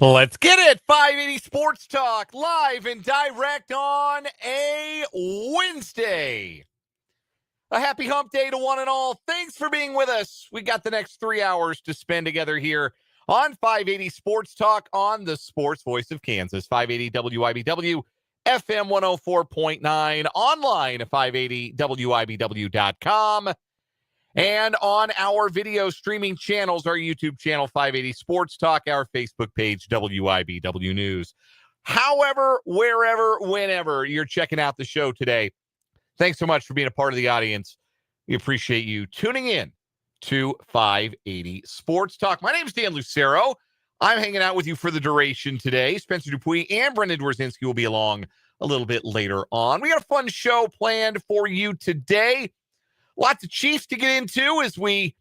Let's get it. 580 Sports Talk, live and direct on a Wednesday. A happy hump day to one and all. Thanks for being with us. We got the next 3 hours to spend together here on 580 Sports Talk on the Sports Voice of Kansas. 580 WIBW, FM 104.9, online at 580WIBW.com. And on our video streaming channels, our YouTube channel, 580 Sports Talk, our Facebook page, WIBW News. However, wherever, whenever you're checking out the show today, thanks so much for being a part of the audience. We appreciate you tuning in to 580 Sports Talk. My name is Dan Lucero. I'm hanging out with you for the duration today. Spencer Dupuis and Brendan Dworzinski will be along a little bit later on. We got a fun show planned for you today. Lots of Chiefs to get into as we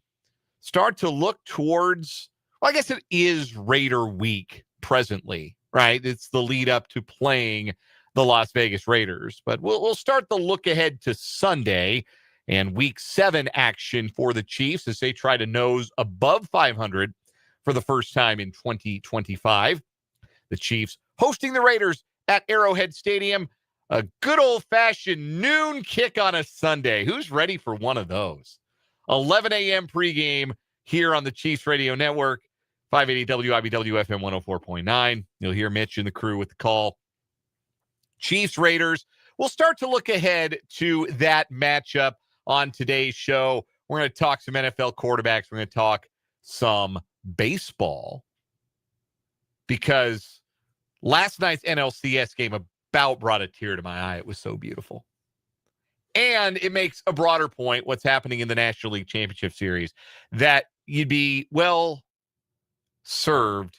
start to look towards, well, I guess it is Raider week presently, right? It's the lead up to playing the Las Vegas Raiders. But we'll start the look ahead to Sunday and week 7 action for the Chiefs as they try to nose above 500 for the first time in 2025. The Chiefs hosting the Raiders at Arrowhead Stadium. A good old-fashioned noon kick on a Sunday. Who's ready for one of those? 11 a.m. pregame here on the Chiefs Radio Network, 580 WIBW FM 104.9. You'll hear Mitch and the crew with the call. Chiefs Raiders. We'll start to look ahead to that matchup on today's show. We're going to talk some NFL quarterbacks. We're going to talk some baseball because last night's NLCS game about brought a tear to my eye. It was so beautiful. And it makes a broader point what's happening in the National League Championship Series that you'd be well served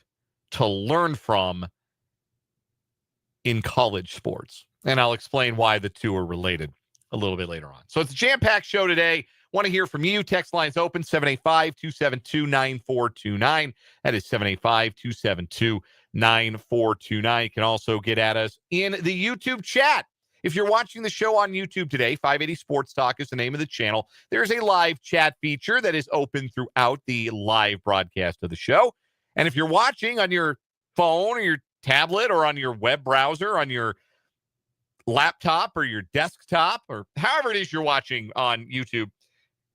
to learn from in college sports. And I'll explain why the two are related a little bit later on. So it's a jam-packed show today. Want to hear from you. Text lines open, 785-272-9429. That is 785-272-9429. You can also get at us in the YouTube chat. If you're watching the show on YouTube today, 580 Sports Talk is the name of the channel. There's a live chat feature that is open throughout the live broadcast of the show. And if you're watching on your phone or your tablet or on your web browser, on your laptop or your desktop, or however it is you're watching on YouTube,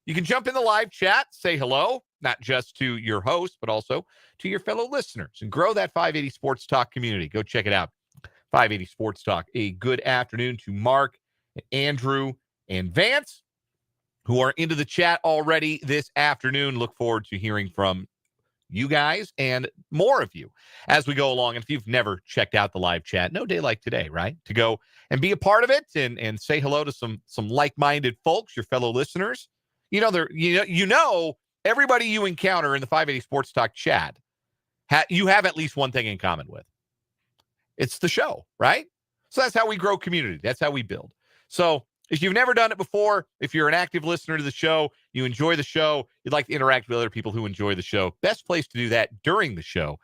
you can jump in the live chat, say hello, not just to your host, but also to your fellow listeners, and grow that 580 Sports Talk community. Go check it out. 580 Sports Talk. A good afternoon to Mark, Andrew, and Vance, who are into the chat already this afternoon. Look forward to hearing from you guys and more of you as we go along. And if you've never checked out the live chat, no day like today, right? To go and be a part of it and say hello to some like-minded folks, your fellow listeners. You know, everybody you encounter in the 580 Sports Talk chat, you have at least one thing in common with. It's the show, right? So that's how we grow community. That's how we build. So if you've never done it before, if you're an active listener to the show, you enjoy the show, you'd like to interact with other people who enjoy the show, best place to do that during the show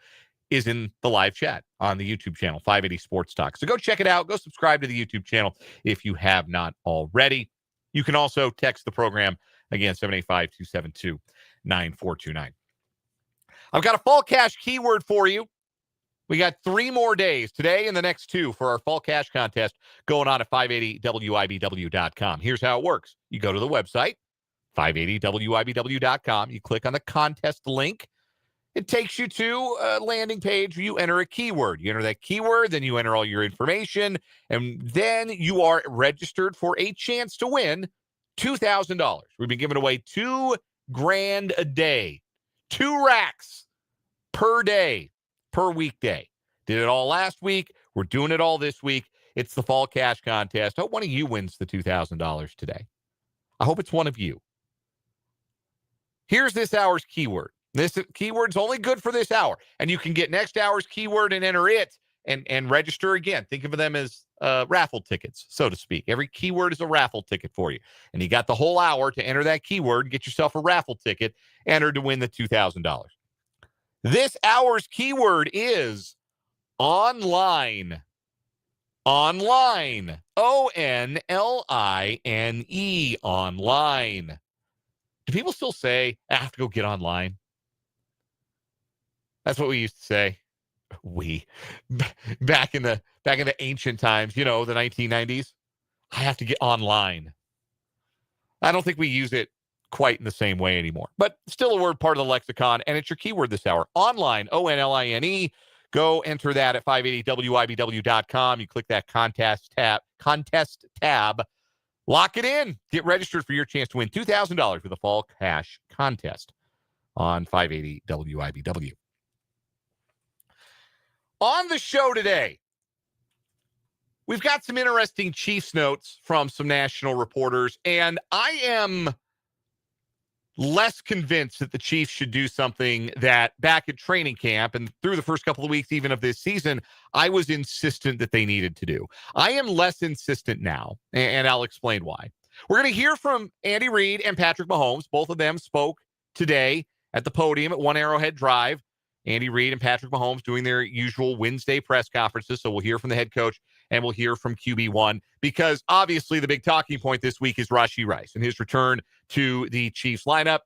is in the live chat on the YouTube channel, 580 Sports Talk. So go check it out. Go subscribe to the YouTube channel if you have not already. You can also text the program. Again, 785-272-9429. I've got a fall cash keyword for you. We got 3 more days, today and the next 2, for our fall cash contest going on at 580WIBW.com. Here's how it works. You go to the website, 580WIBW.com. You click on the contest link. It takes you to a landing page. You enter a keyword. You enter that keyword, then you enter all your information, and then you are registered for a chance to win $2,000. We've been giving away $2,000 a day, 2 racks per day, per weekday. Did it all last week. We're doing it all this week. It's the fall cash contest. I hope one of you wins the $2,000 today. I hope it's one of you. Here's this hour's keyword. This keyword's only good for this hour, and you can get next hour's keyword and enter it and register again. Think of them as raffle tickets, so to speak. Every keyword is a raffle ticket for you. And you got the whole hour to enter that keyword, get yourself a raffle ticket, enter to win the $2,000. This hour's keyword is online. Online. ONLINE. Online. Do people still say, I have to go get online? That's what we used to say. we back in the ancient times, the 1990s. I have to get online. I don't think we use it quite in the same way anymore, but still a word part of the lexicon, and it's your keyword this hour. Online, ONLINE. Go enter that at 580WIBW.com. You click that contest tab. Lock it in. Get registered for your chance to win $2,000 for the fall cash contest on 580 WIBW. On the show today, we've got some interesting Chiefs notes from some national reporters, and I am less convinced that the Chiefs should do something that back at training camp and through the first couple of weeks even of this season, I was insistent that they needed to do. I am less insistent now, and I'll explain why. We're going to hear from Andy Reid and Patrick Mahomes. Both of them spoke today at the podium at One Arrowhead Drive. Andy Reid and Patrick Mahomes doing their usual Wednesday press conferences. So we'll hear from the head coach and we'll hear from QB1 because obviously the big talking point this week is Rashee Rice and his return to the Chiefs lineup.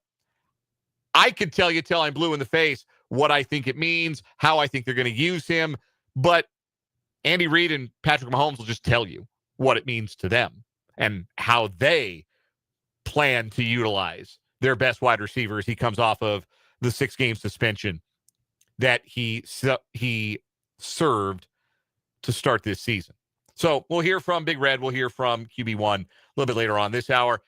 I could tell you till I'm blue in the face what I think it means, how I think they're going to use him, but Andy Reid and Patrick Mahomes will just tell you what it means to them and how they plan to utilize their best wide receiver as he comes off of the 6-game suspension that he served to start this season. So we'll hear from Big Red. We'll hear from QB1 a little bit later on this hour.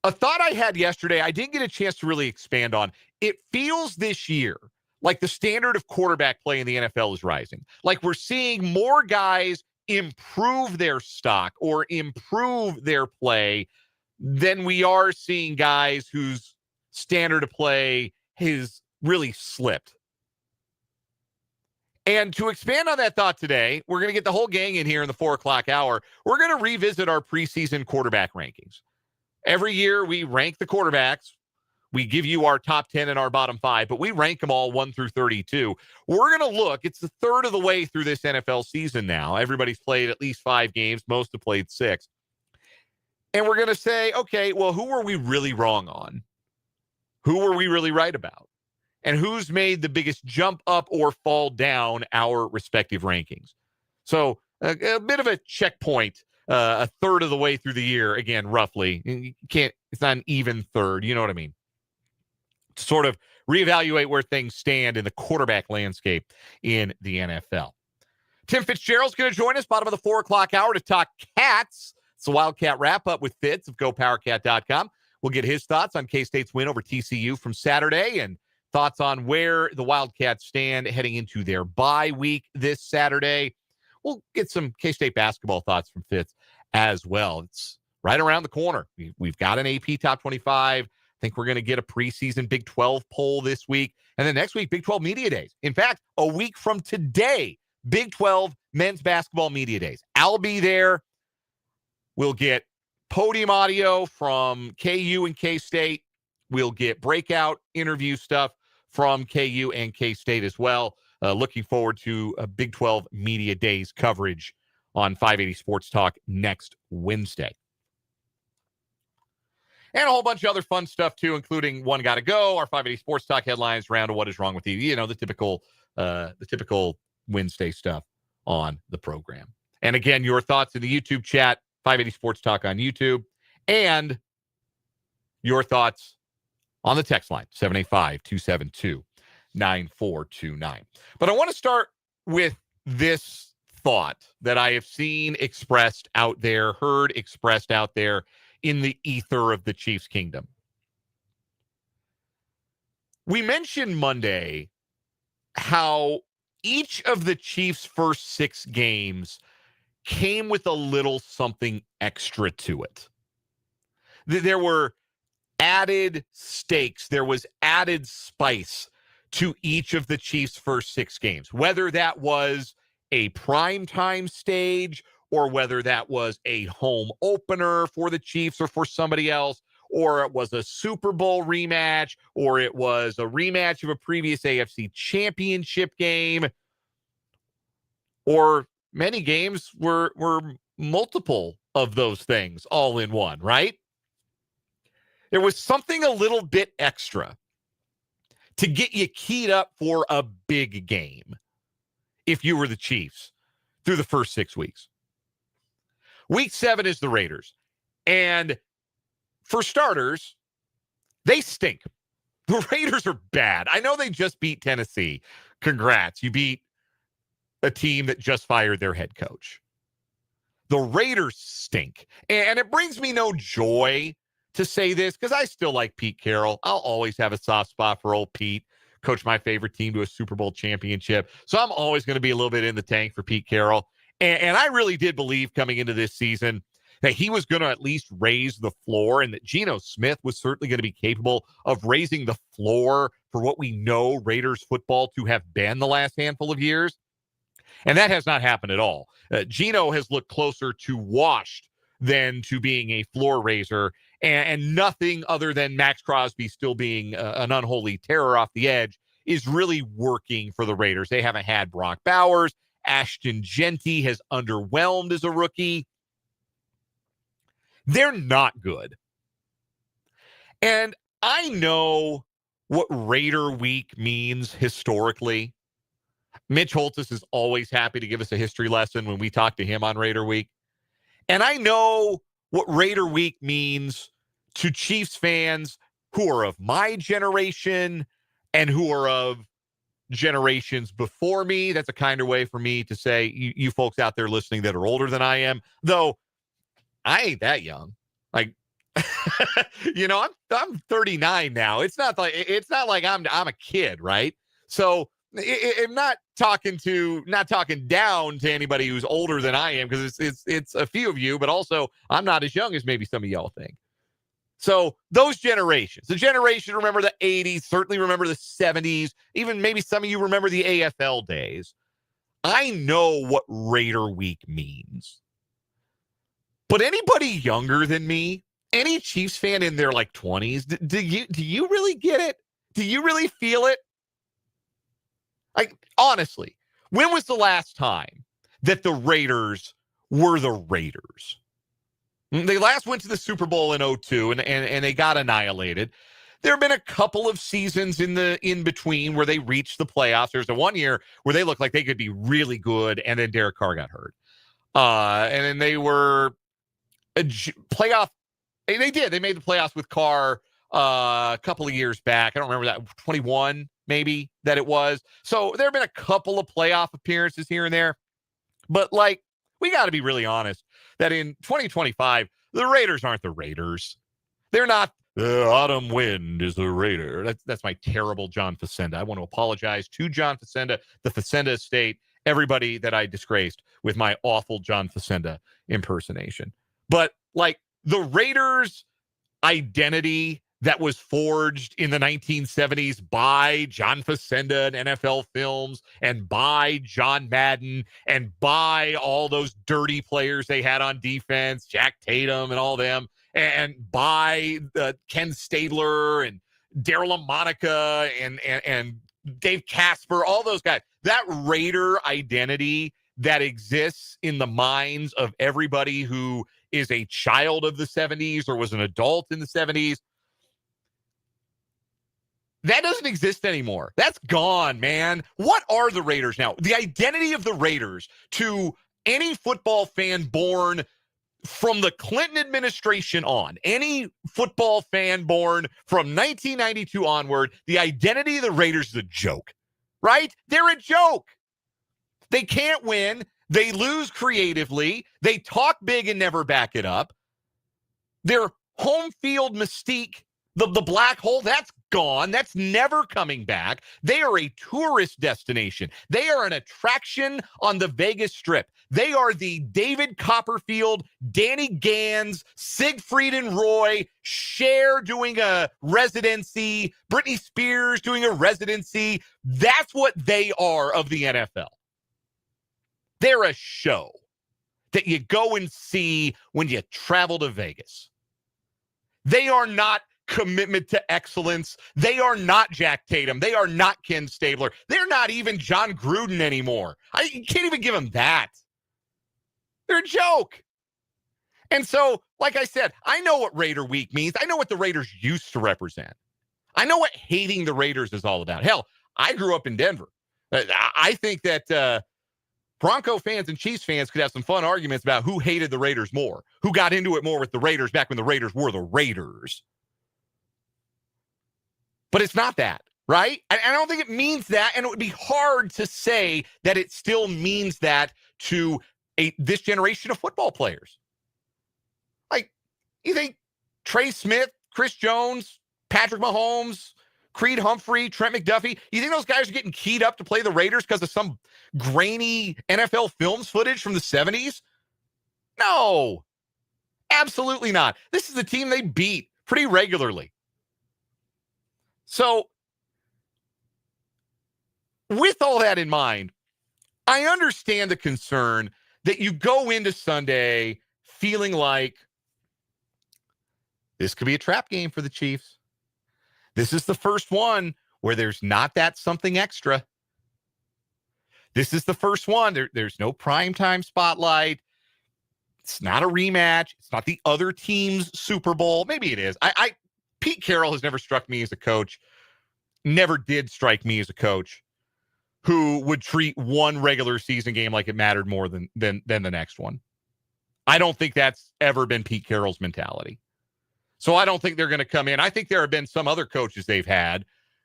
A thought I had yesterday, I didn't get a chance to really expand on. It feels this year like the standard of quarterback play in the NFL is rising. Like we're seeing more guys improve their stock or improve their play than we are seeing guys whose standard of play has really slipped. And to expand on that thought today, we're going to get the whole gang in here in the 4 o'clock hour. We're going to revisit our preseason quarterback rankings. Every year we rank the quarterbacks. We give you our top 10 and our bottom 5, but we rank them all 1 through 32. We're going to look. It's the third of the way through this NFL season now. Everybody's played at least 5 games. Most have played 6. And we're going to say, okay, well, who were we really wrong on? Who were we really right about? And who's made the biggest jump up or fall down our respective rankings? So a bit of a checkpoint, a third of the way through the year, again, roughly. You can't, it's not an even third, you know what I mean? To sort of reevaluate where things stand in the quarterback landscape in the NFL. Tim Fitzgerald's going to join us bottom of the 4 o'clock hour to talk Cats. It's the Wildcat Wrap-Up with Fitz of GoPowerCat.com. We'll get his thoughts on K-State's win over TCU from Saturday and thoughts on where the Wildcats stand heading into their bye week this Saturday. We'll get some K-State basketball thoughts from Fitz as well. It's right around the corner. We've got an AP Top 25. I think we're going to get a preseason Big 12 poll this week. And then next week, Big 12 Media Days. In fact, a week from today, Big 12 Men's Basketball Media Days. I'll be there. We'll get podium audio from KU and K-State. We'll get breakout interview stuff from KU and K-State as well. Looking forward to a Big 12 Media Days coverage on 580 Sports Talk next Wednesday. And a whole bunch of other fun stuff, too, including One Gotta Go, our 580 Sports Talk headlines, round of What Is Wrong With You, you know, the typical Wednesday stuff on the program. And again, your thoughts in the YouTube chat, 580 Sports Talk on YouTube, and your thoughts on the text line, 785-272-9429. But I want to start with this thought that I have seen expressed out there, heard expressed out there in the ether of the Chiefs kingdom. We mentioned Monday how each of the Chiefs' first 6 games came with a little something extra to it. There were added stakes. There was added spice to each of the Chiefs' first 6 games, whether that was a primetime stage or whether that was a home opener for the Chiefs or for somebody else, or it was a Super Bowl rematch, or it was a rematch of a previous AFC championship game, or many games were multiple of those things all in one, right? There was something a little bit extra to get you keyed up for a big game. if you were the Chiefs through the first 6 weeks. Week 7 is the Raiders. And for starters, they stink. The Raiders are bad. I know they just beat Tennessee. Congrats. You beat a team that just fired their head coach. The Raiders stink. And it brings me no joy to say this because I still like Pete Carroll. I'll always have a soft spot for old Pete. Coached my favorite team to a Super Bowl championship. So I'm always going to be a little bit in the tank for Pete Carroll. And I really did believe coming into this season that he was going to at least raise the floor and that Geno Smith was certainly going to be capable of raising the floor for what we know Raiders football to have been the last handful of years. And that has not happened at all. Geno has looked closer to washed than to being a floor raiser, and nothing other than Max Crosby still being an unholy terror off the edge is really working for the Raiders. They haven't had Brock Bowers. Ashton Genty has underwhelmed as a rookie. They're not good. And I know what Raider Week means historically. Mitch Holtis is always happy to give us a history lesson when we talk to him on Raider Week. And I know what Raider Week means to Chiefs fans who are of my generation and who are of generations before me. That's a kinder way for me to say you folks out there listening that are older than I am, though I ain't that young. Like, I'm 39 now. It's not like I'm a kid, right? So I'm not talking down to anybody who's older than I am, because it's a few of you, but also I'm not as young as maybe some of y'all think. So those generations, the generation remember the 80s, certainly remember the 70s, even maybe some of you remember the AFL days. I know what Raider Week means. But anybody younger than me, any Chiefs fan in their like 20s, do you really get it? Do you really feel it? Like, honestly, when was the last time that the Raiders were the Raiders? They last went to the Super Bowl in 2002 and they got annihilated. There have been a couple of seasons in between where they reached the playoffs. There's the one year where they looked like they could be really good, and then Derek Carr got hurt. And then they were a playoff. They did. They made the playoffs with Carr a couple of years back. I don't remember that, 21 maybe that it was. So there have been a couple of playoff appearances here and there. But like, we got to be really honest that in 2025, the Raiders aren't the Raiders. They're not. The autumn wind is a Raider. That's my terrible John Facenda. I want to apologize to John Facenda, the Facenda estate, everybody that I disgraced with my awful John Facenda impersonation. But like, the Raiders identity that was forged in the 1970s by John Facenda and NFL Films and by John Madden and by all those dirty players they had on defense, Jack Tatum and all them, and by Ken Stabler and Daryl LaMonica and Dave Casper, all those guys. That Raider identity that exists in the minds of everybody who is a child of the 70s or was an adult in the 70s, that doesn't exist anymore. That's gone, man. What are the Raiders now? The identity of the Raiders to any football fan born from the Clinton administration on, any football fan born from 1992 onward, the identity of the Raiders is a joke, right? They're a joke. They can't win. They lose creatively. They talk big and never back it up. Their home field mystique, the black hole, that's gone. That's never coming back. They are a tourist destination. They are an attraction on the Vegas Strip. They are the David Copperfield, Danny Gans, Siegfried and Roy, Cher doing a residency, Britney Spears doing a residency. That's what they are of the NFL. They're a show that you go and see when you travel to Vegas. They are not commitment to excellence. They are not Jack Tatum. They are not Ken Stabler. They're not even John Gruden anymore. You can't even give them that. They're a joke. And so, like I said, I know what Raider Week means. I know what the Raiders used to represent. I know what hating the Raiders is all about. Hell, I grew up in Denver. I think that Bronco fans and Chiefs fans could have some fun arguments about who hated the Raiders more, who got into it more with the Raiders back when the Raiders were the Raiders. But it's not that, right? I don't think it means that, and it would be hard to say that it still means that to this generation of football players. Like, you think Trey Smith, Chris Jones, Patrick Mahomes, Creed Humphrey, Trent McDuffie, you think those guys are getting keyed up to play the Raiders because of some grainy NFL films footage from the 70s? No, absolutely not. This is the team they beat pretty regularly. So, with all that in mind, I understand the concern that you go into Sunday feeling like this could be a trap game for the Chiefs. This is the first one where there's not that something extra. This is the first one. There's no primetime spotlight. It's not a rematch. It's not the other team's Super Bowl. Maybe it is. Pete Carroll has never struck me as a coach, never did strike me as a coach who would treat one regular season game like it mattered more than the next one. I don't think that's ever been Pete Carroll's mentality. So I don't think they're going to come in. I think there have been some other coaches they've had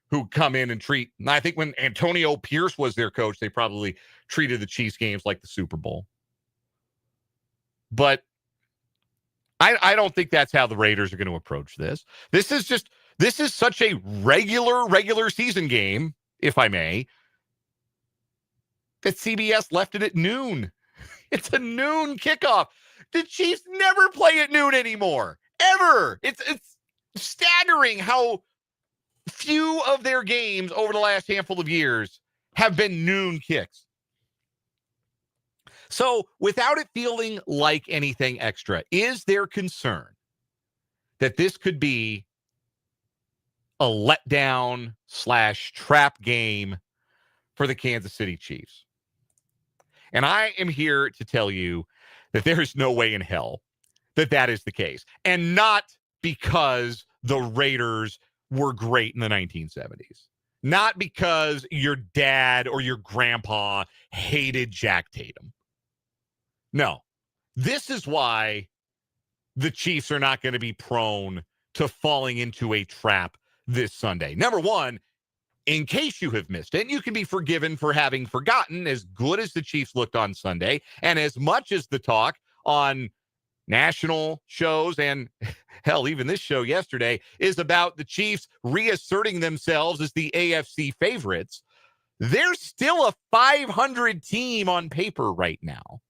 who come in and treat. And I think when Antonio Pierce was their coach, they probably treated the Chiefs games like the Super Bowl. But I don't think that's how the Raiders are going to approach this. This is such a regular season game, if I may, that CBS left it at noon. It's a noon kickoff. The Chiefs never play at noon anymore, ever. It's staggering how few of their games over the last handful of years have been noon kicks. So without it feeling like anything extra, is there concern that this could be a letdown / trap game for the Kansas City Chiefs? And I am here to tell you that there is no way in hell that is the case. And not because the Raiders were great in the 1970s. Not because your dad or your grandpa hated Jack Tatum. No, this is why the Chiefs are not going to be prone to falling into a trap this Sunday. Number one, in case you have missed it, you can be forgiven for having forgotten as good as the Chiefs looked on Sunday and as much as the talk on national shows and hell, even this show yesterday is about the Chiefs reasserting themselves as the AFC favorites. They're still a 500 team on paper right now.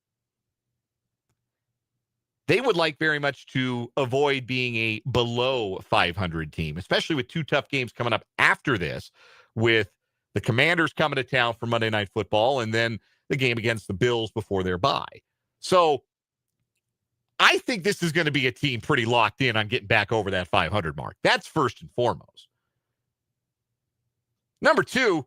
They would like very much to avoid being a below 500 team, especially with two tough games coming up after this, with the Commanders coming to town for Monday Night Football and then the game against the Bills before their bye. So I think this is going to be a team pretty locked in on getting back over that 500 mark. That's first and foremost. Number two,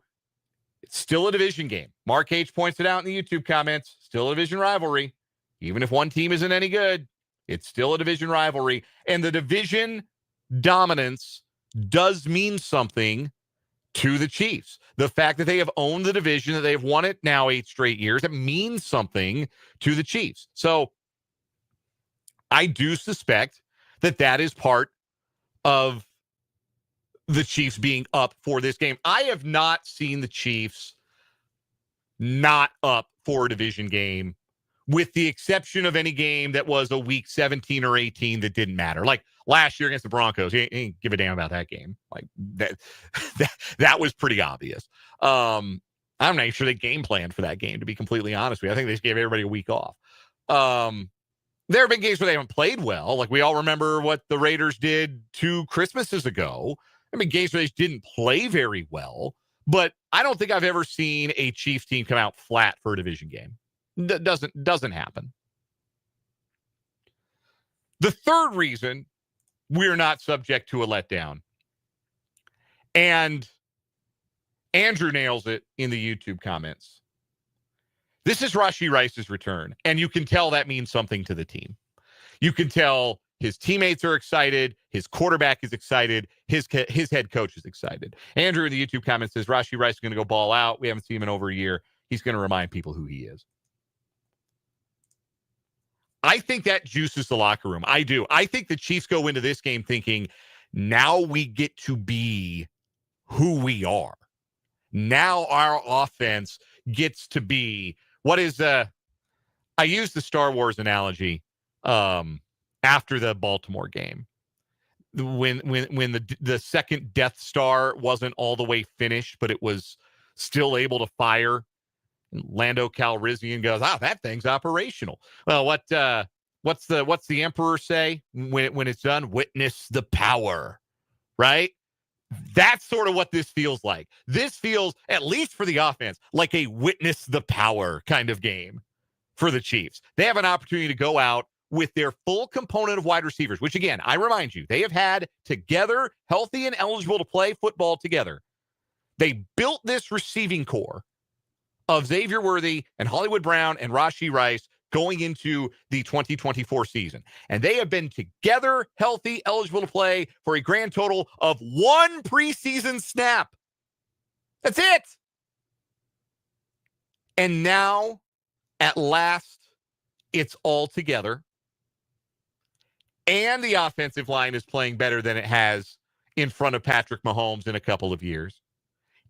it's still a division game. Mark H. points it out in the YouTube comments. Still a division rivalry. Even if one team isn't any good, it's still a division rivalry. And the division dominance does mean something to the Chiefs. The fact that they have owned the division, that they've won it now 8 straight years, it means something to the Chiefs. So I do suspect that is part of the Chiefs being up for this game. I have not seen the Chiefs not up for a division game, with the exception of any game that was a week 17 or 18 that didn't matter. Like last year against the Broncos, he didn't give a damn about that game. Like that was pretty obvious. I'm not even sure they game planned for that game, to be completely honest with you. I think they just gave everybody a week off. There have been games where they haven't played well. Like we all remember what the Raiders did 2 Christmases ago. I mean, games where they just didn't play very well. But I don't think I've ever seen a Chiefs team come out flat for a division game. Doesn't happen. The third reason we're not subject to a letdown, and Andrew nails it in the YouTube comments. This is Rashee Rice's return, and you can tell that means something to the team. You can tell his teammates are excited, his quarterback is excited, his head coach is excited. Andrew in the YouTube comments says Rashee Rice is going to go ball out. We haven't seen him in over a year. He's going to remind people who he is. I think that juices the locker room. I do. I think the Chiefs go into this game thinking, now we get to be who we are. Now our offense gets to be what is I use the Star Wars analogy after the Baltimore game. When the second Death Star wasn't all the way finished, but it was still able to fire. And Lando Calrissian goes, that thing's operational. Well, what's the Emperor say when it's done? Witness the power, right? That's sort of what this feels like. This feels, at least for the offense, like a witness the power kind of game for the Chiefs. They have an opportunity to go out with their full component of wide receivers, which, again, I remind you, they have had together, healthy and eligible to play football together. They built this receiving core of Xavier Worthy and Hollywood Brown and Rashee Rice going into the 2024 season. And they have been together, healthy, eligible to play for a grand total of 1 preseason snap. That's it. And now, at last, it's all together. And the offensive line is playing better than it has in front of Patrick Mahomes in a couple of years.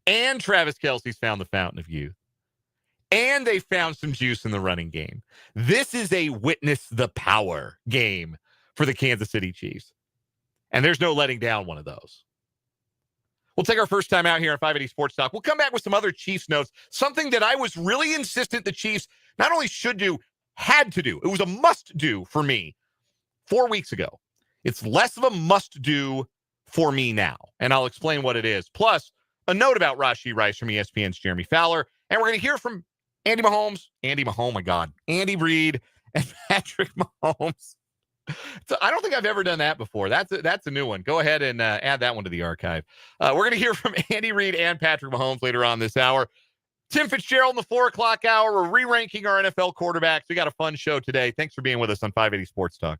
And Travis Kelce's found the fountain of youth. And they found some juice in the running game. This is a witness the power game for the Kansas City Chiefs. And there's no letting down one of those. We'll take our first time out here on 580 Sports Talk. We'll come back with some other Chiefs notes. Something that I was really insistent the Chiefs not only should do, had to do. It was a must do for me 4 weeks ago. It's less of a must do for me now. And I'll explain what it is. Plus, a note about Rashee Rice from ESPN's Jeremy Fowler. And we're going to hear from Andy Reid and Patrick Mahomes. So I don't think I've ever done that before. That's a new one. Go ahead and add that one to the archive. We're going to hear from Andy Reid and Patrick Mahomes later on this hour. Tim Fitzgerald in the 4 o'clock hour. We're re-ranking our NFL quarterbacks. We got a fun show today. Thanks for being with us on 580 Sports Talk.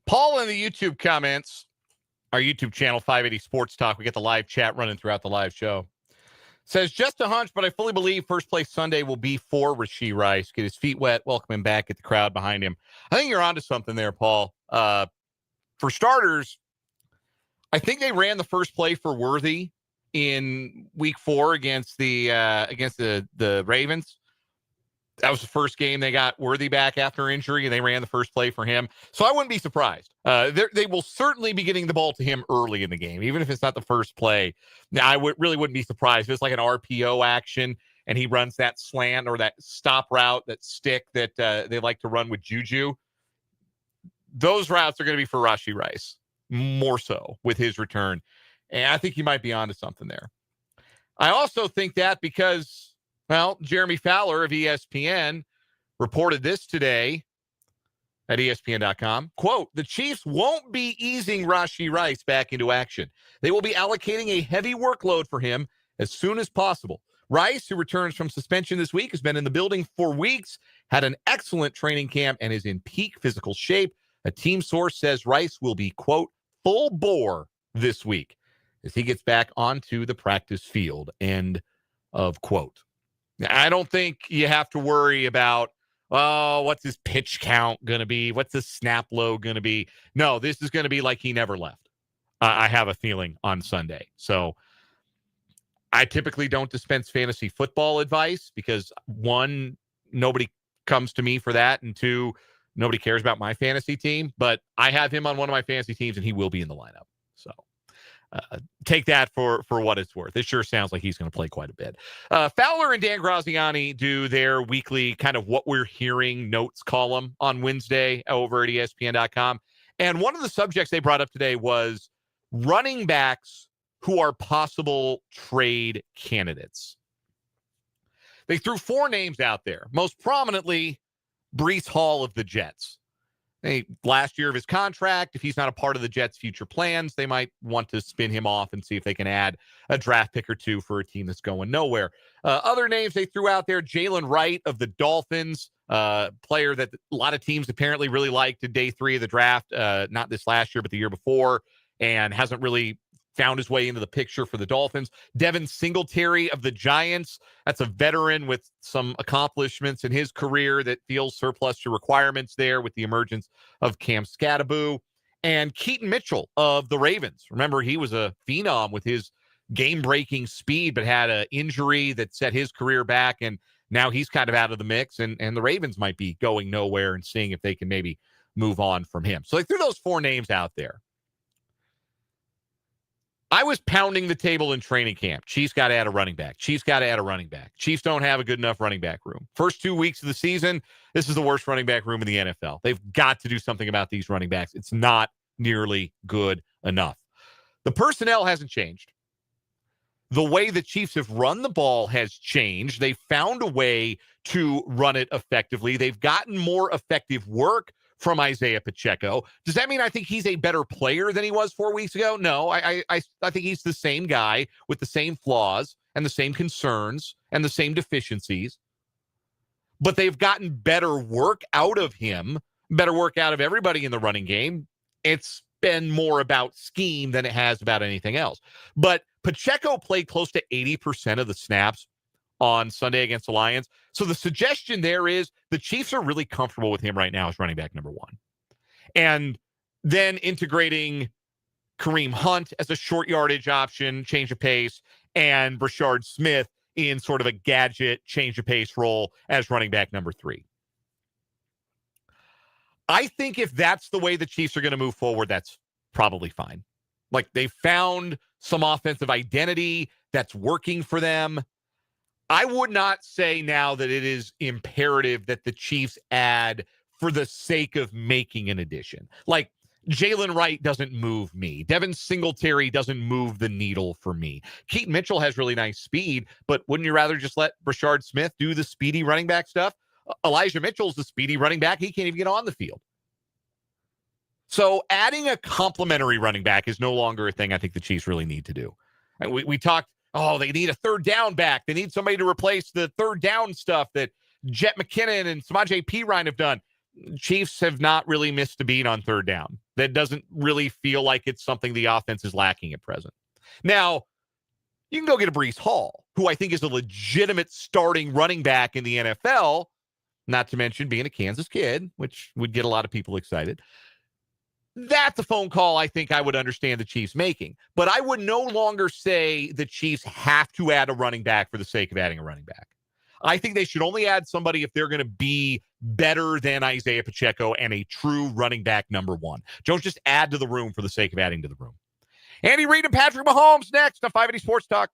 Paul in the YouTube comments, our YouTube channel, 580 Sports Talk. We get the live chat running throughout the live show. Says, just a hunch, but I fully believe first place Sunday will be for Rashee Rice. Get his feet wet, welcome him back, get the crowd behind him. I think you're onto something there, Paul. For starters, I think they ran the first play for Worthy in week 4 against the Ravens. That was the first game they got Worthy back after injury, and they ran the first play for him. So I wouldn't be surprised. They will certainly be getting the ball to him early in the game, even if it's not the first play. Now, I really wouldn't be surprised if it's like an RPO action, and he runs that slant or that stop route, that stick that they like to run with Juju. Those routes are going to be for Rashee Rice, more so with his return. And I think he might be onto something there. I also think that because, well, Jeremy Fowler of ESPN reported this today at ESPN.com. Quote, the Chiefs won't be easing Rashee Rice back into action. They will be allocating a heavy workload for him as soon as possible. Rice, who returns from suspension this week, has been in the building for weeks, had an excellent training camp, and is in peak physical shape. A team source says Rice will be, quote, full bore this week as he gets back onto the practice field, end of quote. I don't think you have to worry about, oh, what's his pitch count going to be? What's his snap load going to be? No, this is going to be like he never left. I have a feeling on Sunday. So I typically don't dispense fantasy football advice because, one, nobody comes to me for that, and two, nobody cares about my fantasy team. But I have him on one of my fantasy teams, and he will be in the lineup. So take that for what it's worth. It sure sounds like he's going to play quite a bit. Fowler and Dan Graziani do their weekly kind of what we're hearing notes column on Wednesday over at ESPN.com. And one of the subjects they brought up today was running backs who are possible trade candidates. They threw 4 names out there, most prominently Breece Hall of the Jets. Last year of his contract, if he's not a part of the Jets' future plans, they might want to spin him off and see if they can add a draft pick or 2 for a team that's going nowhere. Other names they threw out there, Jalen Wright of the Dolphins, player that a lot of teams apparently really liked in day 3 of the draft, not this last year, but the year before, and hasn't really found his way into the picture for the Dolphins. Devin Singletary of the Giants. That's a veteran with some accomplishments in his career that feels surplus to requirements there with the emergence of Cam Scattaboo. And Keaton Mitchell of the Ravens. Remember, he was a phenom with his game-breaking speed, but had an injury that set his career back, and now he's kind of out of the mix, and the Ravens might be going nowhere and seeing if they can maybe move on from him. So they threw those 4 names out there. I was pounding the table in training camp. Chiefs got to add a running back. Chiefs got to add a running back. Chiefs don't have a good enough running back room. First 2 weeks of the season, this is the worst running back room in the NFL. They've got to do something about these running backs. It's not nearly good enough. The personnel hasn't changed. The way the Chiefs have run the ball has changed. They've found a way to run it effectively. They've gotten more effective work from Isaiah Pacheco. Does that mean I think he's a better player than he was 4 weeks ago? No, I think he's the same guy with the same flaws and the same concerns and the same deficiencies. But they've gotten better work out of him, better work out of everybody in the running game. It's been more about scheme than it has about anything else. But Pacheco played close to 80% of the snaps on Sunday against the Lions. So the suggestion there is the Chiefs are really comfortable with him right now as running back number 1. And then integrating Kareem Hunt as a short yardage option, change of pace, and Brashard Smith in sort of a gadget change of pace role as running back number 3. I think if that's the way the Chiefs are going to move forward, that's probably fine. Like, they found some offensive identity that's working for them. I would not say now that it is imperative that the Chiefs add for the sake of making an addition. Like, Jalen Wright doesn't move me. Devin Singletary doesn't move the needle for me. Keaton Mitchell has really nice speed, but wouldn't you rather just let Brashard Smith do the speedy running back stuff? Elijah Mitchell's the speedy running back. He can't even get on the field. So adding a complimentary running back is no longer a thing I think the Chiefs really need to do. And we talked, they need a third down back. They need somebody to replace the third down stuff that Jet McKinnon and Samaje Perine have done. Chiefs have not really missed a beat on third down. That doesn't really feel like it's something the offense is lacking at present. Now, you can go get a Breece Hall, who I think is a legitimate starting running back in the NFL, not to mention being a Kansas kid, which would get a lot of people excited. That's a phone call I think I would understand the Chiefs making. But I would no longer say the Chiefs have to add a running back for the sake of adding a running back. I think they should only add somebody if they're going to be better than Isaiah Pacheco and a true running back number one. Don't just add to the room for the sake of adding to the room. Andy Reid and Patrick Mahomes next on 580 Sports Talk.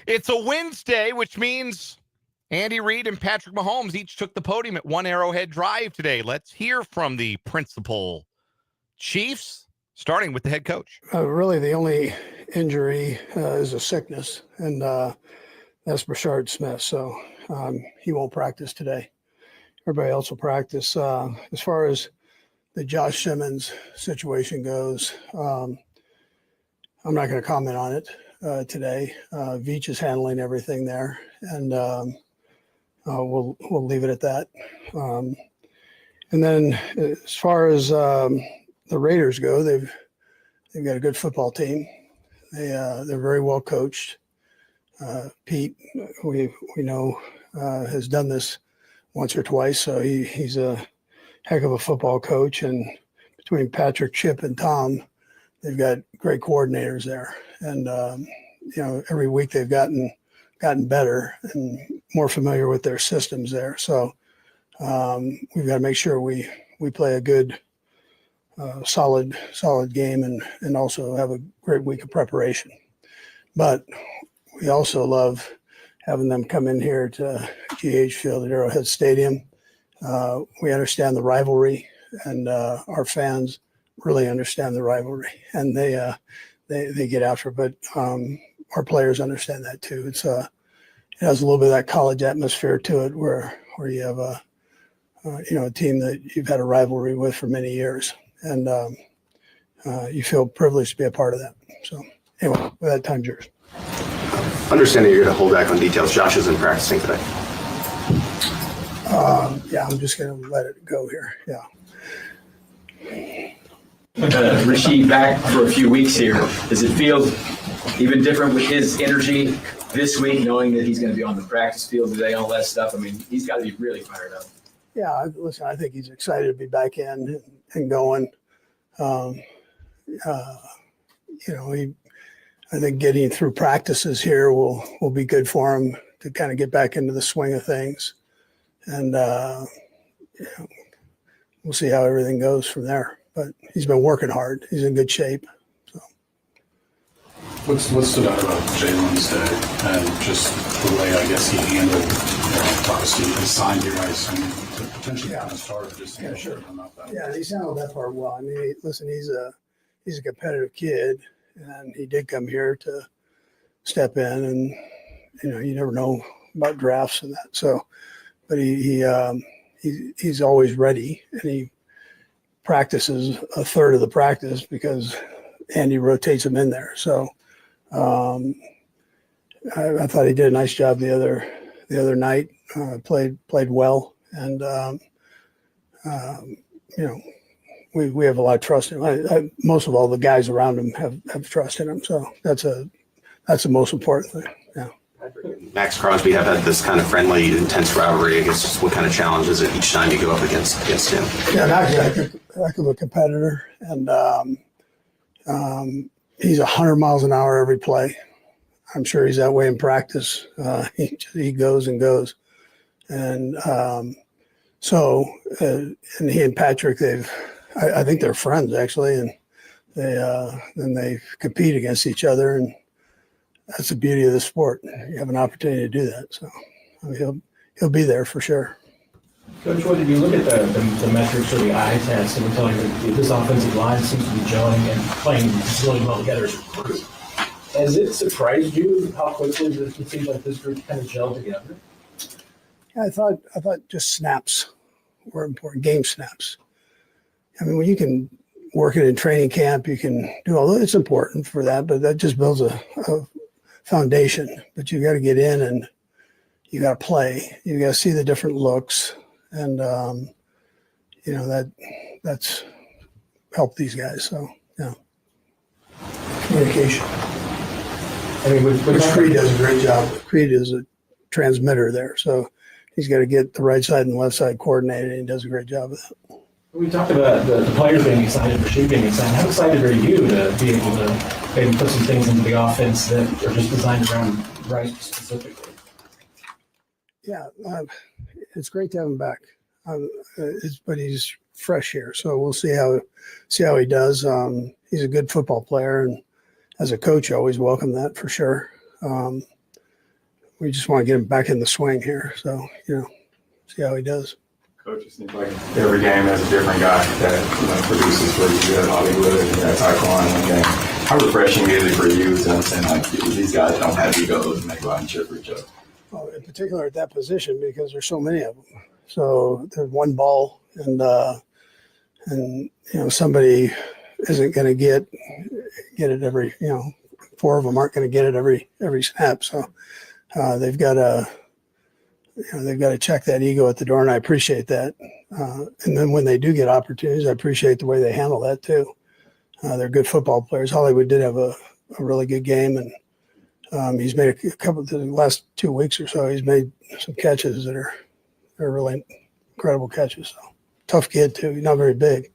It's a Wednesday, which means Andy Reid and Patrick Mahomes each took the podium at one Arrowhead Drive today. Let's hear from the principal Chiefs, starting with the head coach. Really, the only injury is a sickness, and that's Brashard Smith. So he won't practice today. Everybody else will practice. As far as the Josh Simmons situation goes, I'm not going to comment on it today. Veach is handling everything there, and we'll leave it at that. And then as far as the Raiders go, they've got a good football team. They're very well coached. Pete, we know, has done this once or twice, so he's a heck of a football coach. And between Patrick, Chip, and Tom, they've got great coordinators there. And every week they've gotten better and more familiar with their systems there. So we've got to make sure we play a good, solid game and also have a great week of preparation. But we also love having them come in here to GH Field at Arrowhead Stadium. We understand the rivalry, and our fans really understand the rivalry, and they get after it. But our players understand that too. It has a little bit of that college atmosphere to it, where you have a team that you've had a rivalry with for many years, and you feel privileged to be a part of that. So anyway, with that, time's yours. Understanding you're going to hold back on details. Josh isn't practicing today. Yeah, I'm just going to let it go here. Yeah. Rasheed back for a few weeks here. Does it feel even different with his energy this week, knowing that he's going to be on the practice field today, all that stuff? I mean, he's got to be really fired up. Yeah, listen, I think he's excited to be back in and going. I think getting through practices here will be good for him to kind of get back into the swing of things. And we'll see how everything goes from there. But he's been working hard. He's in good shape. So. What stood out about Jalen's day and just the way I guess he handled, obviously he signed you guys and to potentially kind of start just sure about that. Yeah, he's handled that part well. I mean, listen, he's a competitive kid, and he did come here to step in, and you never know about drafts and that. So, but he's always ready, and he practices a third of the practice because Andy rotates him in there. So I thought he did a nice job the other night. Played well, and we have a lot of trust in him. Most of all the guys around him have trust in him. So that's the most important thing. Yeah. Max Crosby have had this kind of friendly, intense rivalry. I guess just what kind of challenge is it each time you go up against him? Yeah, Max is a competitor, and he's 100 miles an hour every play. I'm sure he's that way in practice. He goes and goes, and and he and Patrick, I think they're friends actually, and they compete against each other, and that's the beauty of the sport. You have an opportunity to do that. So I mean, he'll be there for sure. Coach, what did you look at the metrics or the eye test and tell you that this offensive line seems to be gelling and playing really well together as a group? Has it surprised you how quickly it seems like this group kind of gelled together? Yeah, I thought just snaps were important, game snaps. I mean, when you can work it in training camp, you can do all that. It's important for that, but that just builds a foundation. But you got to get in and you got to play. You got to see the different looks, and that's helped these guys. So yeah, communication. I mean, which Creed does a great job. Creed is a transmitter there, so he's got to get the right side and the left side coordinated, and he does a great job of that. We talked about the players being excited, Rasheed being excited. How excited are you to be able to maybe put some things into the offense that are just designed around Rice specifically? Yeah, it's great to have him back, but he's fresh here, so we'll see how he does. He's a good football player, and as a coach, I always welcome that for sure. We just want to get him back in the swing here, so see how he does. Coach, it seems like every game has a different guy that produces for you at Hollywood and at Taekwondo one game. How refreshing is it for you to understand like these guys don't have egos and they go out and cheer for each other? Well, in particular at that position because there's so many of them. So there's one ball, and somebody isn't going to get it every. Four of them aren't going to get it every snap. So they've got to check that ego at the door, and I appreciate that. And then when they do get opportunities, I appreciate the way they handle that too. They're good football players. Hollywood did have a really good game, and he's made a couple the last 2 weeks or so. He's made some catches that are really incredible catches. So tough kid too. He's not very big.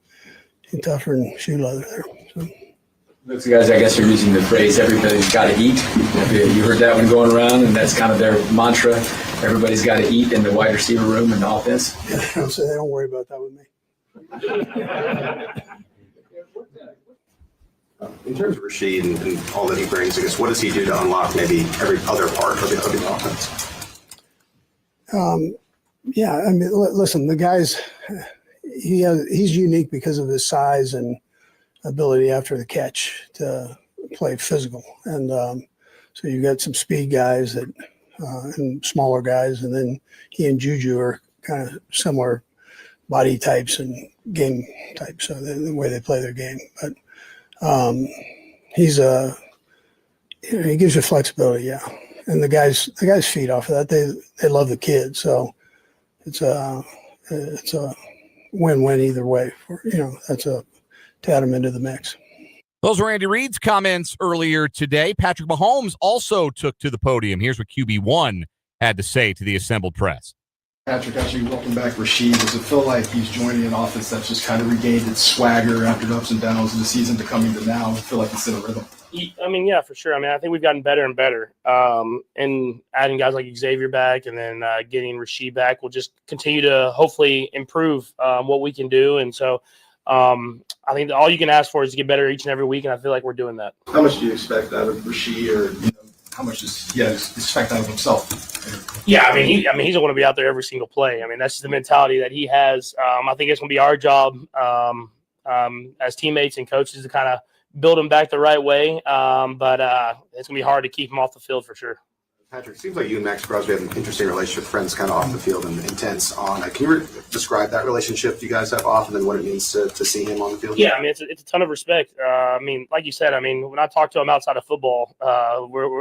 He's tougher than shoe leather there. So. Those guys, I guess, are using the phrase "everybody's got to eat." You heard that one going around, and that's kind of their mantra. Everybody's got to eat in the wide receiver room and the offense. Yeah, so they don't worry about that with me. In terms of Rasheed and all that he brings, I guess, what does he do to unlock maybe every other part of the offense? Yeah, I mean, listen, the guy's he's unique because of his size and ability after the catch to play physical, and so you've got some speed guys that and smaller guys, and then he and Juju are kind of similar body types and game types, so the way they play their game. But he gives you flexibility, yeah. And the guys feed off of that. They love the kid, so it's a win-win either way. That's to add him into the mix. Those were Andy Reid's comments earlier today. Patrick Mahomes also took to the podium. Here's what QB1 had to say to the assembled press. Patrick, as you welcome back Rasheed, does it feel like he's joining an offense that's just kind of regained its swagger after the ups and downs of the season to coming to now? I feel like it's in a rhythm. I mean, yeah, for sure. I mean, I think we've gotten better and better. And adding guys like Xavier back and then getting Rasheed back will just continue to hopefully improve what we can do. And so I think all you can ask for is to get better each and every week, and I feel like we're doing that. How much do you expect out of Rasheed, or how much does he expect out of himself? Yeah, I mean, he's going to be out there every single play. I mean, that's just the mentality that he has. I think it's going to be our job as teammates and coaches to kind of build him back the right way. But it's going to be hard to keep him off the field for sure. Patrick, it seems like you and Max Crosby have an interesting relationship, friends kind of off the field and intense on. Can you describe that relationship you guys have off and then what it means to see him on the field? Yeah, I mean, it's a ton of respect. I mean, like you said, I mean, when I talk to him outside of football,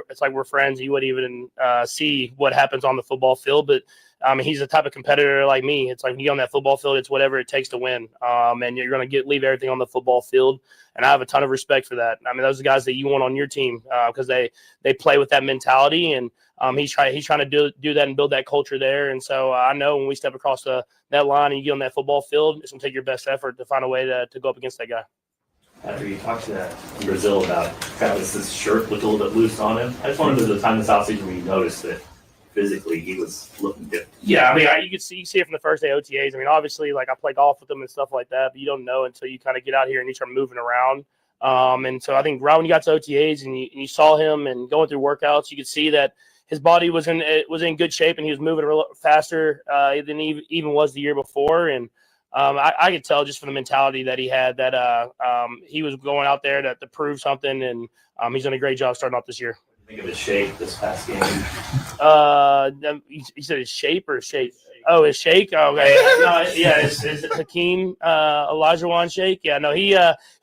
it's like we're friends. You wouldn't even see what happens on the football field. But, I mean, he's the type of competitor like me. It's like when you get on that football field, it's whatever it takes to win. And you're going to leave everything on the football field. And I have a ton of respect for that. I mean, those are the guys that you want on your team because they play with that mentality. And he's trying to do that and build that culture there. And so I know when we step across that line and you get on that football field, it's going to take your best effort to find a way to go up against that guy. After you talked to that in Brazil about kind of this shirt looked a little bit loose on him, I just wondered if there was a time this offseason when you noticed that physically he was looking different. Yeah, I mean, you can see it from the first day OTAs. I mean, obviously, like I play golf with them and stuff like that, but you don't know until you kind of get out here and you start moving around. And so I think right when you got to OTAs and you saw him and going through workouts, you could see that his body was in good shape and he was moving a little faster than he even was the year before. And I could tell just from the mentality that he had that he was going out there to prove something, and he's done a great job starting off this year. Think of his shape this past game. You said his shape or his shake? Oh, his shake. Okay. No, yeah, it's Hakeem Olajuwon shake. Yeah, no, he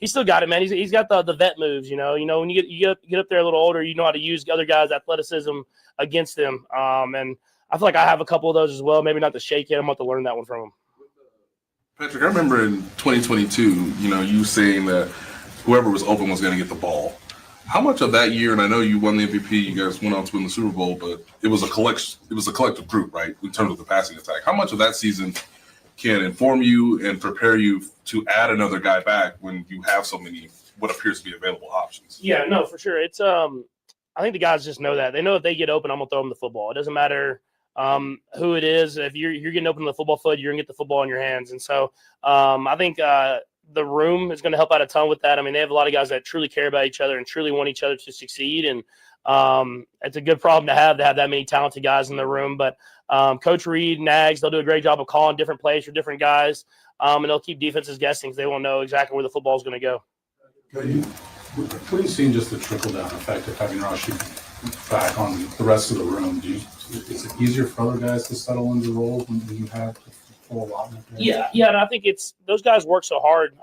still got it, man. He's got the vet moves. You know, when you get up there a little older, you know how to use other guys' athleticism against them. And I feel like I have a couple of those as well. Maybe not the shake yet. I'm about to learn that one from him. Patrick, I remember in 2022, you saying that whoever was open was going to get the ball. How much of that year, and I know you won the MVP, you guys went on to win the Super Bowl, but it was a collective group, right, in terms of the passing attack. How much of that season can inform you and prepare you to add another guy back when you have so many what appears to be available options? Yeah, no, for sure. It's I think the guys just know that. They know if they get open, I'm gonna throw them the football. It doesn't matter who it is. If you're getting open to the football field, you're gonna get the football in your hands. And so I think the room is going to help out a ton with that. I mean, they have a lot of guys that truly care about each other and truly want each other to succeed. And it's a good problem to have that many talented guys in the room. But Coach Reed, Nags, they'll do a great job of calling different plays for different guys. And they'll keep defenses guessing because they won't know exactly where the football is going to go. What are you seeing just the trickle-down effect of having Rasheed back on the rest of the room? Is it easier for other guys to settle into roles when you have full allotment? Yeah, and I think it's those guys work so hard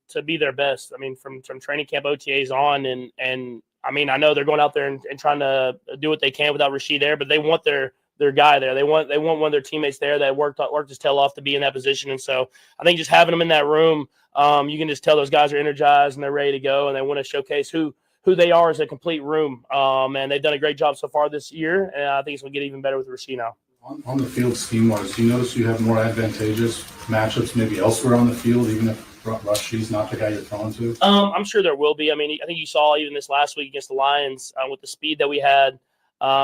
to be their best. I mean, from training camp OTAs on, and I mean, I know they're going out there and trying to do what they can without Rasheed there, but they want their guy there. They want one of their teammates there that worked his tail off to be in that position. And so I think just having them in that room, you can just tell those guys are energized and they're ready to go, and they want to showcase who they are as a complete room. And they've done a great job so far this year, and I think it's going to get even better with Rasheed now. On the field scheme-wise, do you notice you have more advantageous matchups maybe elsewhere on the field, even if Rasheed's not the guy you're throwing to? I'm sure there will be. I mean, I think you saw even this last week against the Lions with the speed that we had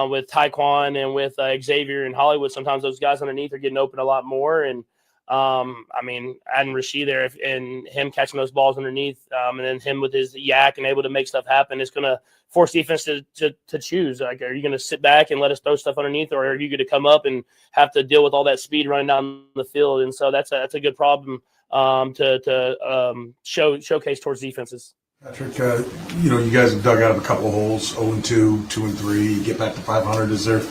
with Taekwon and with Xavier and Hollywood. Sometimes those guys underneath are getting open a lot more. And, I mean, adding Rasheed there and him catching those balls underneath and then him with his yak and able to make stuff happen is going to force defense to choose. Like, are you going to sit back and let us throw stuff underneath, or are you going to come up and have to deal with all that speed running down the field? And so that's a good problem to showcase towards defenses. Patrick, you guys have dug out of a couple of holes, 0-2, 2-3, get back to 500. Is there,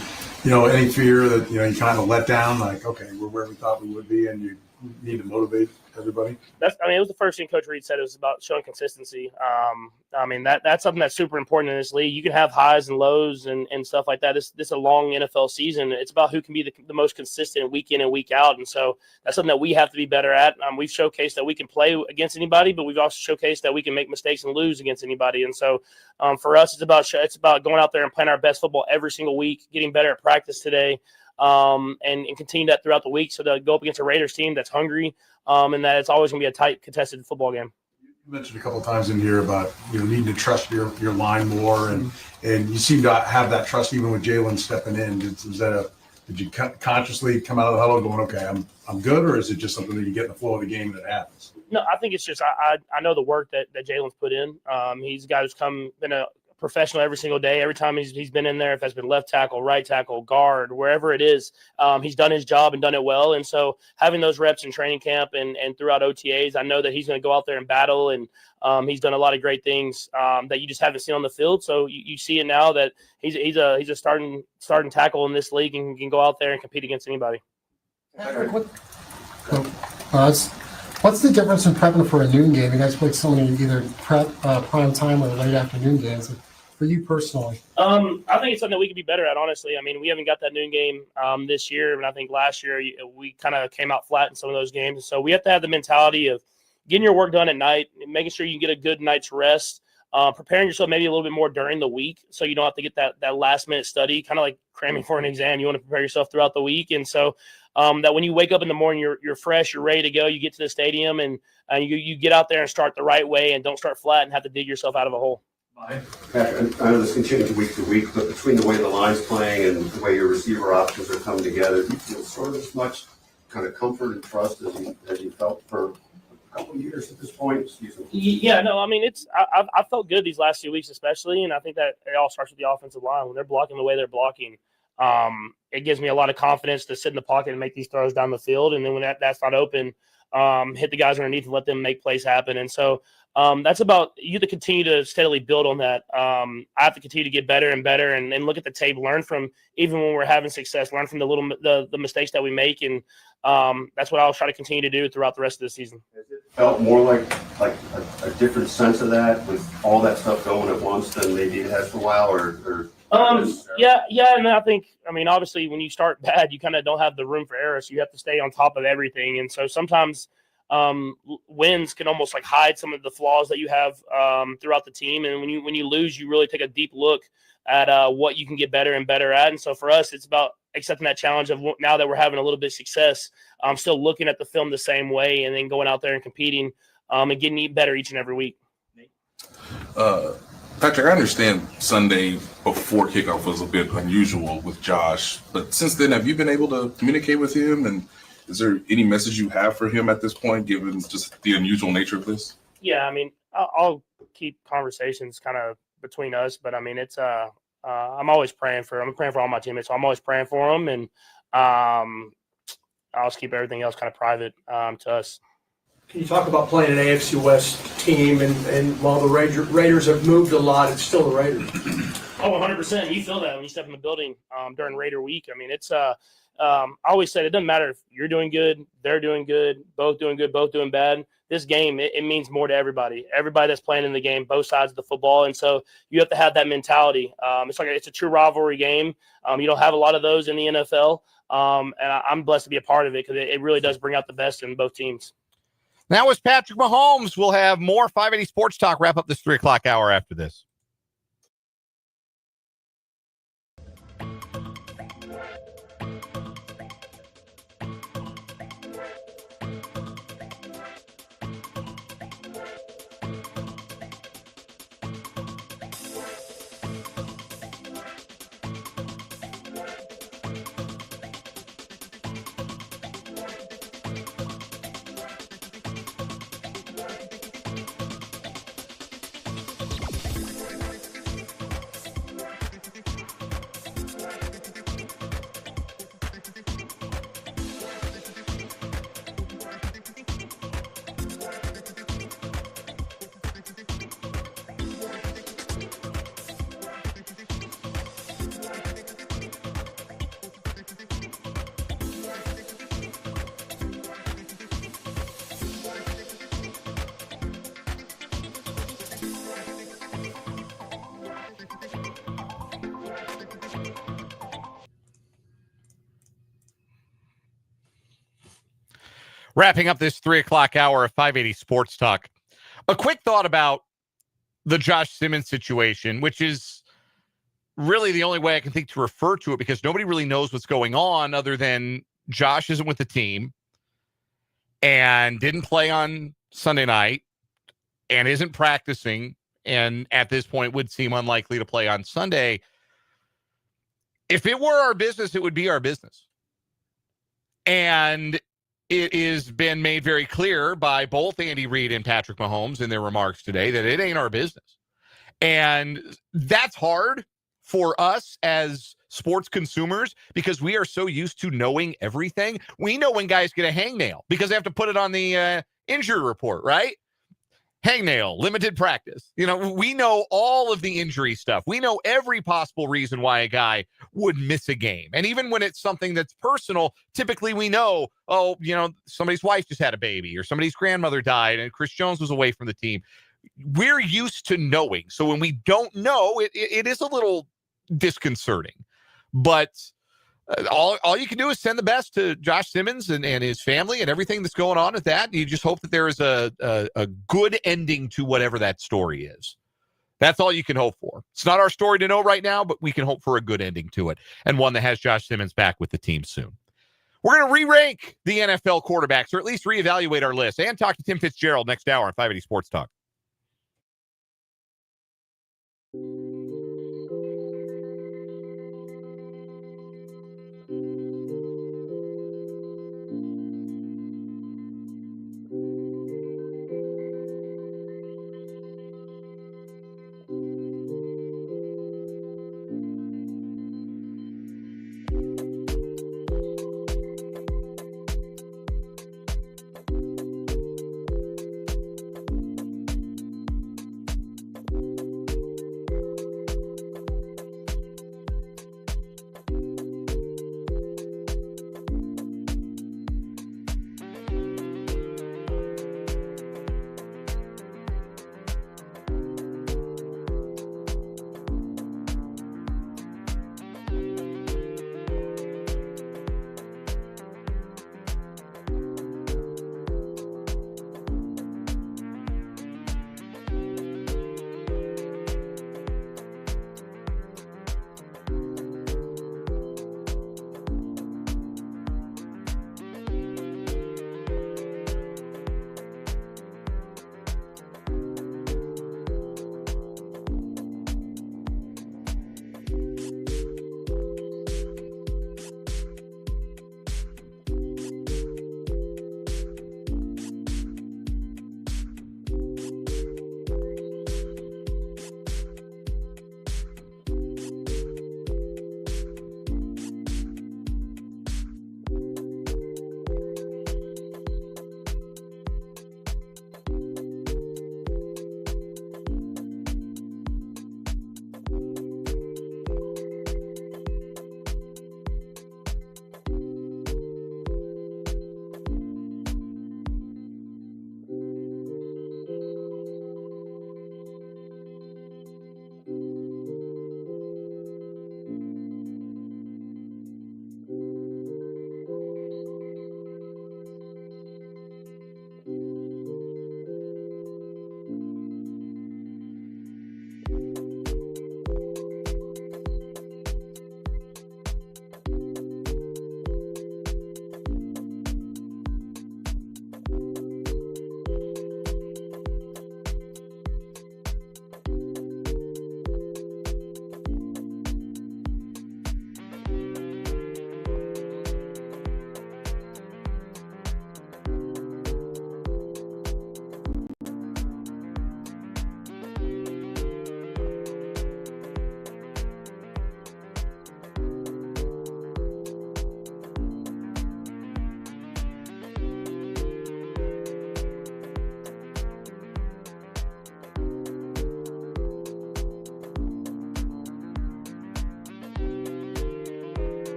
any fear that, you kind of let down, like, okay, we're where we thought we would be, and you need to motivate everybody? It was the first thing Coach Reed said. It was about showing consistency. I mean, that's something that's super important in this league. You can have highs and lows and stuff like that. This is a long NFL season. It's about who can be the most consistent week in and week out. And so that's something that we have to be better at. We've showcased that we can play against anybody, but we've also showcased that we can make mistakes and lose against anybody. And so for us, it's about going out there and playing our best football every single week, getting better at practice today. and continue that throughout the week. So to go up against a Raiders team that's hungry, and that it's always going to be a tight, contested football game. You mentioned a couple of times in here about needing to trust your line more, and you seem to have that trust even with Jalen stepping in. Did you consciously come out of the huddle going, okay, I'm good, or is it just something that you get in the flow of the game and it happens? No, I think it's just I know the work that Jalen's put in. He's a guy who's been a professional every single day. Every time he's been in there, if that's been left tackle, right tackle, guard, wherever it is, he's done his job and done it well. And so having those reps in training camp and throughout OTAs, I know that he's going to go out there and battle. And he's done a lot of great things that you just haven't seen on the field. So you see it now that he's a starting tackle in this league and can go out there and compete against anybody. Patrick, what's the difference in prepping for a noon game? You guys play so many either prime time or late afternoon games. For you personally, I think it's something that we could be better at. Honestly, I mean, we haven't got that noon game this year, and I think last year we kind of came out flat in some of those games. So we have to have the mentality of getting your work done at night, and making sure you get a good night's rest, preparing yourself maybe a little bit more during the week, so you don't have to get that last minute study, kind of like cramming for an exam. You want to prepare yourself throughout the week, and so that when you wake up in the morning, you're fresh, you're ready to go. You get to the stadium, and you get out there and start the right way, and don't start flat and have to dig yourself out of a hole. Patrick, I know this continues week to week, but between the way the line's playing and the way your receiver options are coming together, do you feel sort of as much kind of comfort and trust as you felt for a couple of years at this point? Excuse me. Yeah, no, I mean, I felt good these last 2 weeks especially, and I think that it all starts with the offensive line. When they're blocking the way they're blocking, it gives me a lot of confidence to sit in the pocket and make these throws down the field, and then when that's not open, hit the guys underneath and let them make plays happen. And so that's about you have to continue to steadily build on that. I have to continue to get better and better and look at the tape, learn from even when we're having success, learn from the mistakes that we make. And that's what I'll try to continue to do throughout the rest of the season. Has it felt more like a different sense of that with all that stuff going at once than maybe it has for a while or yeah. And I think, obviously when you start bad, you kind of don't have the room for error. So you have to stay on top of everything. And so sometimes wins can almost like hide some of the flaws that you have throughout the team. And when you lose, you really take a deep look at what you can get better and better at. And so for us, it's about accepting that challenge of now that we're having a little bit of success, still looking at the film the same way and then going out there and competing and getting better each and every week. Patrick, I understand Sunday before kickoff was a bit unusual with Josh, but since then, have you been able to communicate with him? And is there any message you have for him at this point, given just the unusual nature of this? Yeah, I'll keep conversations kind of between us, but it's I'm always praying for all my teammates, so I'm always praying for them, and I'll just keep everything else kind of private to us. Can you talk about playing an AFC West team, and while the Raiders have moved a lot, it's still the Raiders? Oh, 100%. You feel that when you step in the building during Raider week. It's I always said it doesn't matter if you're doing good, they're doing good, both doing bad. This game, it means more to everybody that's playing in the game, both sides of the football. And so you have to have that mentality. It's a true rivalry game. You don't have a lot of those in the NFL. And I'm blessed to be a part of it because it really does bring out the best in both teams. That was Patrick Mahomes. We'll have more 580 Sports Talk wrap up this 3 o'clock hour after this. Wrapping up this 3 o'clock hour of 580 Sports Talk. A quick thought about the Josh Simmons situation, which is really the only way I can think to refer to it, because nobody really knows what's going on other than Josh isn't with the team and didn't play on Sunday night and isn't practicing, and at this point would seem unlikely to play on Sunday. If it were our business, it would be our business. And it has been made very clear by both Andy Reid and Patrick Mahomes in their remarks today that it ain't our business. And that's hard for us as sports consumers because we are so used to knowing everything. We know when guys get a hangnail because they have to put it on the injury report, right? Hangnail, limited practice. You know, we know all of the injury stuff. We know every possible reason why a guy would miss a game. And even when it's something that's personal, typically we know, oh, you know, somebody's wife just had a baby or somebody's grandmother died and Chris Jones was away from the team. We're used to knowing. So when we don't know, it is a little disconcerting. But all you can do is send the best to Josh Simmons and his family and everything that's going on with that. You just hope that there is a good ending to whatever that story is. That's all you can hope for. It's not our story to know right now, but we can hope for a good ending to it and one that has Josh Simmons back with the team soon. We're going to re-rank the NFL quarterbacks, or at least reevaluate our list, and talk to Tim Fitzgerald next hour on 580 Sports Talk.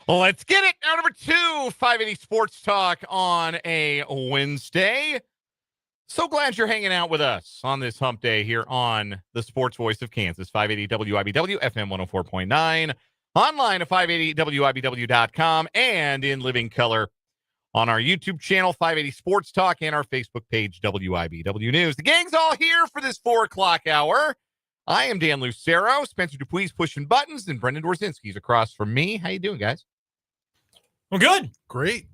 Let's get it. Hour number 2, 580 Sports Talk on a Wednesday. So glad you're hanging out with us on this hump day here on the Sports Voice of Kansas, 580 WIBW, FM 104.9, online at 580WIBW.com, and in living color on our YouTube channel, 580 Sports Talk, and our Facebook page, WIBW News. The gang's all here for this 4 o'clock hour. I am Dan Lucero. Spencer Dupuy's pushing buttons, and Brendan Dworzinski's across from me. How you doing, guys? I'm good. Great.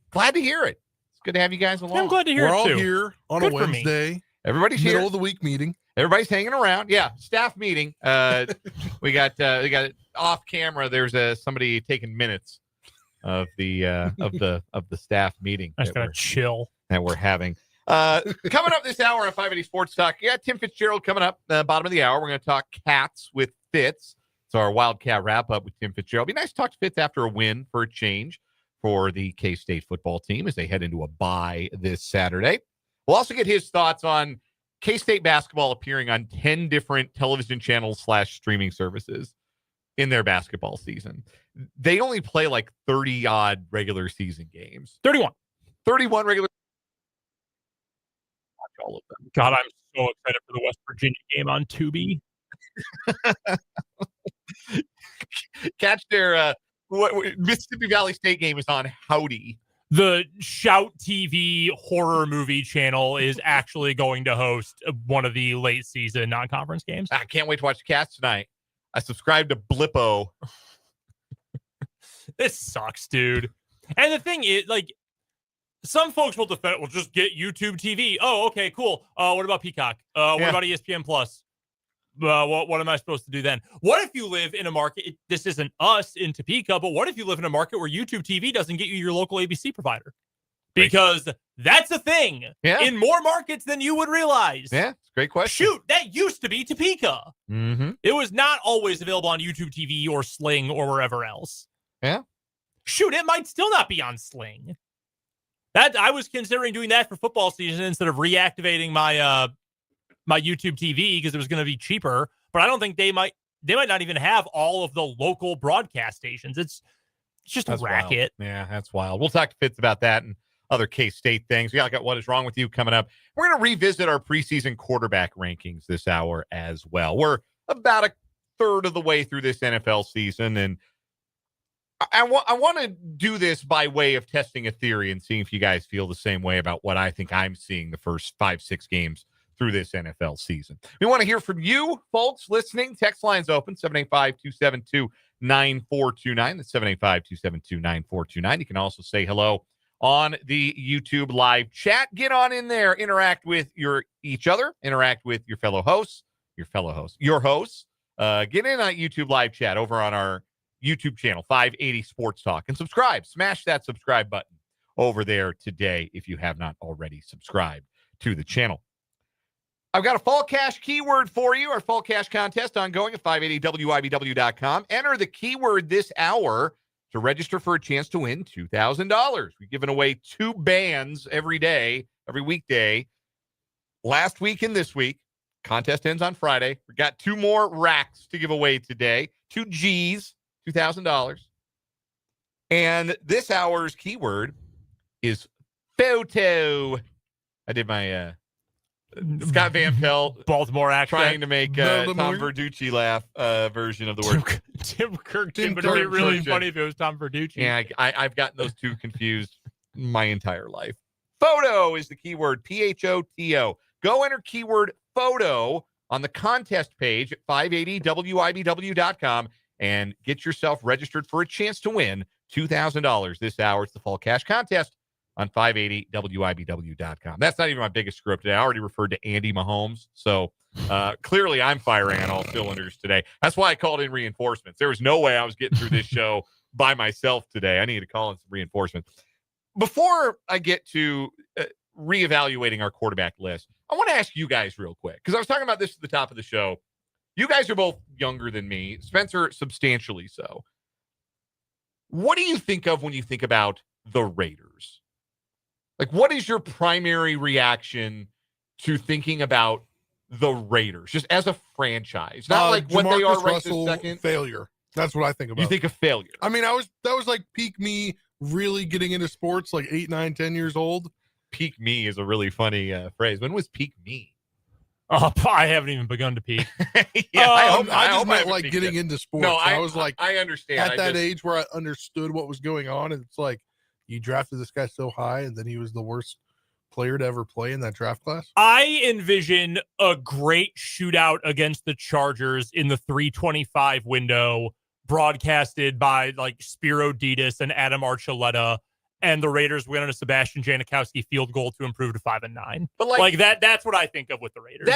Glad to hear it. It's good to have you guys along. I'm glad to hear We're it all too. here on Good a for me. Wednesday. Everybody's Middle here. of the week meeting. Everybody's hanging around. Yeah, staff meeting. We got off camera. There's somebody taking minutes of the staff meeting. I just gotta chill. That we're having. Coming up this hour on 580 Sports Talk, you got Tim Fitzgerald coming up bottom of the hour. We're going to talk Cats with Fitz. It's our Wildcat Wrap-Up with Tim Fitzgerald. Be nice to talk to Fitz after a win for a change for the K-State football team as they head into a bye this Saturday. We'll also get his thoughts on K-State basketball appearing on 10 different television channels / streaming services in their basketball season. They only play like 30-odd regular season games. 31 regular. Watch all of them. God, I'm so excited for the West Virginia game on Tubi. Catch their Mississippi Valley State game is on Howdy. The Shout TV horror movie channel is actually going to host one of the late season non-conference games. I can't wait to watch the Cats tonight. I subscribed to Blippo. This sucks, dude. And the thing is, like, some folks will defend it. Well, just get YouTube TV. Oh, okay, cool. What about Peacock? What about ESPN Plus? What am I supposed to do then? What if you live in a market? This isn't us in Topeka, but what if you live in a market where YouTube TV doesn't get you your local ABC provider? Because that's a thing in more markets than you would realize. Yeah, it's a great question. Shoot, that used to be Topeka. Mm-hmm. It was not always available on YouTube TV or Sling or wherever else. Yeah. Shoot, it might still not be on Sling. That I was considering doing that for football season instead of reactivating my my YouTube TV because it was going to be cheaper. But I don't think they might not even have all of the local broadcast stations. It's just a racket. Wild. Yeah, that's wild. We'll talk to Fitz about that and other K-State things. We got What Is Wrong With You coming up. We're going to revisit our preseason quarterback rankings this hour as well. We're about a third of the way through this NFL season, and I want to do this by way of testing a theory and seeing if you guys feel the same way about what I think I'm seeing the first 5-6 games through this NFL season. We want to hear from you, folks, listening. Text lines open, 785-272-9429. That's 785-272-9429. You can also say hello on the YouTube live chat. Get on in there. Interact with each other. Interact with your hosts. Get in on YouTube live chat over on our YouTube channel, 580 Sports Talk, and subscribe. Smash that subscribe button over there today if you have not already subscribed to the channel. I've got a fall cash keyword for you. Our fall cash contest ongoing at 580WIBW.com. Enter the keyword this hour to register for a chance to win $2,000. We've given away 2 bands every day, every weekday. Last week and this week. Contest ends on Friday. We got 2 more racks to give away today. 2 G's, $2,000. And this hour's keyword is photo. I did my Scott Van Pelt Baltimore accent trying to make Tom Verducci laugh version of the word. Tim Kirk. It would be really funny if it was Tom Verducci. Yeah, I've gotten those 2 confused my entire life. Photo is the keyword, PHOTO. Go enter keyword photo on the contest page at 580WIBW.com and get yourself registered for a chance to win $2,000 this hour. It's the fall cash contest on 580WIBW.com. That's not even my biggest screw up today. I already referred to Andy Mahomes. So clearly I'm firing on all cylinders today. That's why I called in reinforcements. There was no way I was getting through this show by myself today. I needed to call in some reinforcements. Before I get to reevaluating our quarterback list, I want to ask you guys real quick, because I was talking about this at the top of the show. You guys are both younger than me. Spencer, substantially so. What do you think of when you think about the Raiders? Like, what is your primary reaction to thinking about the Raiders, just as a franchise? Not like what they are right this second. Failure. That's what I think about. You think of failure. I mean, that was like peak me really getting into sports, like 8, 9, 10 years old. Peak me is a really funny phrase. When was peak me? Oh, I haven't even begun to peak. Yeah, I hope just meant haven't like peaked getting yet. into sports. No, I was like, I understand. at that age where I understood what was going on, and it's like you drafted this guy so high, and then he was the worst player to ever play in that draft class. I envision a great shootout against the Chargers in the 325 window, broadcasted by like Spiro Ditas and Adam Archuleta, and the Raiders win on a Sebastian Janikowski field goal to improve to 5-9. But like that's what I think of with the Raiders.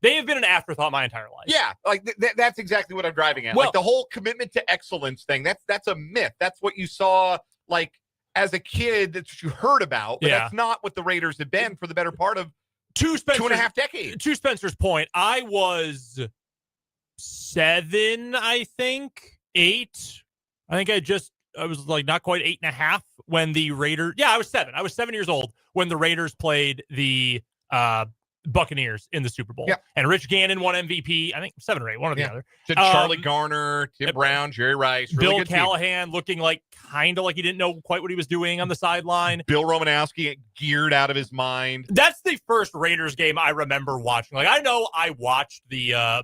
They have been an afterthought my entire life. Yeah, like that's exactly what I'm driving at. Well, like the whole commitment to excellence thing. That's a myth. That's what you saw like as a kid. That's what you heard about. But that's not what the Raiders have been for the better part of two and a half decades. To Spencer's point, I was 7, I think 8. I think I was like not quite 8.5 when the Raiders. Yeah, I was 7. I was 7 years old when the Raiders played the Buccaneers in the Super Bowl. Yeah. And Rich Gannon won MVP. I think 7 or 8, one or the other. Charlie Garner, Tim Brown, Jerry Rice, really Bill good Callahan team. Looking like kind of like he didn't know quite what he was doing on the sideline. Bill Romanowski geared out of his mind. That's the first Raiders game I remember watching. Like I know I watched the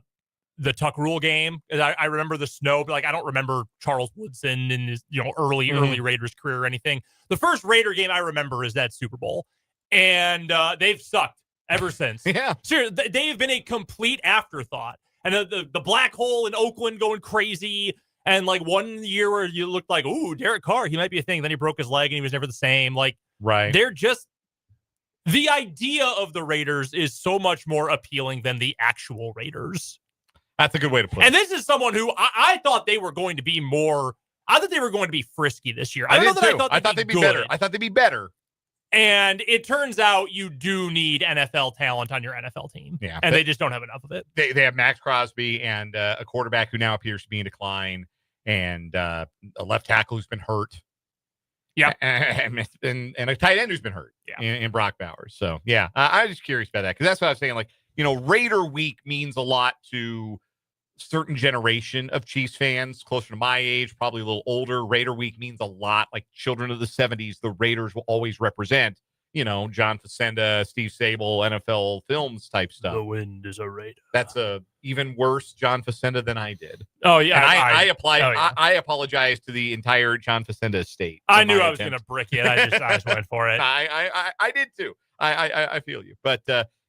Tuck Rule game. I remember the snow, but like I don't remember Charles Woodson in his early Raiders career or anything. The first Raider game I remember is that Super Bowl, and they've sucked ever since. Yeah, seriously, they've been a complete afterthought. And the black hole in Oakland going crazy, and like one year where you looked like, ooh, Derek Carr, he might be a thing. Then he broke his leg and he was never the same. Like, right? They're just the idea of the Raiders is so much more appealing than the actual Raiders. That's a good way to put it. And this is someone who I thought they were going to be more. I thought they were going to be frisky this year. I thought they'd be better. I thought they'd be better. And it turns out you do need NFL talent on your NFL team. Yeah. And they just don't have enough of it. They have Max Crosby and a quarterback who now appears to be in decline, and a left tackle who's been hurt. Yeah. And a tight end who's been hurt in Brock Bowers. So, yeah, I was just curious about that because that's what I was saying. Like, Raider week means a lot to certain generation of Chiefs fans closer to my age, probably a little older. Raider week means a lot. Like children of the 70s, the Raiders will always represent, John Facenda, Steve Sable, NFL Films type stuff. The wind is a Raider. That's a even worse John Facenda than I did. Oh yeah. And I apologize to the entire John Facenda estate. I knew I was going to brick it. I just went for it. I did too. I feel you. But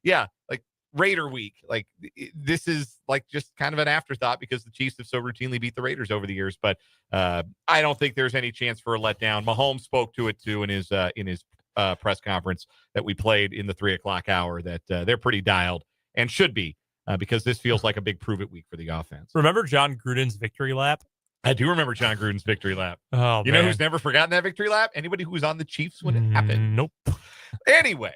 yeah, like Raider week, like this is like just kind of an afterthought because the Chiefs have so routinely beat the Raiders over the years. But I don't think there's any chance for a letdown. Mahomes spoke to it too in his press conference that we played in the 3:00 hour that they're pretty dialed and should be because this feels like a big prove it week for the offense. Remember John Gruden's victory lap? I do remember John Gruden's victory lap. Oh, you know who's never forgotten that victory lap? Anybody who was on the Chiefs when it happened. Nope. Anyway,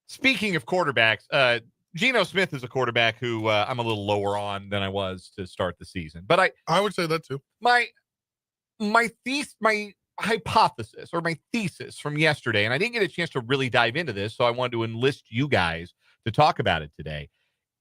speaking of quarterbacks, Geno Smith is a quarterback who I'm a little lower on than I was to start the season. But I would say that too. My hypothesis or my thesis from yesterday, and I didn't get a chance to really dive into this, so I wanted to enlist you guys to talk about it today.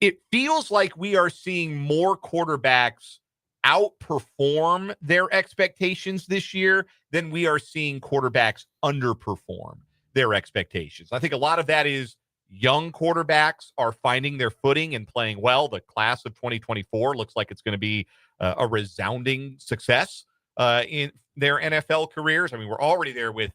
It feels like we are seeing more quarterbacks outperform their expectations this year than we are seeing quarterbacks underperform their expectations. I think a lot of that is young quarterbacks are finding their footing and playing well. The class of 2024 looks like it's going to be a resounding success in their NFL careers. I mean, we're already there with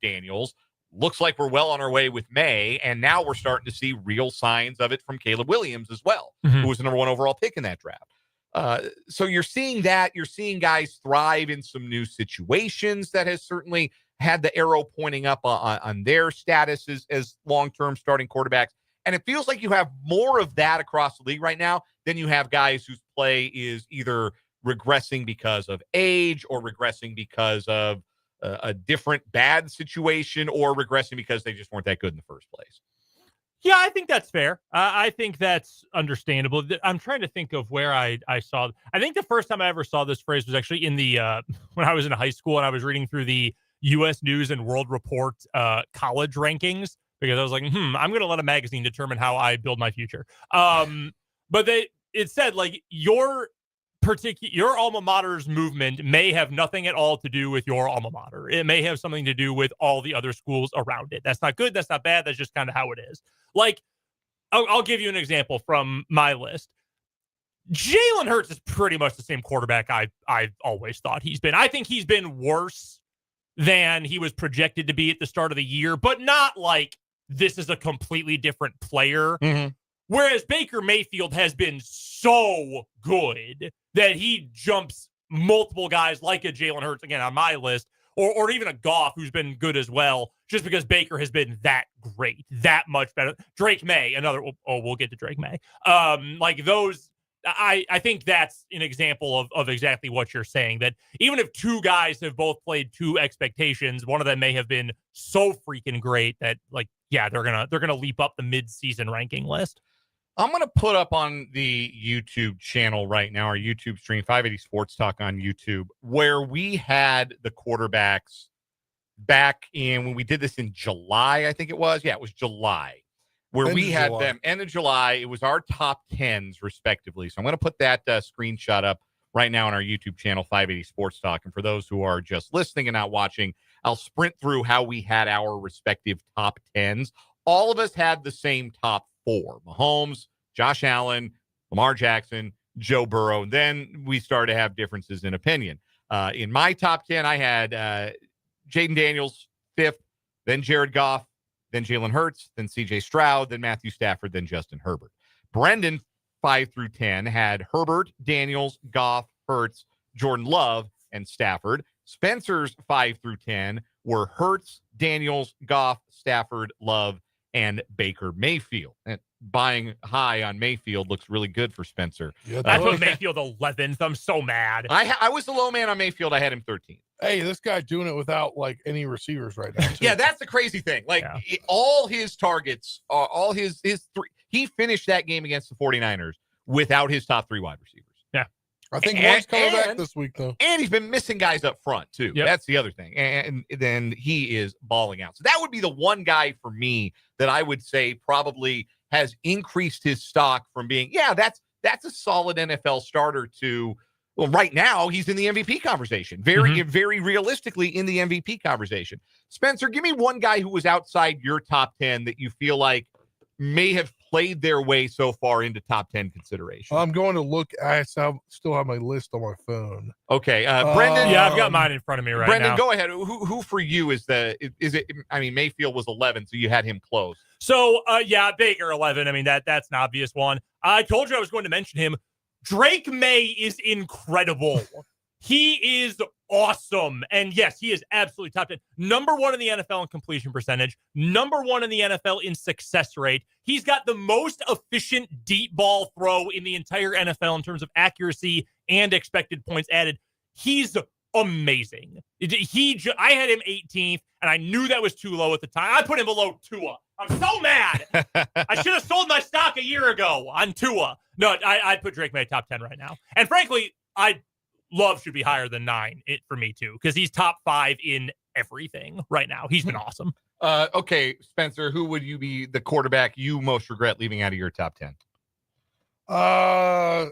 Daniels. Looks like we're well on our way with May, and now we're starting to see real signs of it from Caleb Williams as well, who was the number 1 overall pick in that draft. So you're seeing that. You're seeing guys thrive in some new situations that has certainly had the arrow pointing up on their status as long-term starting quarterbacks. And it feels like you have more of that across the league right now than you have guys whose play is either regressing because of age or regressing because of a different bad situation or regressing because they just weren't that good in the first place. Yeah, I think that's fair. I think that's understandable. I'm trying to think of where I saw. I think the first time I ever saw this phrase was actually in the when I was in high school and I was reading through the U.S. News and World Report college rankings because I was like, I'm going to let a magazine determine how I build my future. But it said like your your alma mater's movement may have nothing at all to do with your alma mater. It may have something to do with all the other schools around it. That's not good. That's not bad. That's just kind of how it is. Like, I'll give you an example from my list. Jalen Hurts is pretty much the same quarterback I've always thought he's been. I think he's been worse than he was projected to be at the start of the year, but not like this is a completely different player. Mm-hmm. Whereas Baker Mayfield has been so good that he jumps multiple guys like a Jalen Hurts, again, on my list, or even a Goff who's been good as well, just because Baker has been that great, that much better. Drake May, another, we'll get to Drake May. Like those, I think that's an example of exactly what you're saying, that even if two guys have both played to expectations, one of them may have been so freaking great that, like, yeah, they're gonna leap up the mid-season ranking list. I'm going to put up on the YouTube channel right now, our YouTube stream, 580 Sports Talk on YouTube, where we had the quarterbacks back in when we did this in July, I think it was. Yeah, it was July, where we had them end of July. It was our top 10s, respectively. So I'm going to put that screenshot up right now on our YouTube channel, 580 Sports Talk. And for those who are just listening and not watching, I'll sprint through how we had our respective top 10s. All of us had the same top 4: Mahomes, Josh Allen, Lamar Jackson, Joe Burrow. And then we started to have differences in opinion. In my top 10, I had Jaden Daniels 5th, then Jared Goff, then Jalen Hurts, then CJ Stroud, then Matthew Stafford, then Justin Herbert. Brendan, 5 through 10, had Herbert, Daniels, Goff, Hurts, Jordan Love, and Stafford. Spencer's 5 through 10 were Hurts, Daniels, Goff, Stafford, Love, and Baker Mayfield. And buying high on Mayfield looks really good for Spencer. Yeah, I put Mayfield 11th. I'm so mad. I was the low man on Mayfield. I had him 13th. Hey, this guy doing it without like any receivers right now. Yeah, that's the crazy thing. Like all his targets, all his three, he finished that game against the 49ers without his top 3 wide receivers. Yeah. I think one's coming back this week, though. And he's been missing guys up front, too. Yep. That's the other thing. And then he is balling out. So that would be the one guy for me that I would say probably has increased his stock from being, that's a solid NFL starter to, well, right now he's in the MVP conversation. Very realistically in the MVP conversation. Spencer, give me one guy who was outside your top 10 that you feel like may have played their way so far into top 10 consideration. I'm going to look. I still have my list on my phone. Okay. Brendan. Yeah, I've got mine in front of me right Brendan, now. go ahead. Who for you is it? I mean, Mayfield was 11, so you had him close. So, Baker 11. I mean, that's an obvious one. I told you I was going to mention him. Drake May is incredible. He is awesome. And yes, he is absolutely top 10. Number 1 in the NFL in completion percentage. Number 1 in the NFL in success rate. He's got the most efficient deep ball throw in the entire NFL in terms of accuracy and expected points added. He's amazing. I had him 18th, and I knew that was too low at the time. I put him below Tua. I'm so mad. I should have sold my stock a year ago on Tua. No, I'd put Drake May top 10 right now. And frankly, Love should be higher than 9 for me, too, because he's top 5 in everything right now. He's been awesome. Okay, Spencer, who would you be the quarterback you most regret leaving out of your top 10? I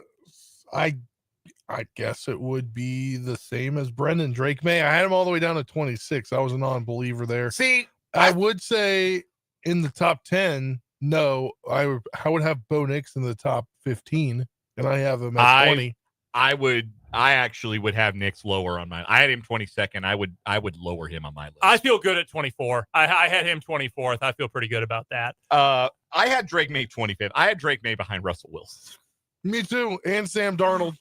guess it would be the same as Brendan, Drake May. I had him all the way down to 26. I was a non-believer there. See, I would say in the top 10, no, I would have Bo Nix in the top 15, and I have him at 20. I actually would have Nix lower on mine. I had him 22nd. I would lower him on my list. I feel good at 24. I had him 24th. I feel pretty good about that. I had Drake May 25th. I had Drake May behind Russell Wilson. Me too, and Sam Darnold.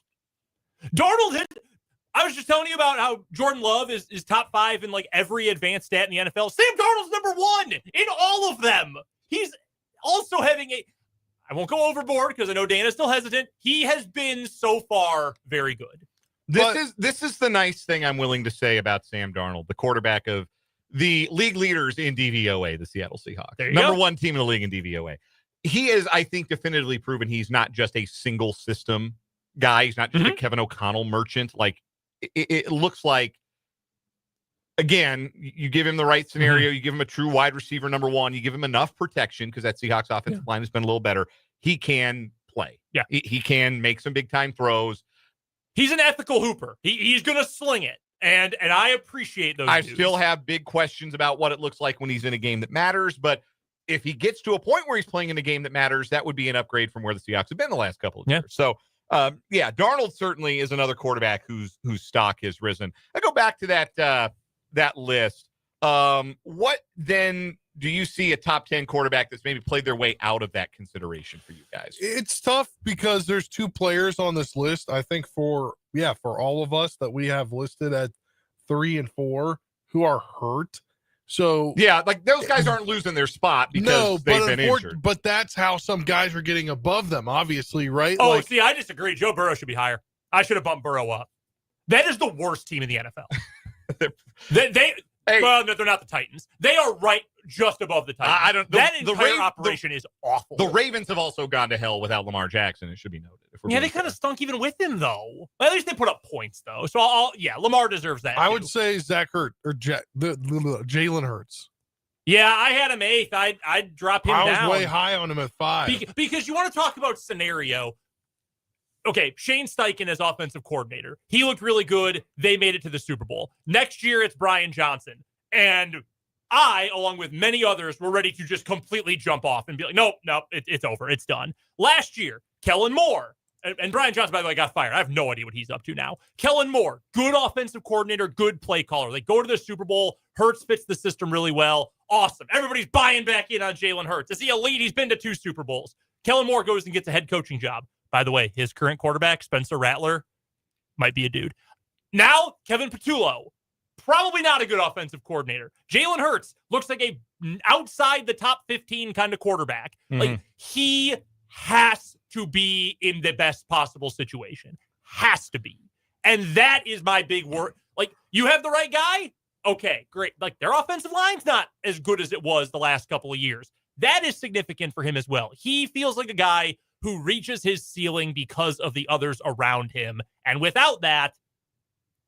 I was just telling you about how Jordan Love is top 5 in like every advanced stat in the NFL. Sam Darnold's number 1 in all of them. He's also having I won't go overboard because I know Dana's still hesitant. He has been so far very good. This is the nice thing I'm willing to say about Sam Darnold, the quarterback of the league leaders in DVOA, the Seattle Seahawks. Number 1 team in the league in DVOA. He is, I think, definitively proven he's not just a single system guy. He's not just a Kevin O'Connell merchant. Like it looks like, again, you give him the right scenario. You give him a true wide receiver, number 1. You give him enough protection because that Seahawks offensive line has been a little better. He can play. Yeah. He can make some big time throws. He's an ethical hooper. He's going to sling it. And I appreciate those. I dudes. still have big questions about what it looks like when he's in a game that matters, but if he gets to a point where he's playing in a game that matters, that would be an upgrade from where the Seahawks have been the last couple of years. So, Darnold certainly is another quarterback whose stock has risen. I go back to that list. What then do you see a top 10 quarterback that's maybe played their way out of that consideration for you guys? It's tough because there's two players on this list. I think for all of us that we have listed at 3 and 4 who are hurt. So like those guys aren't losing their spot because they've been injured. But that's how some guys are getting above them, obviously, right? Oh, see, I disagree. Joe Burrow should be higher. I should have bumped Burrow up. That is the worst team in the NFL. Well, no, they're not the Titans. They are right just above the Titans. That entire operation is awful. The Ravens have also gone to hell without Lamar Jackson. It should be noted. Yeah, they kind of stunk even with him, though. At least they put up points, though. So, Lamar deserves that. I would say Zach Hurt or Jalen Hurts. Yeah, I had him 8th. I'd drop him down. I was way high on him at 5. Because you want to talk about scenario. Okay, Shane Steichen as offensive coordinator. He looked really good. They made it to the Super Bowl. Next year, it's Brian Johnson. And I, along with many others, were ready to just completely jump off and be like, nope, it's over. It's done. Last year, Kellen Moore. And Brian Johnson, by the way, got fired. I have no idea what he's up to now. Kellen Moore, good offensive coordinator, good play caller. They go to the Super Bowl. Hurts fits the system really well. Awesome. Everybody's buying back in on Jalen Hurts. Is he elite? He's been to 2 Super Bowls. Kellen Moore goes and gets a head coaching job. By the way, his current quarterback, Spencer Rattler, might be a dude. Now, Kevin Patullo, probably not a good offensive coordinator. Jalen Hurts looks like a outside the top 15 kind of quarterback. Mm-hmm. Like, he has to be in the best possible situation. Has to be. And that is my big word. Like, you have the right guy? Okay, great. Like, their offensive line's not as good as it was the last couple of years. That is significant for him as well. He feels like a guy who reaches his ceiling because of the others around him. And without that,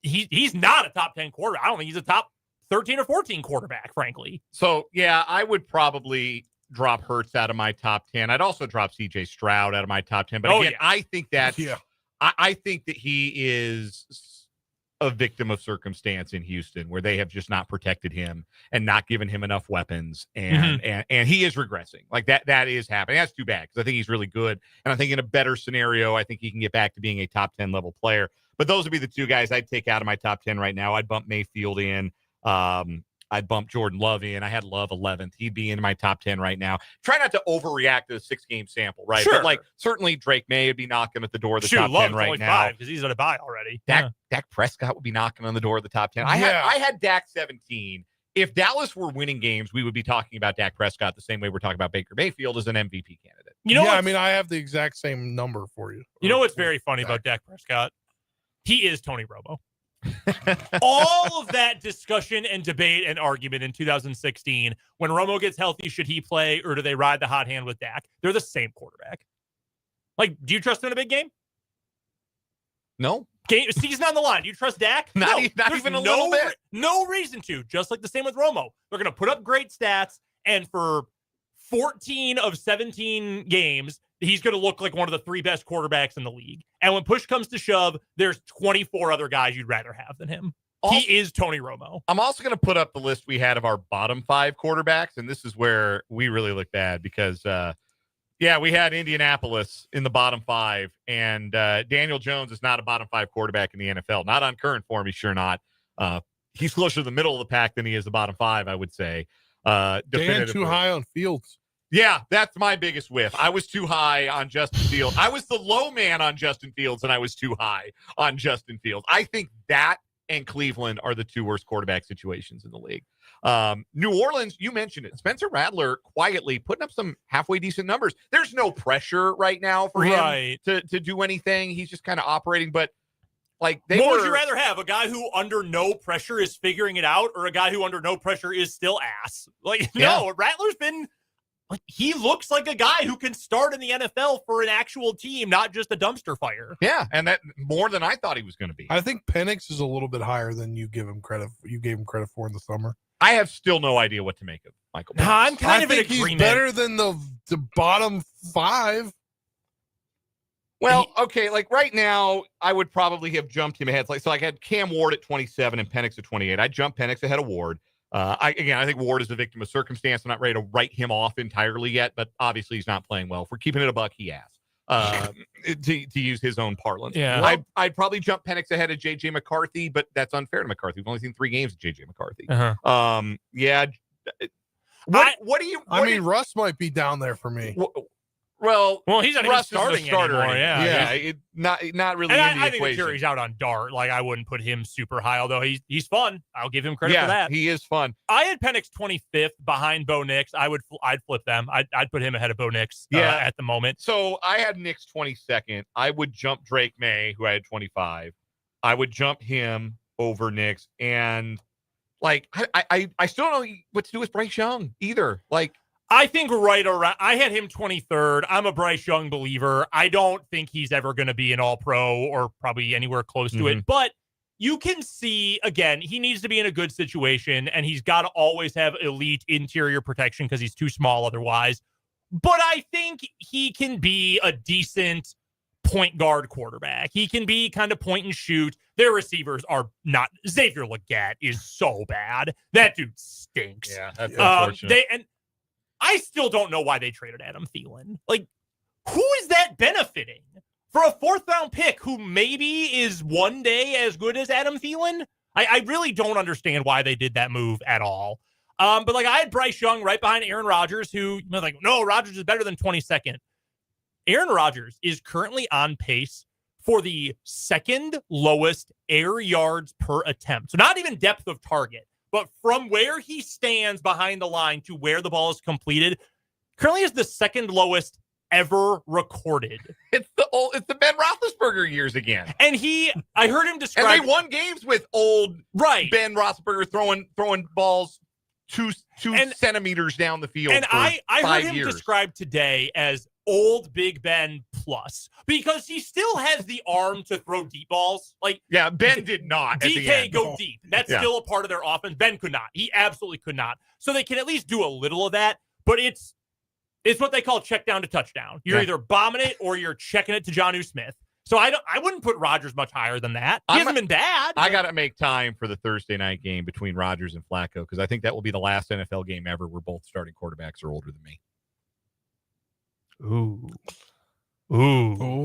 he's not a top 10 quarterback. I don't think he's a top 13 or 14 quarterback, frankly. So, I would probably drop Hurts out of my top 10. I'd also drop CJ Stroud out of my top 10. But I think that I think that he is a victim of circumstance in Houston, where they have just not protected him and not given him enough weapons, and he is regressing. Like that is happening. That's too bad, because I think he's really good, and I think in a better scenario, I think he can get back to being a top 10 level player. But those would be the two guys I'd take out of my top 10 right now. I'd bump Mayfield in. I'd bump Jordan Love in. I had Love 11th. He'd be in my top 10 right now. Try not to overreact to the 6-game sample, right? Sure. But certainly Drake May would be knocking at the door of the top 10 right now. Because he's on a bye already. Dak Prescott would be knocking on the door of the top 10. I had Dak 17. If Dallas were winning games, we would be talking about Dak Prescott the same way we're talking about Baker Mayfield as an MVP candidate. I have the exact same number for you. You know what's very funny about Dak Prescott? He is Tony Romo. All of that discussion and debate and argument in 2016, when Romo gets healthy, should he play or do they ride the hot hand with Dak? They're the same quarterback. Like, do you trust him in a big game? No. Season on the line. Do you trust Dak? Not even a little bit. No reason to. Just like the same with Romo. They're going to put up great stats, and for 14 of 17 games, he's going to look like one of the 3 best quarterbacks in the league. And when push comes to shove, there's 24 other guys you'd rather have than him. He is Tony Romo. I'm also going to put up the list we had of our bottom 5 quarterbacks, and this is where we really look bad because, we had Indianapolis in the bottom 5, and Daniel Jones is not a bottom 5 quarterback in the NFL. Not on current form, he's sure not. He's closer to the middle of the pack than he is the bottom 5, I would say. Dan too high on Fields. Yeah, that's my biggest whiff. I was too high on Justin Fields. I was the low man on Justin Fields, and I was too high on Justin Fields. I think that and Cleveland are the 2 worst quarterback situations in the league. New Orleans, you mentioned it. Spencer Rattler quietly putting up some halfway decent numbers. There's no pressure right now for him to do anything. He's just kind of operating, but what would you rather have? A guy who under no pressure is figuring it out, or a guy who under no pressure is still ass? No, Rattler's been... he looks like a guy who can start in the NFL for an actual team, not just a dumpster fire. Yeah, and that more than I thought he was going to be. I think Penix is a little bit higher than you give him credit. You gave him credit for in the summer. I have still no idea what to make of Michael Penix. I'm kind of in agreement. agreement. He's better than the bottom 5. Well, okay, like right now, I would probably have jumped him ahead. So I had Cam Ward at 27 and Penix at 28. I'd jump Penix ahead of Ward. I think Ward is a victim of circumstance. I'm not ready to write him off entirely yet, but obviously he's not playing well. If we're keeping it a buck, he has. To use his own parlance. Yeah. I'd probably jump Penix ahead of J.J. McCarthy, but that's unfair to McCarthy. We've only seen 3 games of J.J. McCarthy. Yeah. What do you... Russ might be down there for me. Well, he's not Russ even starting is a starter anymore. Yeah. Not really. And in the I think the jury's out on Dart. Like, I wouldn't put him super high, although he's fun. I'll give him credit for that. He is fun. I had Penix 25th behind Bo Nix. I'd flip them. I'd put him ahead of Bo Nix at the moment. So I had Nix 22nd. I would jump Drake May, who I had 25. I would jump him over Nix, and like I still don't know what to do with Bryce Young either. Like, I think right around, I had him 23rd. I'm a Bryce Young believer. I don't think he's ever going to be an all-pro or probably anywhere close to it. But you can see, again, he needs to be in a good situation, and he's got to always have elite interior protection because he's too small otherwise. But I think he can be a decent point guard quarterback. He can be kind of point and shoot. Their receivers are not. Xavier Legette is so bad. That dude stinks. Yeah, that's unfortunate. I still don't know why they traded Adam Thielen. Like, who is that benefiting? For a 4th-round pick who maybe is one day as good as Adam Thielen? I really don't understand why they did that move at all. But, like, I had Bryce Young right behind Aaron Rodgers, who, no, Rodgers is better than 22nd. Aaron Rodgers is currently on pace for the 2nd lowest air yards per attempt. So not even depth of target. But from where he stands behind the line to where the ball is completed, currently is the 2nd lowest ever recorded. It's the Ben Roethlisberger years again. And I heard him describe. And they won games with old Ben Roethlisberger throwing balls two centimeters down the field. And I heard him years. described today as old Big Ben plus, because he still has the arm to throw deep balls. Like, yeah, Ben did not. DK go deep. That's still a part of their offense. Ben could not. He absolutely could not. So they can at least do a little of that, but it's what they call check down to touchdown. You're either bombing it or you're checking it to Jonnu Smith. So I wouldn't put Rodgers much higher than that. He hasn't been bad. I got to make time for the Thursday night game between Rodgers and Flacco, because I think that will be the last NFL game ever where both starting quarterbacks are older than me. Ooh.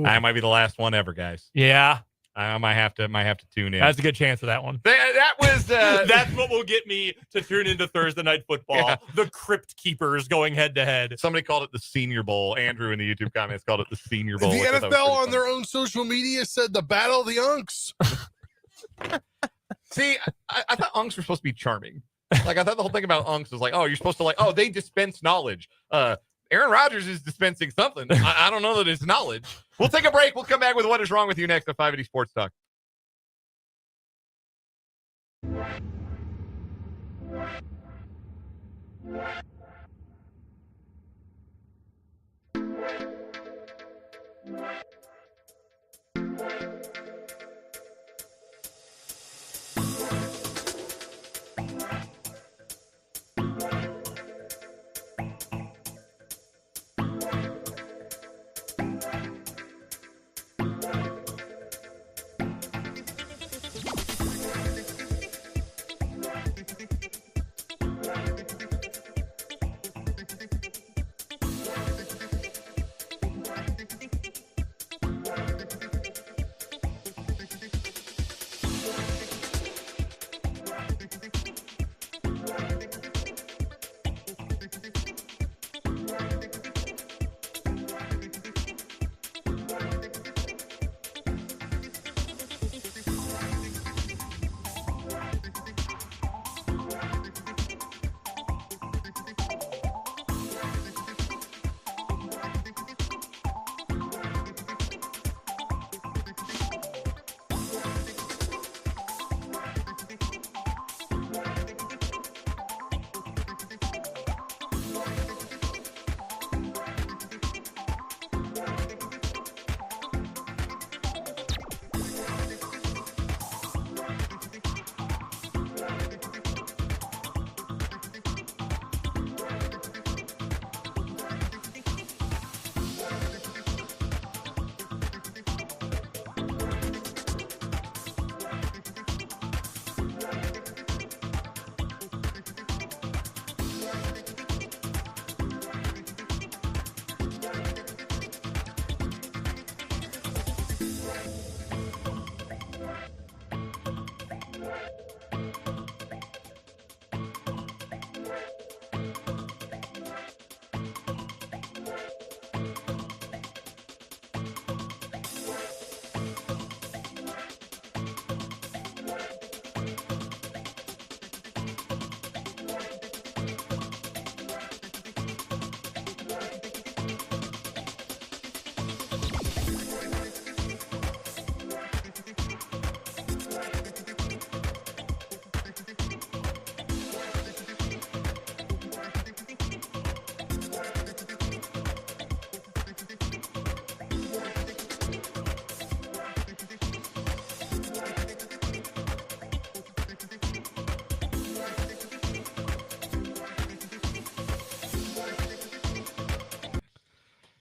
That might be the last one ever, guys. Yeah. I might have to tune in. That's a good chance for that one. That was that's what will get me to tune into Thursday Night Football. Yeah. The Crypt Keepers going head to head. Somebody called it the Senior Bowl. Andrew in the YouTube comments called it the Senior Bowl. The NFL on their own social media said the Battle of the Unks. See, I thought Unks were supposed to be charming. Like, I thought the whole thing about Unks was like, oh, you're supposed to they dispense knowledge. Aaron Rodgers is dispensing something. I don't know that it's knowledge. We'll take a break. We'll come back with What Is Wrong With You next at 580 Sports Talk.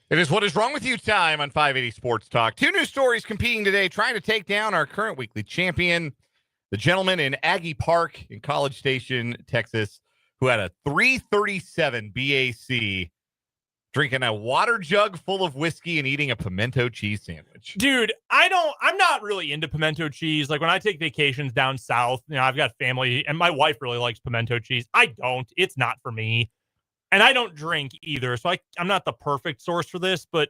It is What Is Wrong With You time on 580 Sports Talk. 2 new stories competing today, trying to take down our current weekly champion, the gentleman in Aggie Park in College Station, Texas, who had a 337 BAC, drinking a water jug full of whiskey and eating a pimento cheese sandwich. Dude, I'm not really into pimento cheese. Like when I take vacations down south, I've got family and my wife really likes pimento cheese. I don't. It's not for me. And I don't drink either. So I'm not the perfect source for this, but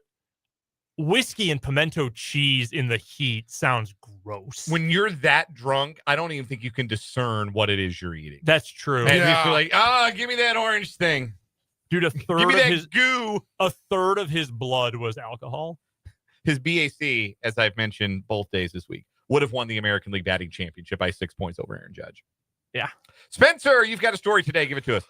whiskey and pimento cheese in the heat sounds gross. When you're that drunk, I don't even think you can discern what it is you're eating. That's true. And you're like, give me that orange thing. Dude, a third Give me of that his goo. A third of his blood was alcohol. His BAC, as I've mentioned both days this week, would have won the American League batting championship by 6 points over Aaron Judge. Yeah. Spencer, you've got a story today. Give it to us.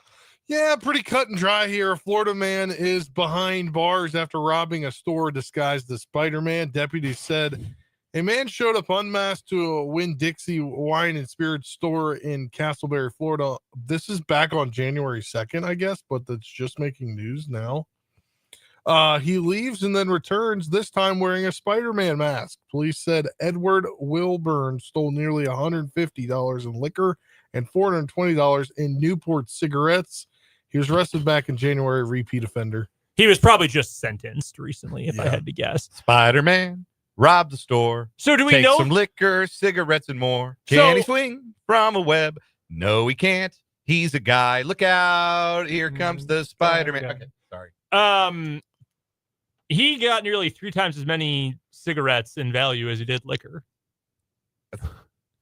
Yeah, pretty cut and dry here. A Florida man is behind bars after robbing a store disguised as Spider-Man. Deputies said a man showed up unmasked to a Winn-Dixie wine and spirits store in Castleberry, Florida. This is back on January 2nd, I guess, but that's just making news now. He leaves and then returns, this time wearing a Spider-Man mask. Police said Edward Wilburn stole nearly $150 in liquor and $420 in Newport cigarettes. He was arrested back in January, repeat offender. He was probably just sentenced recently, if I had to guess. Spider-Man robbed the store. So do we Take know some liquor, cigarettes, and more? So- Can he swing from a web? No, he can't. He's a guy. Look out. Here comes the Spider-Man. Okay, sorry. He got nearly 3 times as many cigarettes in value as he did liquor.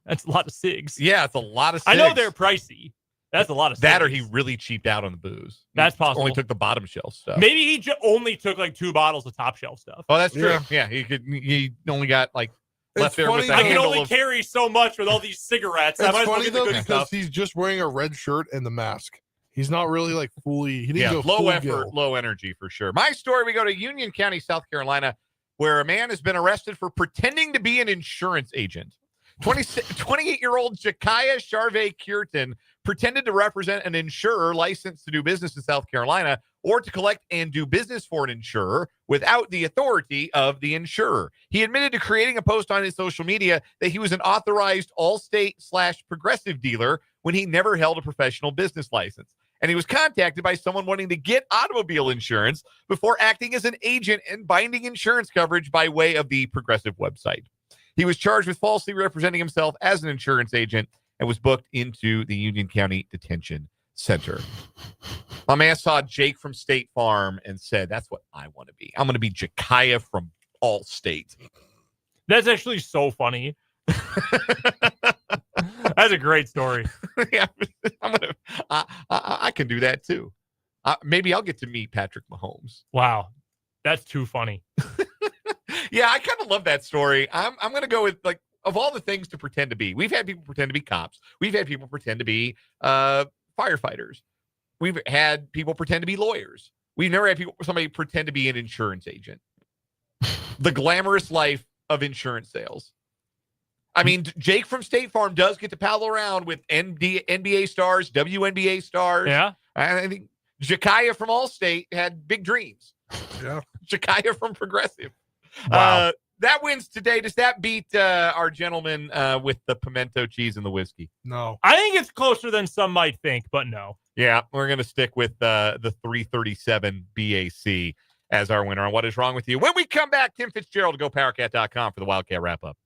That's a lot of cigs. Yeah, it's a lot of I know cigs. they're pricey. That's a lot of cigs. That or he really cheaped out on the booze. That's He possible. Only took the bottom shelf stuff. Maybe he only took like 2 bottles of top shelf stuff. Oh, that's true. Yeah, he only got like left there with a I can handle only of carry so much with all these cigarettes. I It's might as well funny get the though good because stuff. he's just wearing a red shirt and the mask. He's not really like fully. He didn't go low full effort, Gil. low energy for sure. My story, we go to Union County, South Carolina, where a man has been arrested for pretending to be an insurance agent. 28-year-old Jakaya Charvet Curtin pretended to represent an insurer licensed to do business in South Carolina or to collect and do business for an insurer without the authority of the insurer. He admitted to creating a post on his social media that he was an authorized Allstate/Progressive dealer when he never held a professional business license. And he was contacted by someone wanting to get automobile insurance before acting as an agent and binding insurance coverage by way of the Progressive website. He was charged with falsely representing himself as an insurance agent and was booked into the Union County Detention Center. My man saw Jake from State Farm and said, that's what I want to be. I'm going to be Jakaya from Allstate. That's actually so funny. That's a great story. Yeah, I can do that too. Maybe I'll get to meet Patrick Mahomes. Wow. That's too funny. Yeah, I kind of love that story. I'm going to go with, like, of all the things to pretend to be, we've had people pretend to be cops. We've had people pretend to be firefighters. We've had people pretend to be lawyers. We've never had somebody pretend to be an insurance agent. The glamorous life of insurance sales. I mean, Jake from State Farm does get to paddle around with NBA stars, WNBA stars. Yeah. I think Jakaya from Allstate had big dreams. Yeah. Jakaya from Progressive. Wow. That wins today. Does that beat our gentleman with the pimento cheese and the whiskey? No. I think it's closer than some might think, but no. Yeah, we're going to stick with the 337 BAC as our winner on What Is Wrong With You. When we come back, Tim Fitzgerald, GoPowerCat.com for the Wildcat Wrap-Up.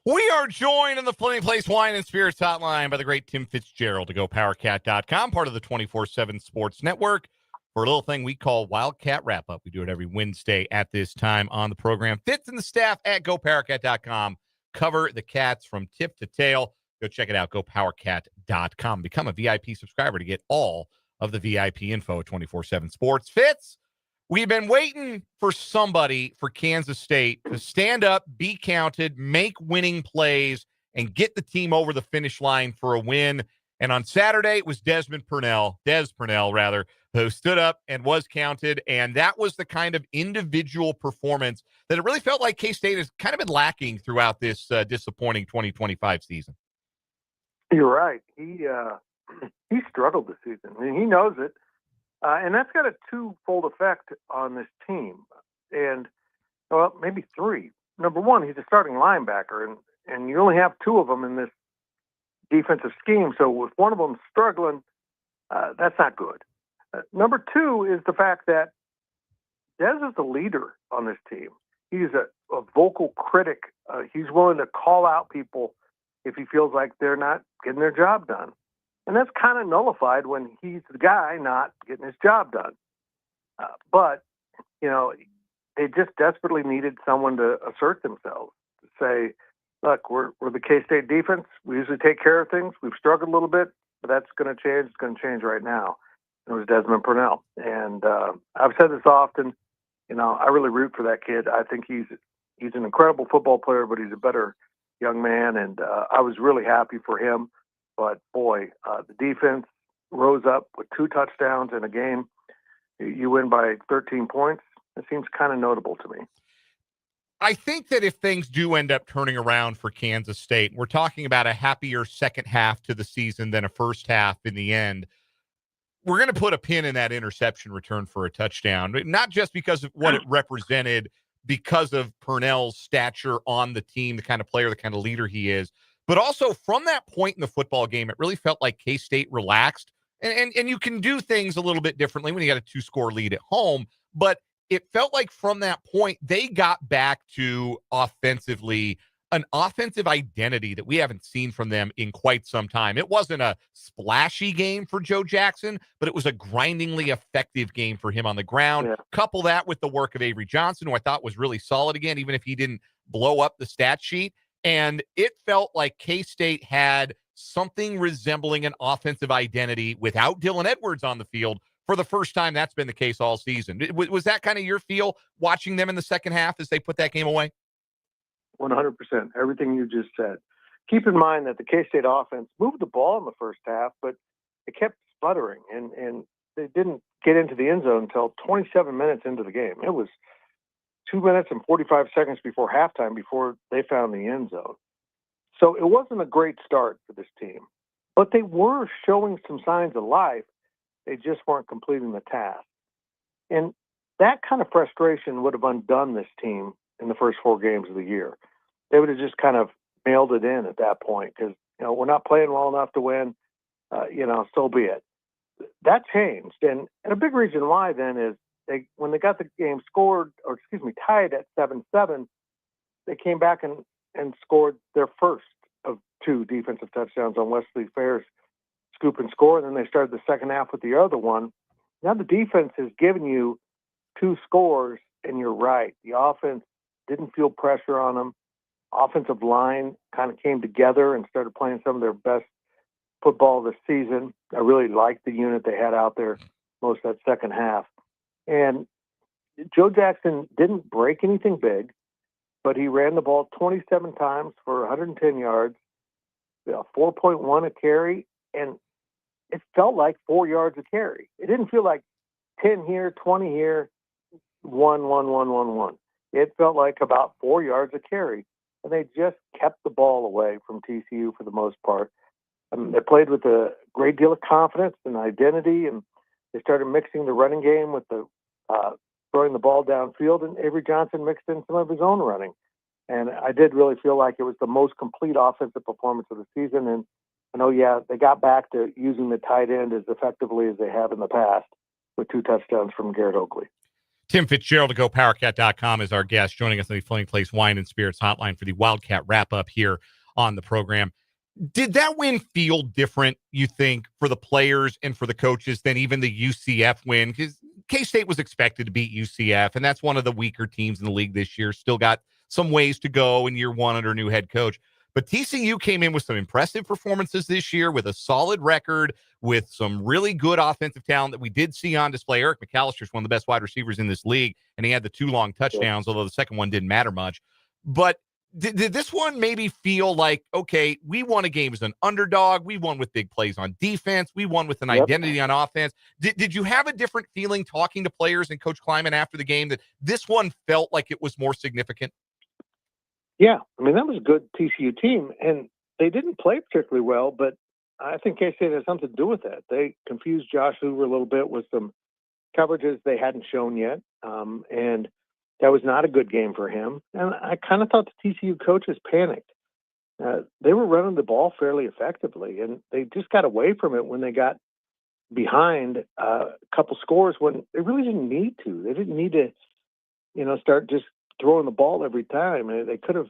We are joined in the Plenty Place Wine and Spirits hotline by the great Tim Fitzgerald to GoPowerCat.com, part of the 24/7 Sports Network, for a little thing we call Wildcat Wrap-Up. We do it every Wednesday at this time on the program. Fitz and the staff at GoPowerCat.com cover the Cats from tip to tail. Go check it out, GoPowerCat.com. Become a VIP subscriber to get all of the VIP info at 24/7 Sports. Fitz, we've been waiting for somebody for Kansas State to stand up, be counted, make winning plays, and get the team over the finish line for a win. And on Saturday, it was Des Purnell, who stood up and was counted. And that was the kind of individual performance that it really felt like K-State has kind of been lacking throughout this disappointing 2025 season. You're right. He struggled this season, and he knows it. And that's got a twofold effect on this team. And, well, maybe three. Number one, he's a starting linebacker, and you only have two of them in this defensive scheme. So if one of them's struggling, that's not good. Number two is the fact that Dez is the leader on this team. He's a vocal critic. He's willing to call out people if he feels like they're not getting their job done. And that's kind of nullified when he's the guy not getting his job done. But, they just desperately needed someone to assert themselves, to say, look, we're the K-State defense. We usually take care of things. We've struggled a little bit, but that's going to change. It's going to change right now. It was Desmond Purnell. And I've said this often, I really root for that kid. I think he's an incredible football player, but he's a better young man. And I was really happy for him. But, boy, the defense rose up with 2 touchdowns in a game. You win by 13 points. It seems kind of notable to me. I think that if things do end up turning around for Kansas State, we're talking about a happier second half to the season than a first half in the end. We're going to put a pin in that interception return for a touchdown, not just because of what it represented, because of Purnell's stature on the team, the kind of player, the kind of leader he is. But also from that point in the football game, it really felt like K-State relaxed. And you can do things a little bit differently when you got a 2-score lead at home. But it felt like from that point, they got back to offensively an offensive identity that we haven't seen from them in quite some time. It wasn't a splashy game for Joe Jackson, but it was a grindingly effective game for him on the ground. Yeah. Couple that with the work of Avery Johnson, who I thought was really solid again, even if he didn't blow up the stat sheet. And it felt like K-State had something resembling an offensive identity without Dylan Edwards on the field for the first time. That's been the case all season. Was that kind of your feel watching them in the second half as they put that game away? 100%. Everything you just said. Keep in mind that the K-State offense moved the ball in the first half, but it kept sputtering, and they didn't get into the end zone until 27 minutes into the game. It was 2 minutes and 45 seconds before halftime before they found the end zone. So it wasn't a great start for this team, but they were showing some signs of life. They just weren't completing the task. And that kind of frustration would have undone this team in the first 4 games of the year. They would have just kind of mailed it in at that point because, we're not playing well enough to win, so be it. That changed. And a big reason why then is when they got the game tied at 7-7, they came back and scored their first of 2 defensive touchdowns on Wesley Fair's scoop and score, and then they started the second half with the other one. Now the defense has given you 2 scores, and you're right. The offense didn't feel pressure on them. Offensive line kind of came together and started playing some of their best football this season. I really liked the unit they had out there most of that second half. And Joe Jackson didn't break anything big, but he ran the ball 27 times for 110 yards, 4.1 a carry, and it felt like 4 yards a carry. It didn't feel like 10 here, 20 here, 1. It felt like about 4 yards a carry, and they just kept the ball away from TCU for the most part. They played with a great deal of confidence and identity, and they started mixing the running game with the throwing the ball downfield, and Avery Johnson mixed in some of his own running. And I did really feel like it was the most complete offensive performance of the season. And I know, they got back to using the tight end as effectively as they have in the past with 2 touchdowns from Garrett Oakley. Tim Fitzgerald of GoPowerCat.com is our guest, joining us on the Flaming Place Wine and Spirits hotline for the Wildcat Wrap-Up here on the program. Did that win feel different, you think, for the players and for the coaches than even the UCF win? Because K-State was expected to beat UCF, and that's one of the weaker teams in the league this year. Still got some ways to go in year one under a new head coach. But TCU came in with some impressive performances this year, with a solid record, with some really good offensive talent that we did see on display. Eric McAllister is one of the best wide receivers in this league, and he had the 2 long touchdowns, although the second one didn't matter much. But did this one maybe feel like, okay, we won a game as an underdog, we won with big plays on defense, we won with an identity on offense? Did you have a different feeling talking to players and Coach Kleiman after the game that this one felt like it was more significant? Yeah, I mean, that was a good TCU team, and they didn't play particularly well, but I think K-State has something to do with that. They confused Josh Hoover a little bit with some coverages they hadn't shown yet, and that was not a good game for him. And I kind of thought the TCU coaches panicked. They were running the ball fairly effectively, and they just got away from it when they got behind a couple scores when they really didn't need to. They didn't need to, start just throwing the ball every time. And they could have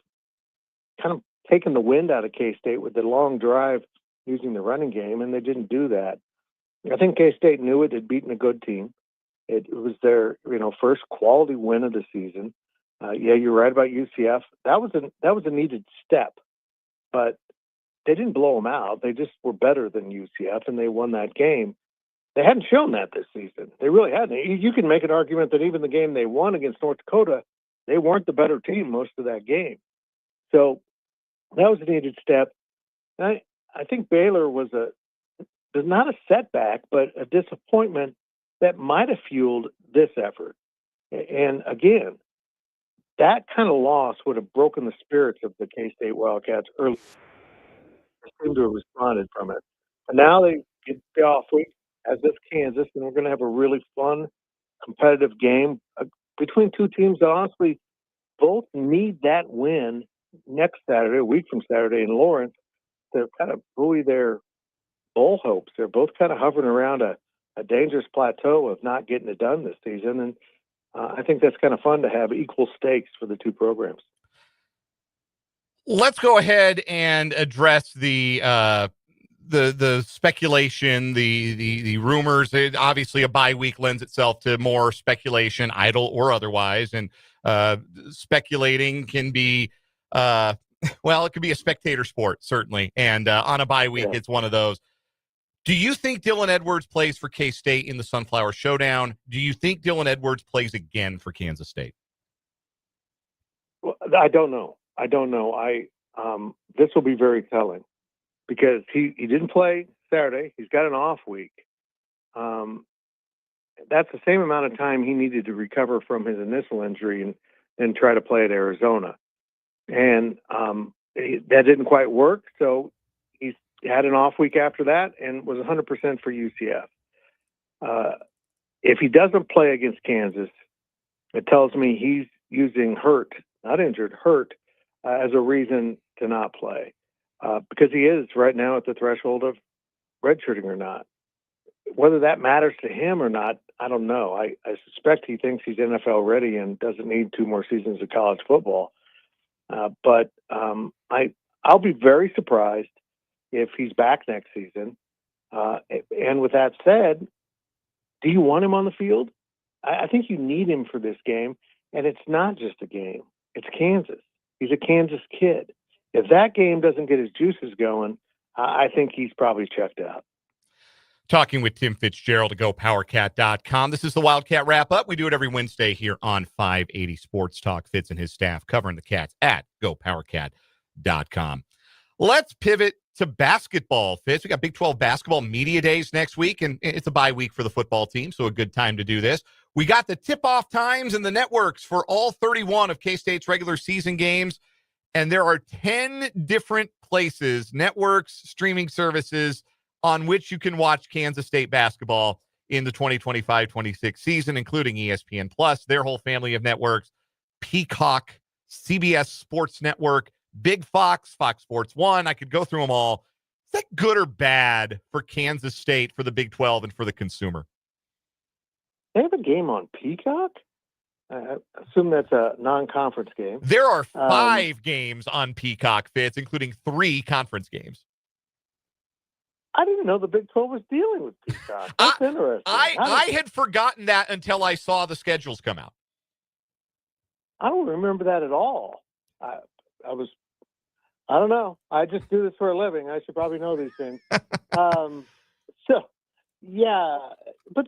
kind of taken the wind out of K-State with the long drive using the running game, and they didn't do that. I think K-State knew it had beaten a good team. It was their, first quality win of the season. Yeah, you're right about UCF. That was a needed step, but they didn't blow them out. They just were better than UCF, and they won that game. They hadn't shown that this season. They really hadn't. You can make an argument that even the game they won against North Dakota, they weren't the better team most of that game. So that was a needed step. I think Baylor was not a setback, but a disappointment that might have fueled this effort. And again, that kind of loss would have broken the spirits of the K-State Wildcats early. They seem to have responded from it. And now they get the off week as this Kansas, and we're going to have a really fun, competitive game between two teams that honestly both need that win next Saturday, a week from Saturday in Lawrence, to kind of buoy their bowl hopes. They're both kind of hovering around a dangerous plateau of not getting it done this season. And I think that's kind of fun to have equal stakes for the two programs. Let's go ahead and address the speculation, the rumors. Obviously, a bye week lends itself to more speculation, idle or otherwise, and speculating can be, it could be a spectator sport, certainly. And on a bye week, it's one of those. Do you think Dylan Edwards plays for K-State in the Sunflower Showdown? Do you think Dylan Edwards plays again for Kansas State? Well, I don't know. This will be very telling because he didn't play Saturday. He's got an off week. That's the same amount of time he needed to recover from his initial injury and try to play at Arizona. And that didn't quite work. So he's had an off week after that and was 100% for UCF. If he doesn't play against Kansas, it tells me he's using hurt, not injured, hurt, as a reason to not play. Because he is right now at the threshold of redshirting or not. Whether that matters to him or not, I don't know. I suspect he thinks he's NFL ready and doesn't need 2 more seasons of college football. But I'll be very surprised if he's back next season. And with that said, do you want him on the field? I think you need him for this game. And it's not just a game. It's Kansas. He's a Kansas kid. If that game doesn't get his juices going, I think he's probably checked out. Talking with Tim Fitzgerald to GoPowerCat.com. This is the Wildcat Wrap-Up. We do it every Wednesday here on 580 Sports Talk. Fitz and his staff covering the Cats at GoPowerCat.com. Let's pivot to basketball, Fitz. We got Big 12 basketball media days next week, and it's a bye week for the football team, so a good time to do this. We got the tip-off times and the networks for all 31 of K-State's regular season games, and there are 10 different places, networks, streaming services, on which you can watch Kansas State basketball in the 2025-26 season, including ESPN+, their whole family of networks, Peacock, CBS Sports Network, Big Fox, Fox Sports 1. I could go through them all. Is that good or bad for Kansas State, for the Big 12, and for the consumer? They have a game on Peacock? I assume that's a non-conference game. There are 5 games on Peacock, Fitz, including 3 conference games. I didn't know the Big 12 was dealing with Peacock. That's interesting. I had forgotten that until I saw the schedules come out. I don't remember that at all. I don't know. I just do this for a living. I should probably know these things. Yeah, but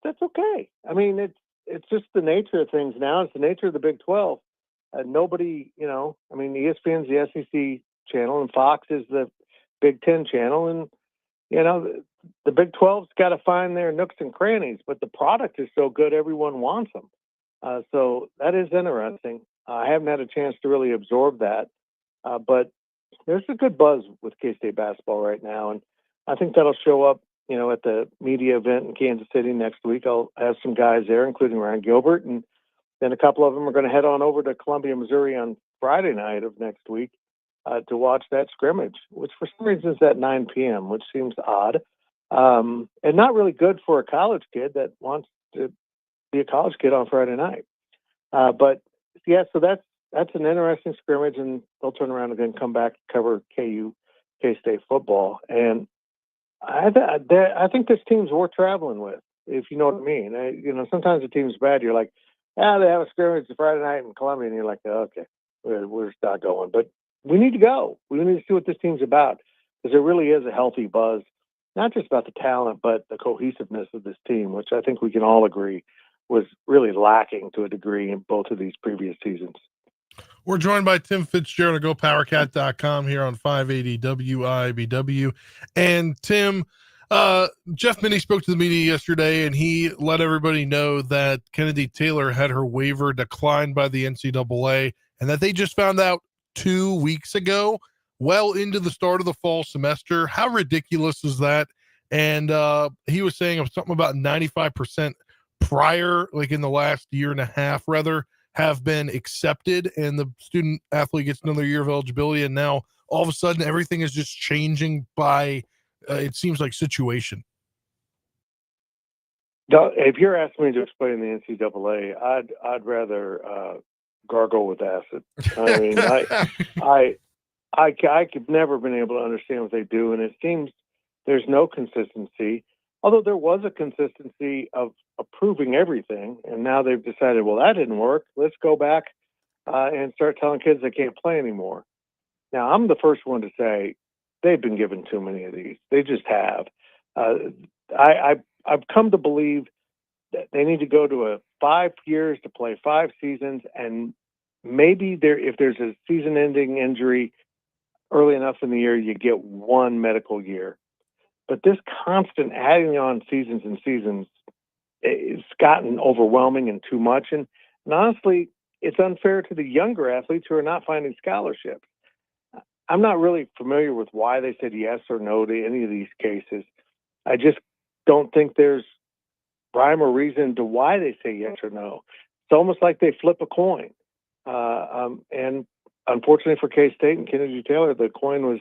that's okay. I mean, it's just the nature of things now. It's the nature of the Big 12. Nobody, I mean, ESPN's the SEC channel and Fox is the Big 10 channel. And, the Big 12's got to find their nooks and crannies, but the product is so good, everyone wants them. So that is interesting. I haven't had a chance to really absorb that. But there's a good buzz with K-State basketball right now. And I think that'll show up, at the media event in Kansas City next week. I'll have some guys there, including Ryan Gilbert. And then a couple of them are going to head on over to Columbia, Missouri on Friday night of next week to watch that scrimmage, which for some reason is at 9 p.m., which seems odd. And not really good for a college kid that wants to be a college kid on Friday night. But yeah, so that's an interesting scrimmage, and they'll turn around and then come back and cover K-State football. And I think this team's worth traveling with, if you know what I mean. Sometimes the team's bad. You're like, they have a scrimmage Friday night in Columbia, and you're like, oh, okay, we're just not going. But we need to go. We need to see what this team's about, because there really is a healthy buzz, not just about the talent, but the cohesiveness of this team, which I think we can all agree was really lacking to a degree in both of these previous seasons. We're joined by Tim Fitzgerald of GoPowerCat.com here on 580 WIBW. And Tim, Jeff Minnie spoke to the media yesterday, and he let everybody know that Kennedy Taylor had her waiver declined by the NCAA, and that they just found out 2 weeks ago, well into the start of the fall semester. How ridiculous is that? And he was saying something about 95% prior, like in the last year and a half, rather, have been accepted, and the student athlete gets another year of eligibility, and now all of a sudden everything is just changing by it seems like situation. If you're asking me to explain the NCAA, I'd rather gargle with acid. I mean, I've never been able to understand what they do, and it seems there's no consistency. Although there was a consistency of approving everything, and now they've decided, well, that didn't work. Let's go back and start telling kids they can't play anymore. Now, I'm the first one to say they've been given too many of these. They just have. I've come to believe that they need to go to 5 years to play 5 seasons, and maybe if there's a season-ending injury early enough in the year, you get 1 medical year. But this constant adding on seasons and seasons, it's gotten overwhelming and too much. And honestly, it's unfair to the younger athletes who are not finding scholarships. I'm not really familiar with why they said yes or no to any of these cases. I just don't think there's rhyme or reason to why they say yes or no. It's almost like they flip a coin. And unfortunately for K-State and Kennedy Taylor, the coin was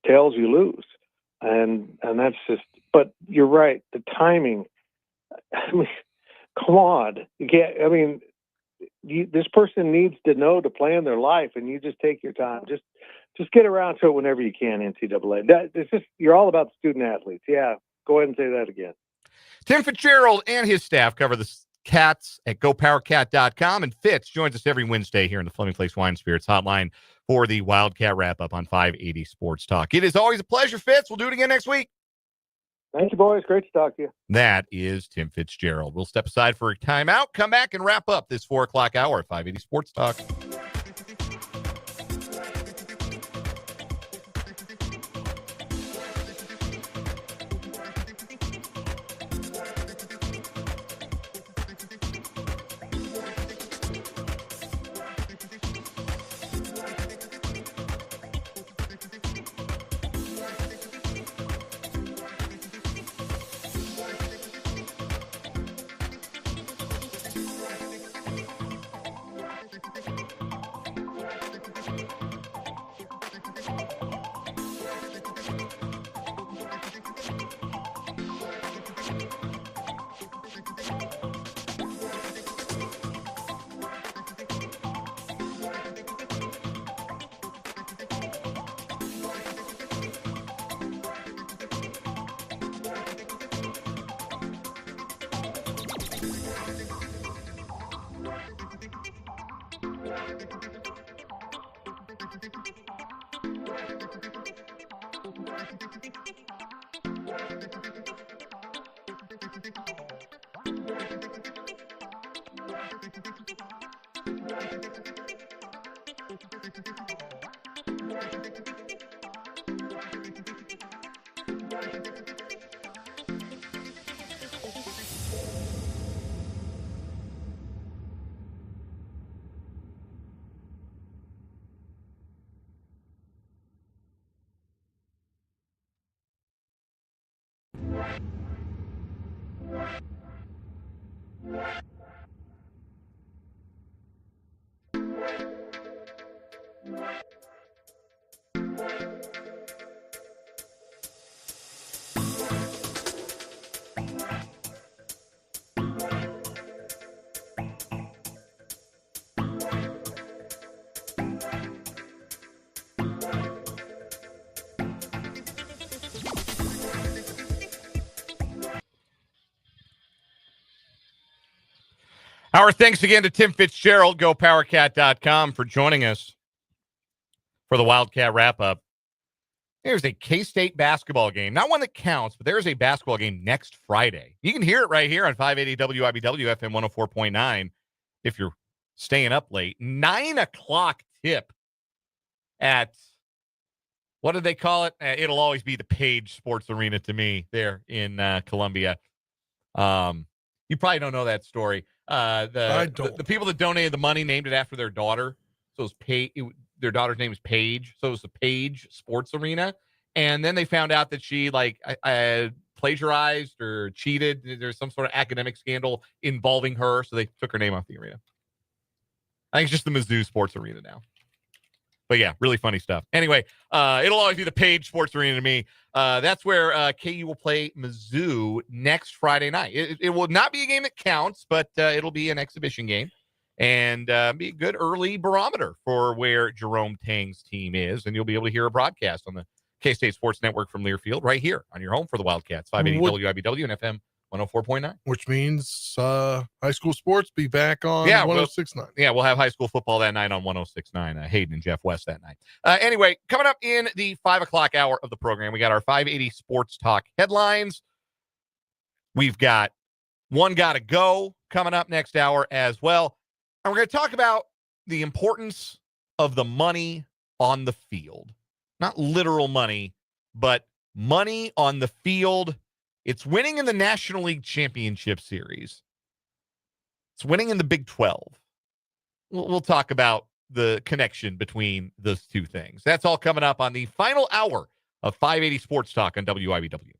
tails, you lose. And that's just, but you're right. The timing, I mean, come on. You can't, I mean, this person needs to know to plan their life, and you just take your time. Just get around to it whenever you can, NCAA. It's just, you're all about the student athletes. Yeah. Go ahead and say that again. Tim Fitzgerald and his staff cover the Cats at GoPowerCat.com, and Fitz joins us every Wednesday here in the Fleming Place Wine Spirits Hotline for the Wildcat Wrap-Up on 580 Sports Talk. It is always a pleasure, Fitz. We'll do it again next week. Thank you, boys. Great to talk to you. That is Tim Fitzgerald. We'll step aside for a timeout, come back, and wrap up this 4 o'clock hour at 580 Sports Talk. Our thanks again to Tim Fitzgerald, GoPowerCat.com, for joining us for the Wildcat Wrap-Up. There's a K-State basketball game. Not one that counts, but there's a basketball game next Friday. You can hear it right here on 580 WIBW FM 104.9 if you're staying up late. 9 o'clock tip at, what did they call it? It'll always be the Page Sports Arena to me there in Columbia. You probably don't know that story. The people that donated the money named it after their daughter. So their daughter's name is Paige. So it was the Page Sports Arena. And then they found out that she plagiarized or cheated. There's some sort of academic scandal involving her. So they took her name off the arena. I think it's just the Mizzou Sports Arena now. But yeah, really funny stuff. Anyway, it'll always be the Page Sports Arena to me. That's where KU will play Mizzou next Friday night. It will not be a game that counts, but it'll be an exhibition game and be a good early barometer for where Jerome Tang's team is. And you'll be able to hear a broadcast on the K-State Sports Network from Learfield right here on your home for the Wildcats, 580 WIBW and FM 104.9. Which means high school sports be back on 106.9. Yeah, we'll have high school football that night on 106.9. Hayden and Jeff West that night. Anyway, coming up in the 5 o'clock hour of the program, we got our 580 Sports Talk headlines. We've got One Gotta Go coming up next hour as well. And we're going to talk about the importance of the money on the field. Not literal money, but money on the field. It's winning in the National League Championship Series. It's winning in the Big 12. We'll talk about the connection between those two things. That's all coming up on the final hour of 580 Sports Talk on WIBW.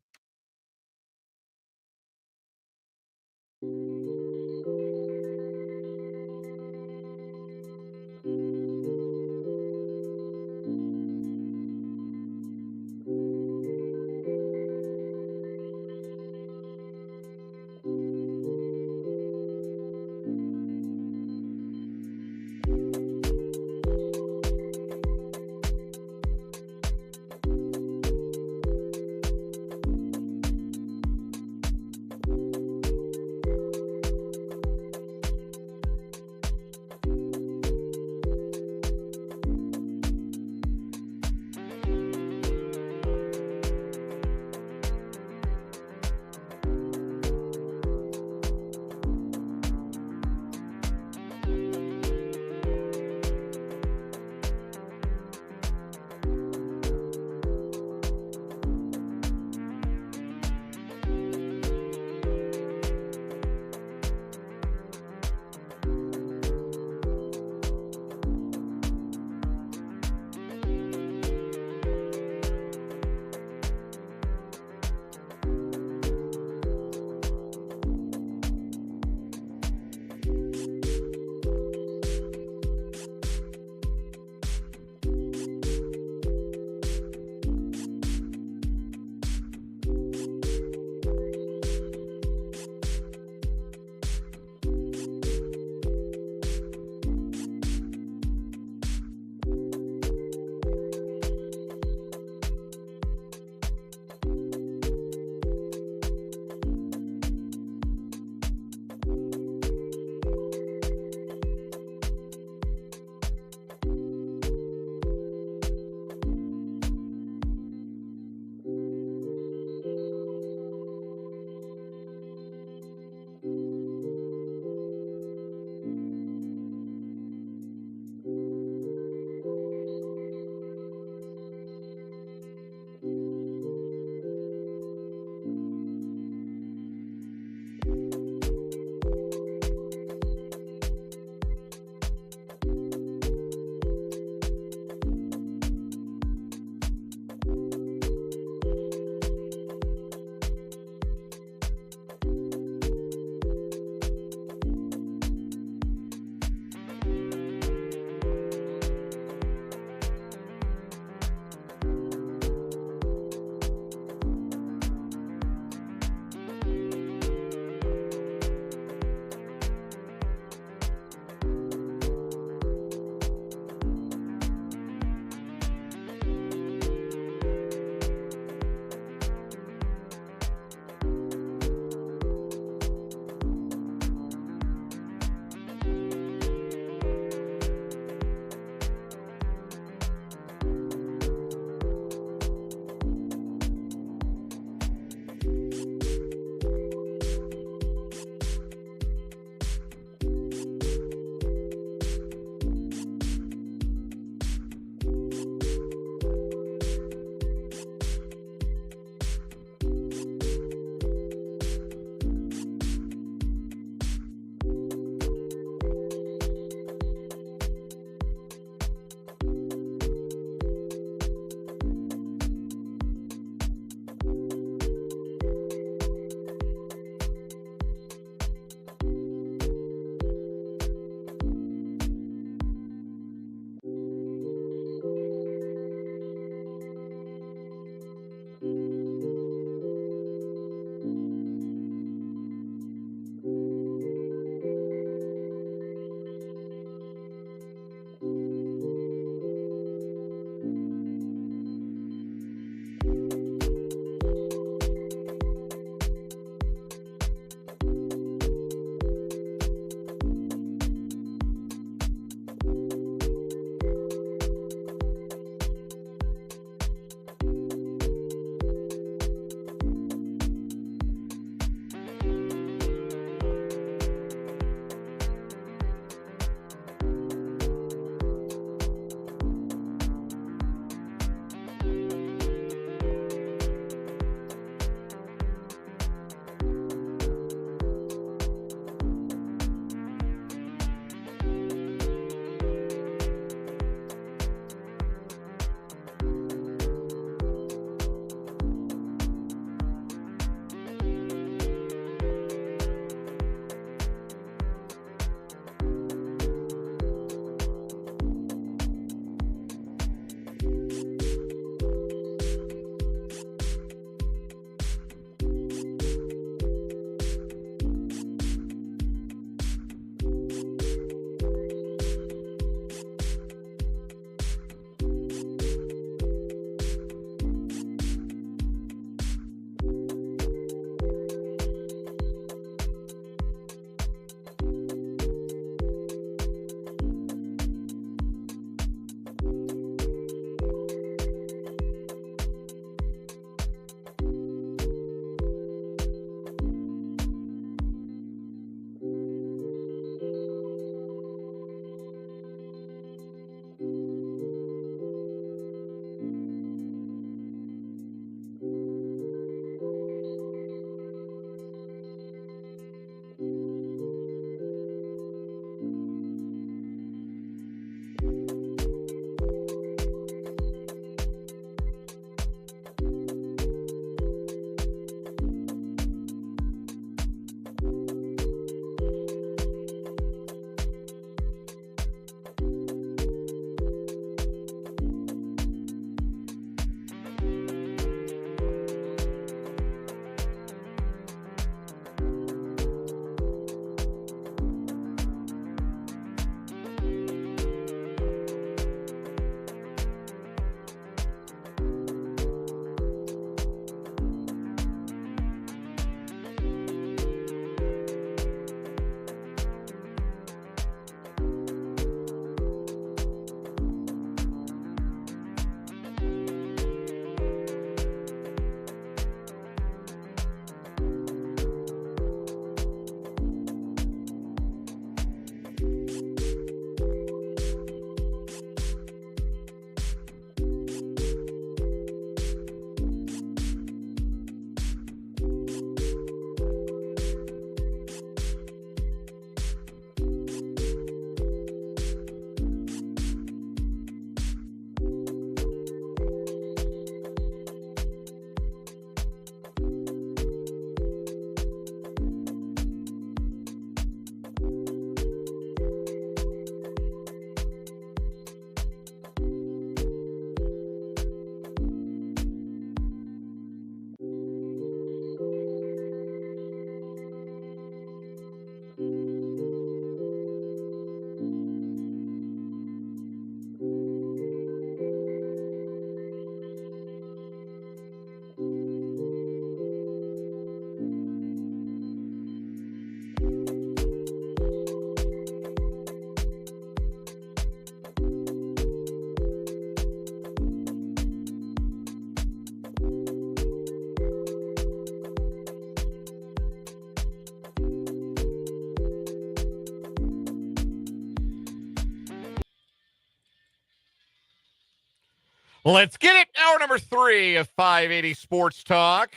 Let's get it. Hour number 3 of 580 Sports Talk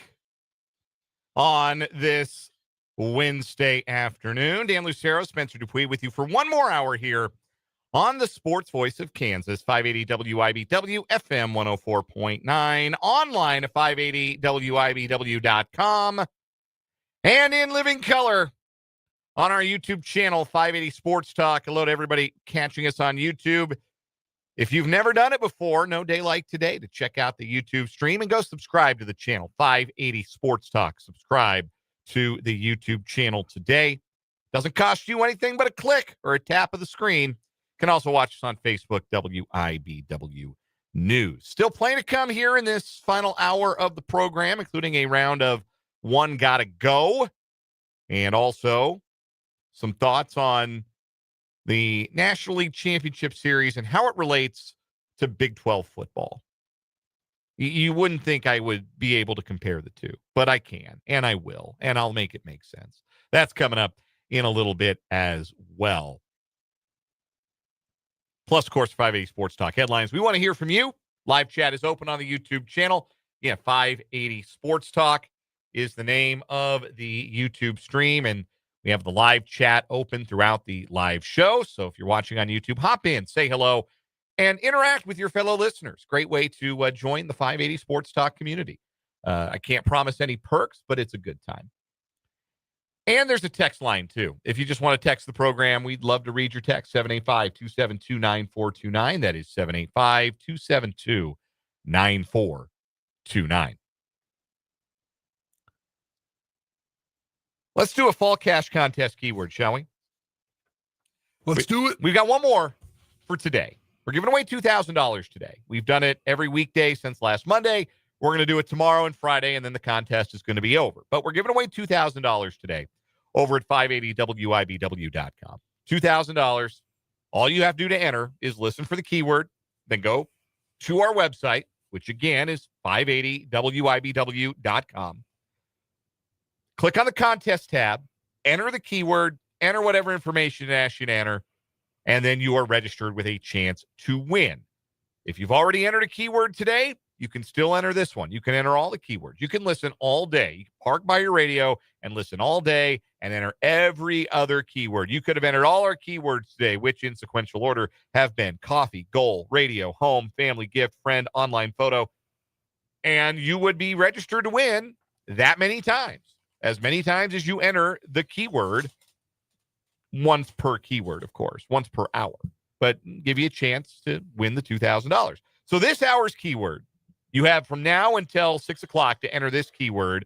on this Wednesday afternoon. Dan Lucero, Spencer Dupuis with you for one more hour here on the Sports Voice of Kansas, 580 WIBW, FM 104.9, online at 580WIBW.com, and in living color on our YouTube channel, 580 Sports Talk. Hello to everybody catching us on YouTube. If you've never done it before, no day like today to check out the YouTube stream and go subscribe to the channel, 580 Sports Talk. Subscribe to the YouTube channel today. Doesn't cost you anything but a click or a tap of the screen. You can also watch us on Facebook, WIBW News. Still plenty to come here in this final hour of the program, including a round of One Gotta Go, and also some thoughts on the National League Championship Series and how it relates to Big 12 football. You wouldn't think I would be able to compare the two, but I can, and I will, and I'll make it make sense. That's coming up in a little bit as well. Plus, of course, 580 Sports Talk headlines. We want to hear from you. Live chat is open on the YouTube channel. Yeah, 580 Sports Talk is the name of the YouTube stream, and we have the live chat open throughout the live show. So if you're watching on YouTube, hop in, say hello, and interact with your fellow listeners. Great way to join the 580 Sports Talk community. I can't promise any perks, but it's a good time. And there's a text line, too. If you just want to text the program, we'd love to read your text, 785-272-9429. That is 785-272-9429. Let's do a fall cash contest keyword, shall we? Let's do it. We've got one more for today. We're giving away $2,000 today. We've done it every weekday since last Monday. We're going to do it tomorrow and Friday, and then the contest is going to be over. But we're giving away $2,000 today over at 580WIBW.com. $2,000. All you have to do to enter is listen for the keyword, then go to our website, which again is 580WIBW.com. Click on the contest tab, enter the keyword, enter whatever information it asks you to enter, and then you are registered with a chance to win. If you've already entered a keyword today, you can still enter this one. You can enter all the keywords. You can listen all day. You can park by your radio and listen all day and enter every other keyword. You could have entered all our keywords today, which in sequential order have been coffee, goal, radio, home, family, gift, friend, online photo, and you would be registered to win that many times. As many times as you enter the keyword, once per keyword, of course, once per hour, but give you a chance to win the $2,000. So this hour's keyword, you have from now until 6 o'clock to enter this keyword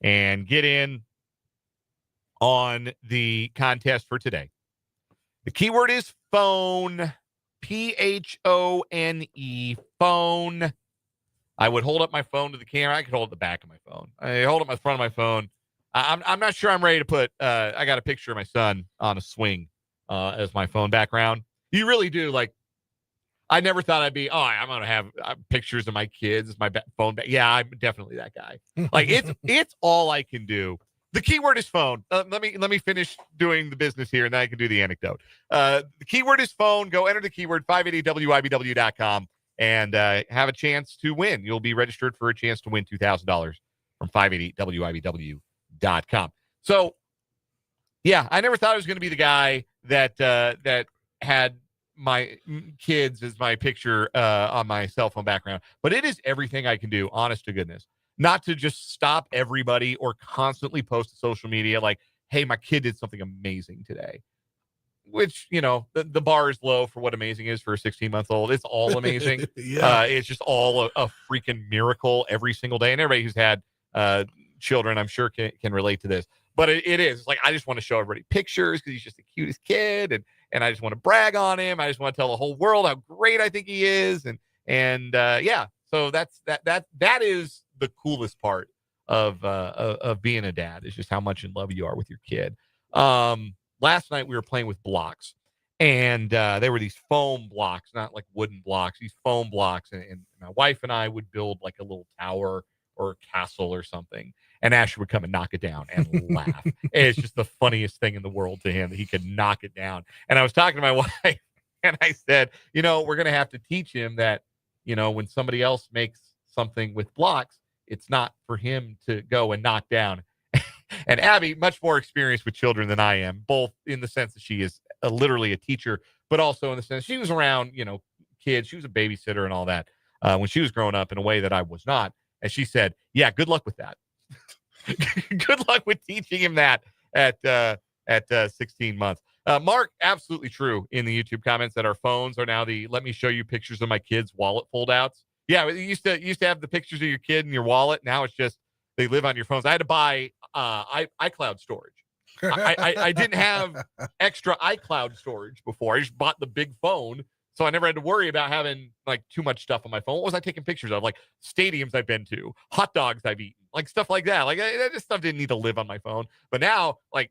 and get in on the contest for today. The keyword is phone, Phone, phone. I would hold up my phone to the camera. I could hold up the back of my phone. I hold up my front of my phone. I'm not sure I'm ready to put, I got a picture of my son on a swing as my phone background. You really do. Like, I never thought I'd be, I'm going to have pictures of my kids as my phone. Yeah, I'm definitely that guy. Like, it's all I can do. The keyword is phone. Let me finish doing the business here, and then I can do the anecdote. The keyword is phone. Go enter the keyword, 580WIBW.com. And have a chance to win. You'll be registered for a chance to win $2,000 from 580WIBW.com. So, yeah, I never thought I was going to be the guy that had my kids as my picture on my cell phone background. But it is everything I can do, honest to goodness. Not to just stop everybody or constantly post to social media like, hey, my kid did something amazing today. Which, you know, the bar is low for what amazing is for a 16-month-old. It's all amazing. Yeah. It's just all a freaking miracle every single day. And everybody who's had children, I'm sure, can relate to this. But it is. Like, I just want to show everybody pictures because he's just the cutest kid. And I just want to brag on him. I just want to tell the whole world how great I think he is. And yeah, so that is the coolest part of being a dad, is just how much in love you are with your kid. Last night we were playing with blocks, and they were these foam blocks, not like wooden blocks, these foam blocks. And my wife and I would build like a little tower or a castle or something, and Asher would come and knock it down and laugh. It's just the funniest thing in the world to him that he could knock it down. And I was talking to my wife, and I said, you know, we're going to have to teach him that when somebody else makes something with blocks, it's not for him to go and knock down. And Abby, much more experienced with children than I am, both in the sense that she is literally a teacher, but also in the sense she was around, kids. She was a babysitter and all that when she was growing up in a way that I was not. And she said, yeah, good luck with that. Good luck with teaching him that at 16 months. Mark, absolutely true in the YouTube comments that our phones are now the let me show you pictures of my kids' wallet foldouts. Yeah, you used to have the pictures of your kid in your wallet. Now it's just they live on your phones. I had to buy iCloud storage. I didn't have extra iCloud storage before. I just bought the big phone, so I never had to worry about having like too much stuff on my phone. What was I taking pictures of? Like stadiums I've been to, hot dogs I've eaten, like stuff like that. Like that just stuff didn't need to live on my phone. But now, like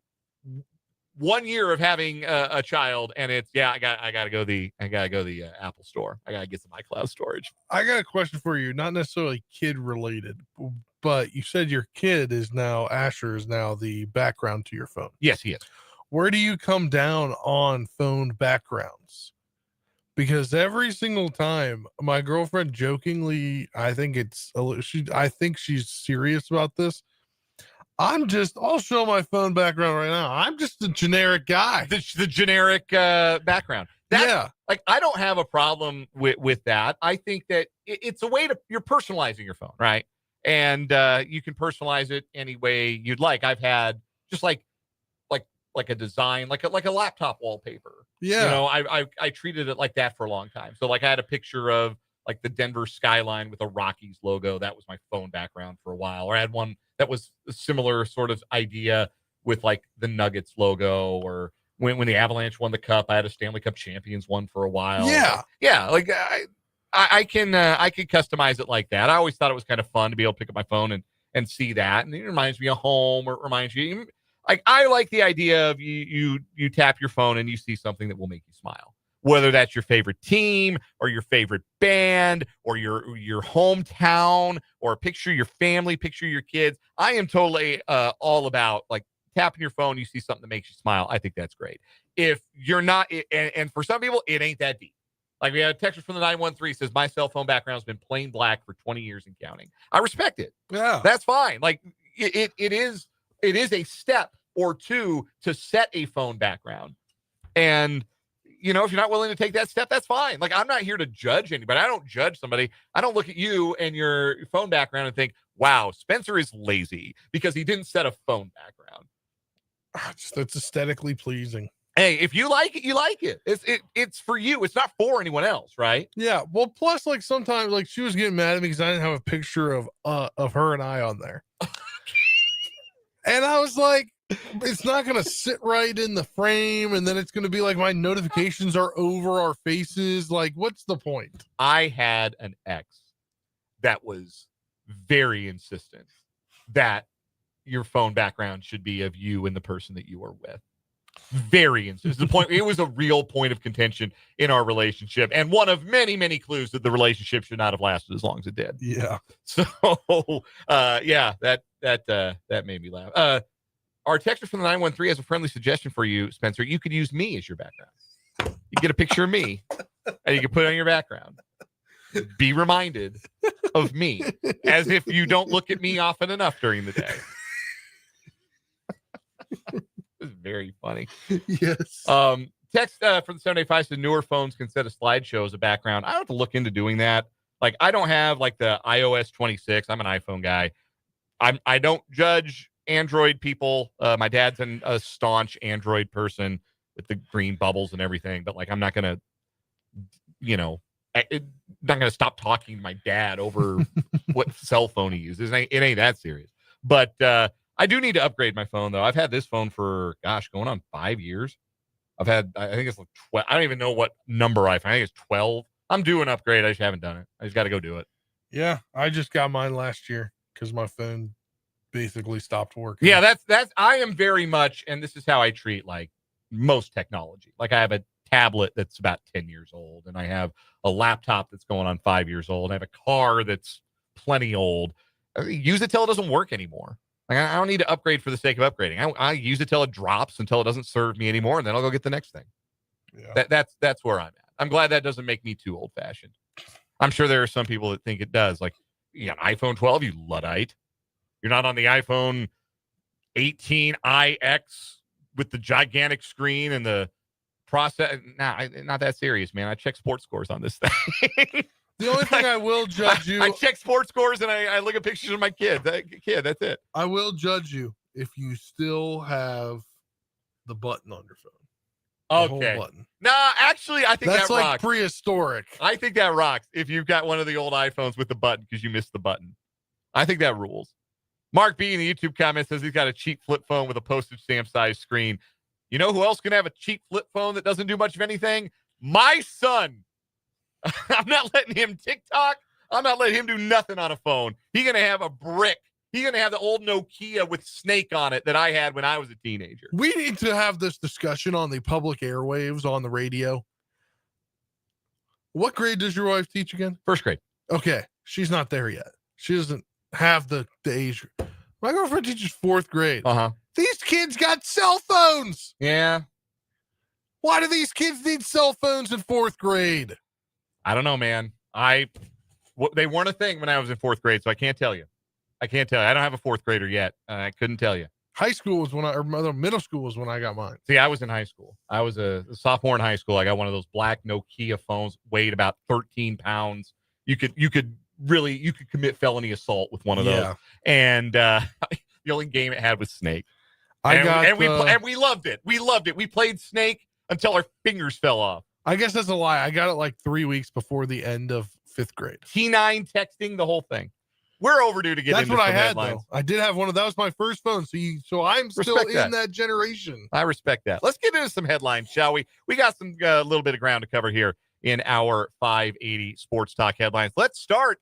1 year of having a child, and it's I gotta go the Apple store. I gotta get some iCloud storage. I got a question for you, not necessarily kid related, but you said your kid Asher is now the background to your phone. Yes, he is. Where do you come down on phone backgrounds? Because every single time my girlfriend jokingly, I think she's serious about this. I'll show my phone background right now. I'm just a generic guy. The generic background. Like, I don't have a problem with that. I think that it's a way you're personalizing your phone, right? And you can personalize it any way you'd like. I've had just like a design, like a laptop wallpaper. Yeah. I treated it like that for a long time. So like I had a picture of like the Denver skyline with a Rockies logo. That was my phone background for a while. Or I had one that was a similar sort of idea with like the Nuggets logo, or when the Avalanche won the cup, I had a Stanley Cup Champions one for a while. Yeah. Like I can customize it like that. I always thought it was kind of fun to be able to pick up my phone and see that. And it reminds me of home, or it reminds you, like, I like the idea of you tap your phone and you see something that will make you smile. Whether that's your favorite team or your favorite band or your hometown, or a picture of your family, picture of your kids. I am totally all about like tapping your phone. You see something that makes you smile. I think that's great. If you're not, and for some people, it ain't that deep. Like we had a text from the 913 says, my cell phone background has been plain black for 20 years and counting. I respect it. Yeah, that's fine. Like it is a step or two to set a phone background. And if you're not willing to take that step, that's fine. Like, I'm not here to judge anybody. I don't judge somebody. I don't look at you and your phone background and think, wow, Spencer is lazy because he didn't set a phone background. That's aesthetically pleasing. Hey, if you like it, you like it. It's for you. It's not for anyone else, right? Yeah. Well, plus, like, sometimes, like, she was getting mad at me because I didn't have a picture of her and I on there. And I was like, it's not going to sit right in the frame, and then it's going to be like my notifications are over our faces. Like, what's the point? I had an ex that was very insistent that your phone background should be of you and the person that you are with. Very insistent. The point, it was a real point of contention in our relationship, and one of many, many clues that the relationship should not have lasted as long as it did. Yeah. So, that made me laugh. Our texter from the 913 has a friendly suggestion for you, Spencer. You could use me as your background. You get a picture of me, and you can put it on your background. Be reminded of me, as if you don't look at me often enough during the day. It's very funny. Yes. Text from the 785 says newer phones can set a slideshow as a background. I don't have to look into doing that. Like, I don't have like the iOS 26. I'm an iPhone guy. I don't judge Android people. My dad's a staunch Android person with the green bubbles and everything, but like, I'm not gonna, not gonna stop talking to my dad over what cell phone he uses. It ain't that serious. But I do need to upgrade my phone though. I've had this phone for going on 5 years. I think it's like 12. I don't even know what number I think it's 12. I'm due an upgrade. I just haven't done it. I just got to go do it. Yeah, I just got mine last year because my phone basically stopped working. Yeah, that's I am very much, and this is how I treat like most technology. Like, I have a tablet that's about 10 years old, and I have a laptop that's going on 5 years old. I have a car that's plenty old. I use it till it doesn't work anymore. Like, I don't need to upgrade for the sake of upgrading. I use it till it drops, until it doesn't serve me anymore, and then I'll go get the next thing. Yeah. That's where I'm at. I'm glad that doesn't make me too old fashioned. I'm sure there are some people that think it does. Like, you got an iPhone 12, you Luddite. You're not on the iPhone 18iX with the gigantic screen and the process. Nah, not that serious, man. I check sports scores on this thing. The only thing I will judge you. I check sports scores and I look at pictures of my kid. That's it. I will judge you if you still have the button on your phone. The home Okay. button. Nah, actually, I think That's that like rocks. prehistoric. I think that rocks if you've got one of the old iPhones with the button because you missed the button. I think that rules. Mark B in the YouTube comments says he's got a cheap flip phone with a postage stamp size screen. You know who else can have a cheap flip phone that doesn't do much of anything? My son. I'm not letting him TikTok. I'm not letting him do nothing on a phone. He's going to have a brick. He's going to have the old Nokia with Snake on it that I had when I was a teenager. We need to have this discussion on the public airwaves on the radio. What grade does your wife teach again? First grade. Okay. She's not there yet. She doesn't have the age. My girlfriend teaches fourth grade. Uh-huh. These kids got cell phones. Yeah. Why do these kids need cell phones in fourth grade? I don't know, man. They weren't a thing when I was in fourth grade, so I can't tell you. I don't have a fourth grader yet. I couldn't tell you. High school was middle school was when I got mine. See, I was in high school. I was a sophomore in high school. I got one of those black Nokia phones, weighed about 13 pounds. You could commit felony assault with one of those. And the only game it had was Snake. We loved it. We loved it. We played Snake until our fingers fell off. I guess that's a lie. I got it like 3 weeks before the end of fifth grade. T9 texting, the whole thing. We're overdue to get into some headlines. Though. I did have one of that was my first phone. So I'm still in that generation. I respect that. Let's get into some headlines, shall we? We got some little bit of ground to cover here in our 580 Sports Talk headlines. Let's start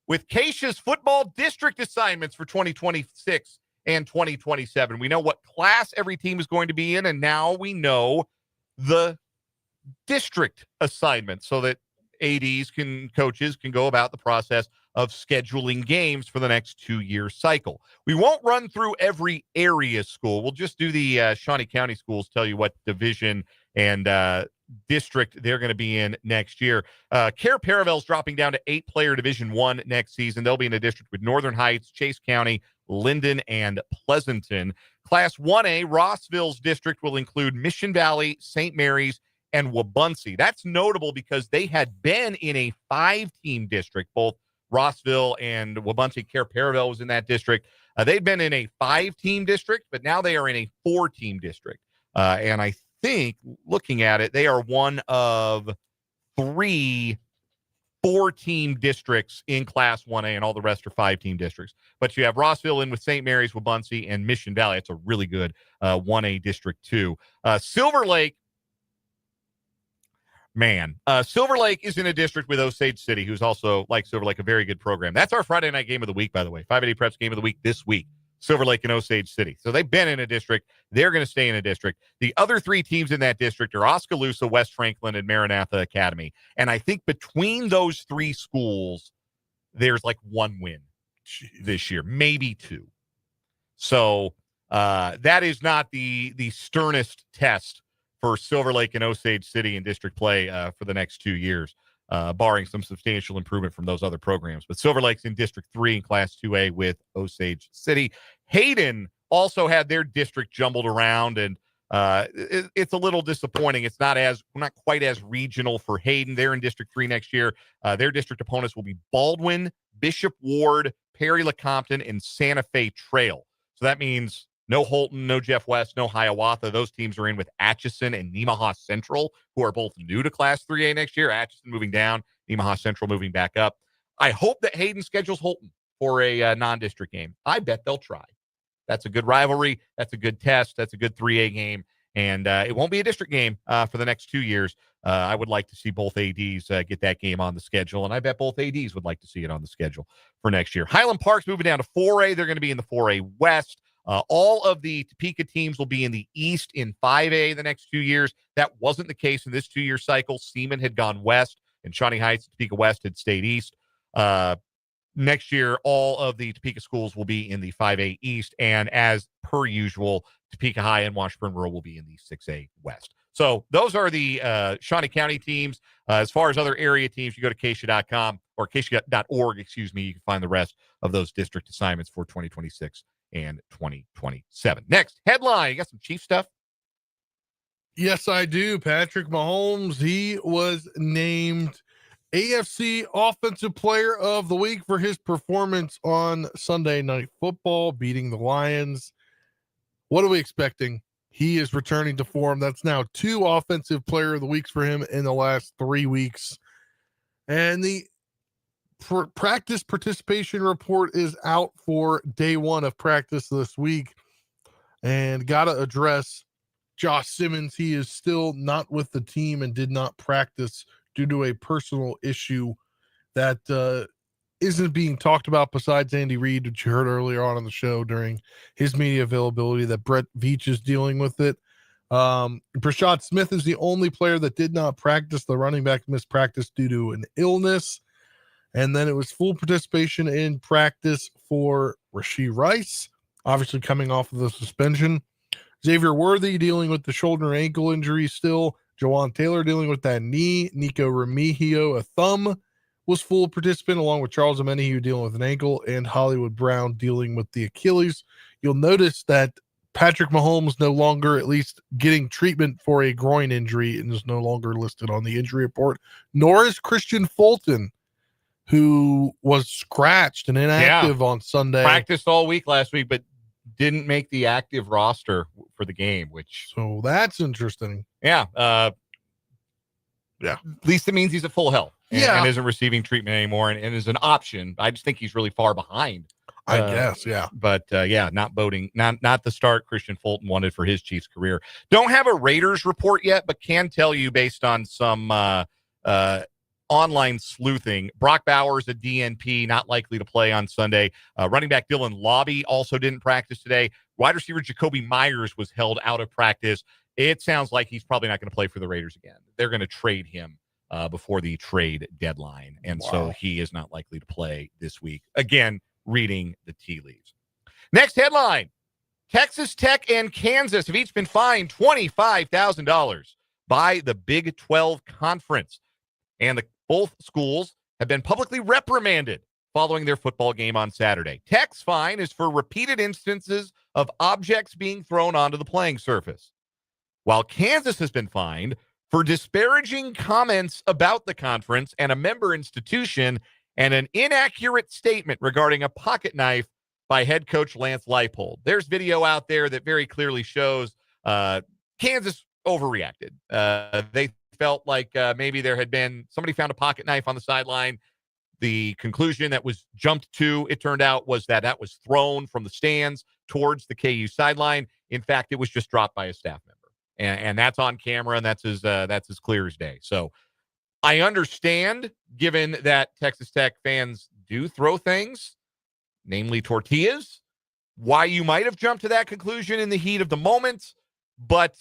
with Keisha's football district assignments for 2026 and 2027. We know what class every team is going to be in, and now we know the district assignments so that coaches can go about the process of scheduling games for the next 2-year cycle. We won't run through every area school. We'll just do the Shawnee County schools, tell you what division and district they're going to be in next year. Care Paravel's dropping down to 8-player Division I next season. They'll be in a district with Northern Heights, Chase County, Linden, and Pleasanton. Class 1A, Rossville's district will include Mission Valley, St. Mary's, and Wabaunsee. That's notable because they had been in a 5-team district. Both Rossville and Wabaunsee. Care Paravel was in that district. They'd been in a 5-team district, but now they are in a 4-team district. And I think, looking at it, they are one of 3 4-team districts in Class 1A, and all the rest are 5-team districts. But you have Rossville in with St. Mary's, Wabaunsee, and Mission Valley. It's a really good 1A district, too. Silver Lake, Silver Lake is in a district with Osage City, who's also, like Silver Lake, a very good program. That's our Friday night game of the week, by the way. 580 Preps game of the week this week. Silver Lake and Osage City. So they've been in a district. They're going to stay in a district. The other 3 teams in that district are Oskaloosa, West Franklin, and Maranatha Academy. And I think between those 3 schools, there's like 1 win this year, maybe 2. So that is not the sternest test for Silver Lake and Osage City in district play for the next 2 years, barring some substantial improvement from those other programs. But Silver Lake's in District 3 in Class 2A with Osage City. Hayden also had their district jumbled around, and it's a little disappointing. It's not quite as regional for Hayden. They're in District 3 next year. Their district opponents will be Baldwin, Bishop Ward, Perry LeCompton, and Santa Fe Trail. So that means no Holton, no Jeff West, no Hiawatha. Those teams are in with Atchison and Nemaha Central, who are both new to Class 3A next year. Atchison moving down, Nemaha Central moving back up. I hope that Hayden schedules Holton for a non-district game. I bet they'll try. That's a good rivalry. That's a good test. That's a good 3A game. And it won't be a district game for the next 2 years. I would like to see both ADs get that game on the schedule, and I bet both ADs would like to see it on the schedule for next year. Highland Park's moving down to 4A. They're going to be in the 4A West. All of the Topeka teams will be in the East in 5A the next 2 years. That wasn't the case in this 2-year cycle. Seaman had gone west, and Shawnee Heights and Topeka West had stayed east. Next year, all of the Topeka schools will be in the 5A East, and as per usual, Topeka High and Washburn Rural will be in the 6A West. So those are the Shawnee County teams. As far as other area teams, you go to Acacia.com or Acacia.org, excuse me. You can find the rest of those district assignments for 2026 and 2027. Next headline. You got some Chief stuff? Yes, I do. Patrick Mahomes, he was named AFC Offensive Player of the Week for his performance on Sunday Night Football, beating the Lions. What are we expecting? He is returning to form. That's now 2 Offensive Player of the Weeks for him in the last 3 weeks. And the practice participation report is out for day 1 of practice this week. And got to address Josh Simmons. He is still not with the team and did not practice due to a personal issue that isn't being talked about besides Andy Reid, which you heard earlier on in the show during his media availability, that Brett Veach is dealing with it. Brashad Smith is the only player that did not practice. The running back missed practice due to an illness. And then it was full participation in practice for Rashee Rice, obviously coming off of the suspension. Xavier Worthy dealing with the shoulder and ankle injury still. Jawan Taylor dealing with that knee. Nico Remigio, a thumb, was full participant, along with Charles Omenihu dealing with an ankle, and Hollywood Brown dealing with the Achilles. You'll notice that Patrick Mahomes no longer at least getting treatment for a groin injury and is no longer listed on the injury report, nor is Christian Fulton, who was scratched and inactive on Sunday. Practiced all week last week, but didn't make the active roster for the game, which. So that's interesting. Yeah. At least it means he's at full health and isn't receiving treatment anymore and is an option. I just think he's really far behind. I guess, yeah. But not voting, not the start Christian Fulton wanted for his Chiefs career. Don't have a Raiders report yet, but can tell you based on some online sleuthing. Brock Bowers, a DNP, not likely to play on Sunday. Running back Dylan Lobby also didn't practice today. Wide receiver Jacoby Myers was held out of practice. It sounds like he's probably not going to play for the Raiders again. They're going to trade him before the trade deadline. And so he is not likely to play this week. Again, reading the tea leaves. Next headline. Texas Tech and Kansas have each been fined $25,000 by the Big 12 Conference. And both schools have been publicly reprimanded following their football game on Saturday. Tech's fine is for repeated instances of objects being thrown onto the playing surface, while Kansas has been fined for disparaging comments about the conference and a member institution and an inaccurate statement regarding a pocket knife by head coach Lance Leipold. There's video out there that very clearly shows Kansas overreacted. They felt like maybe there had been somebody found a pocket knife on the sideline. The conclusion that was jumped to, it turned out, was that was thrown from the stands towards the KU sideline. In fact, it was just dropped by a staff member. And that's on camera, and that's as clear as day. So I understand, given that Texas Tech fans do throw things, namely tortillas, why you might have jumped to that conclusion in the heat of the moment, but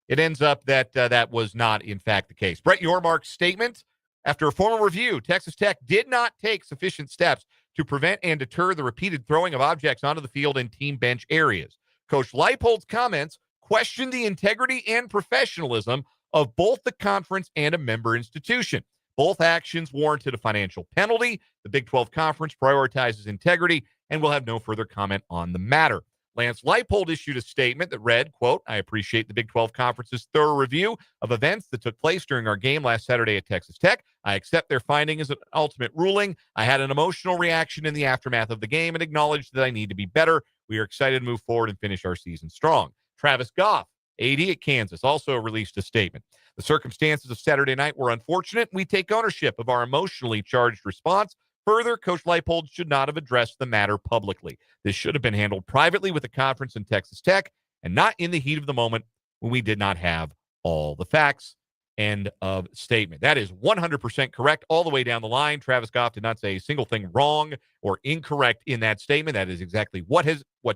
it ends up that that was not, in fact, the case. Brett Yormark's statement: after a formal review, Texas Tech did not take sufficient steps to prevent and deter the repeated throwing of objects onto the field and team bench areas. Coach Leipold's comments questioned the integrity and professionalism of both the conference and a member institution. Both actions warranted a financial penalty. The Big 12 Conference prioritizes integrity and will have no further comment on the matter. Lance Leipold issued a statement that read, quote, "I appreciate the Big 12 Conference's thorough review of events that took place during our game last Saturday at Texas Tech. I accept their finding as an ultimate ruling. I had an emotional reaction in the aftermath of the game and acknowledged that I need to be better. We are excited to move forward and finish our season strong." Travis Goff, AD at Kansas, also released a statement. "The circumstances of Saturday night were unfortunate. We take ownership of our emotionally charged response. Further, Coach Leipold should not have addressed the matter publicly. This should have been handled privately with the conference and Texas Tech and not in the heat of the moment when we did not have all the facts." End of statement. That is 100% correct all the way down the line. Travis Goff did not say a single thing wrong or incorrect in that statement. That is exactly what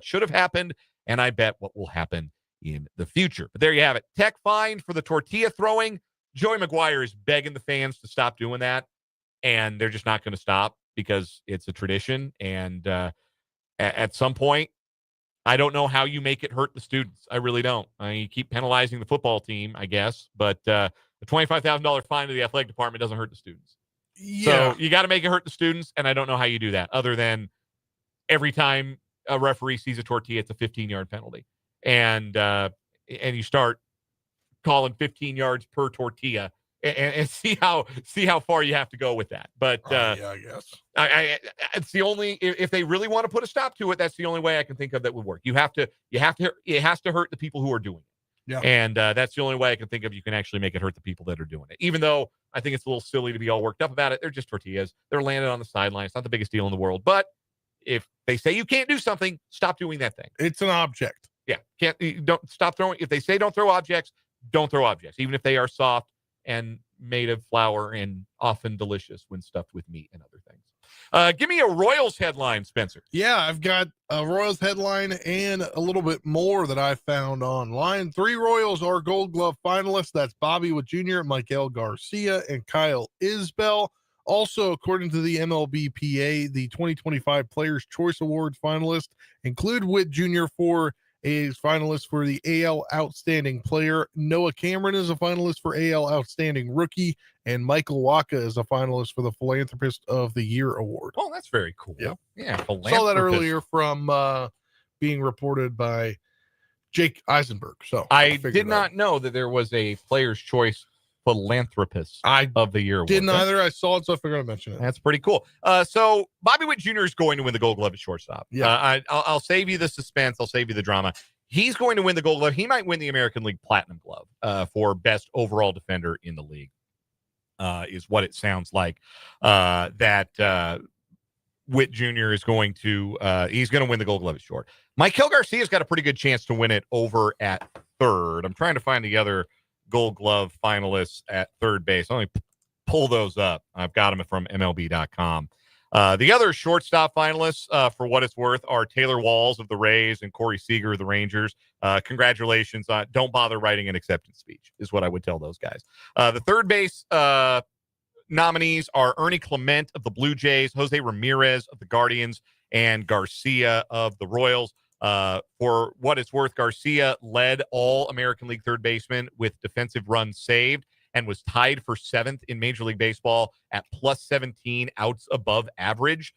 should have happened, and I bet what will happen in the future. But there you have it. Tech fined for the tortilla throwing. Joey McGuire is begging the fans to stop doing that, and they're just not going to stop because it's a tradition. And at some point, I don't know how you make it hurt the students. I really don't. You keep penalizing the football team, I guess, but the $25,000 fine to the athletic department doesn't hurt the students. Yeah. So you got to make it hurt the students, and I don't know how you do that other than every time a referee sees a tortilla, it's a 15-yard penalty. And you start calling 15 yards per tortilla and see how far you have to go with that. But yeah, I guess it's the only, if they really want to put a stop to it, that's the only way I can think of that would work. It has to hurt the people who are doing it. Yeah. And that's the only way I can think of you can actually make it hurt the people that are doing it. Even though I think it's a little silly to be all worked up about it. They're just tortillas. They're landed on the sideline. It's not the biggest deal in the world. But if they say you can't do something, stop doing that thing. It's an object. Yeah. Don't stop throwing. If they say don't throw objects, don't throw objects, even if they are soft and made of flour and often delicious when stuffed with meat and other things. Give me a Royals headline, Spencer. Yeah, I've got a Royals headline and a little bit more that I found online. 3 Royals are Gold Glove finalists. That's Bobby Witt Jr., Miguel Garcia, and Kyle Isbell. Also, according to the MLBPA, the 2025 Players' Choice Award finalists include Witt Jr. for a finalist for the AL Outstanding Player. Noah Cameron is a finalist for AL Outstanding Rookie, and Michael Wacha is a finalist for the Philanthropist of the Year Award. Oh, that's very cool. Yep. Yeah, saw that earlier from being reported by Jake Eisenberg. So I did not know that there was a Player's Choice Philanthropist of the Year award. Didn't either. I saw it, so I figured I'd mention it. That's pretty cool. So Bobby Witt Jr. is going to win the Gold Glove at shortstop. Yeah. I'll save you the suspense. I'll save you the drama. He's going to win the Gold Glove. He might win the American League Platinum Glove for best overall defender in the league. Is what it sounds like. That Witt Jr. is going to he's going to win the Gold Glove at short. Miguel Garcia's got a pretty good chance to win it over at third. I'm trying to find the other Gold Glove finalists at third base. Let me pull those up. I've got them from MLB.com. The other shortstop finalists, for what it's worth, are Taylor Walls of the Rays and Corey Seager of the Rangers. Congratulations. Don't bother writing an acceptance speech, is what I would tell those guys. The third base nominees are Ernie Clement of the Blue Jays, Jose Ramirez of the Guardians, and Garcia of the Royals. For what it's worth, Garcia led all American League third basemen with defensive runs saved and was tied for 7th in Major League Baseball at plus 17 outs above average.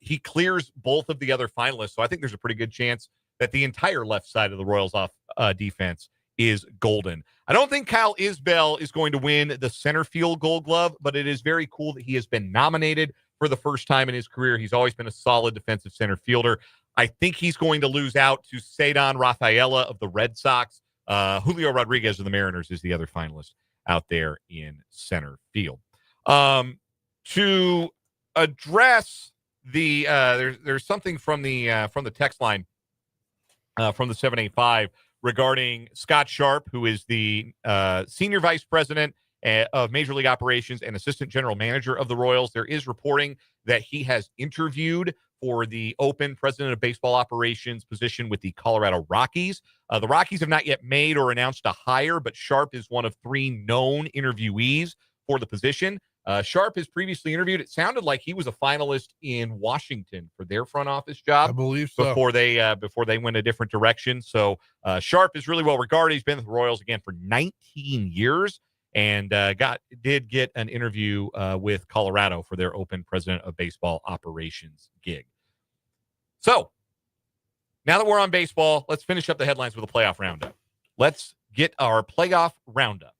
He clears both of the other finalists, so I think there's a pretty good chance that the entire left side of the Royals off defense is golden. I don't think Kyle Isbell is going to win the center field Gold Glove, but it is very cool that he has been nominated for the first time in his career. He's always been a solid defensive center fielder. I think he's going to lose out to Cedar Rafaela of the Red Sox. Julio Rodriguez of the Mariners is the other finalist out there in center field. To address the there's something from the text line from the 785 regarding Scott Sharp, who is the senior vice president of Major League Operations and assistant general manager of the Royals. There is reporting that he has interviewed for the open president of baseball operations position with the Colorado Rockies. The Rockies have not yet made or announced a hire, but Sharp is one of 3 known interviewees for the position. Sharp has previously interviewed. It sounded like he was a finalist in Washington for their front office job. I believe so. Before they went a different direction. So Sharp is really well regarded. He's been with the Royals again for 19 years. And did get an interview with Colorado for their open president of baseball operations gig. So now that we're on baseball, let's finish up the headlines with a playoff roundup. Let's get our playoff roundup.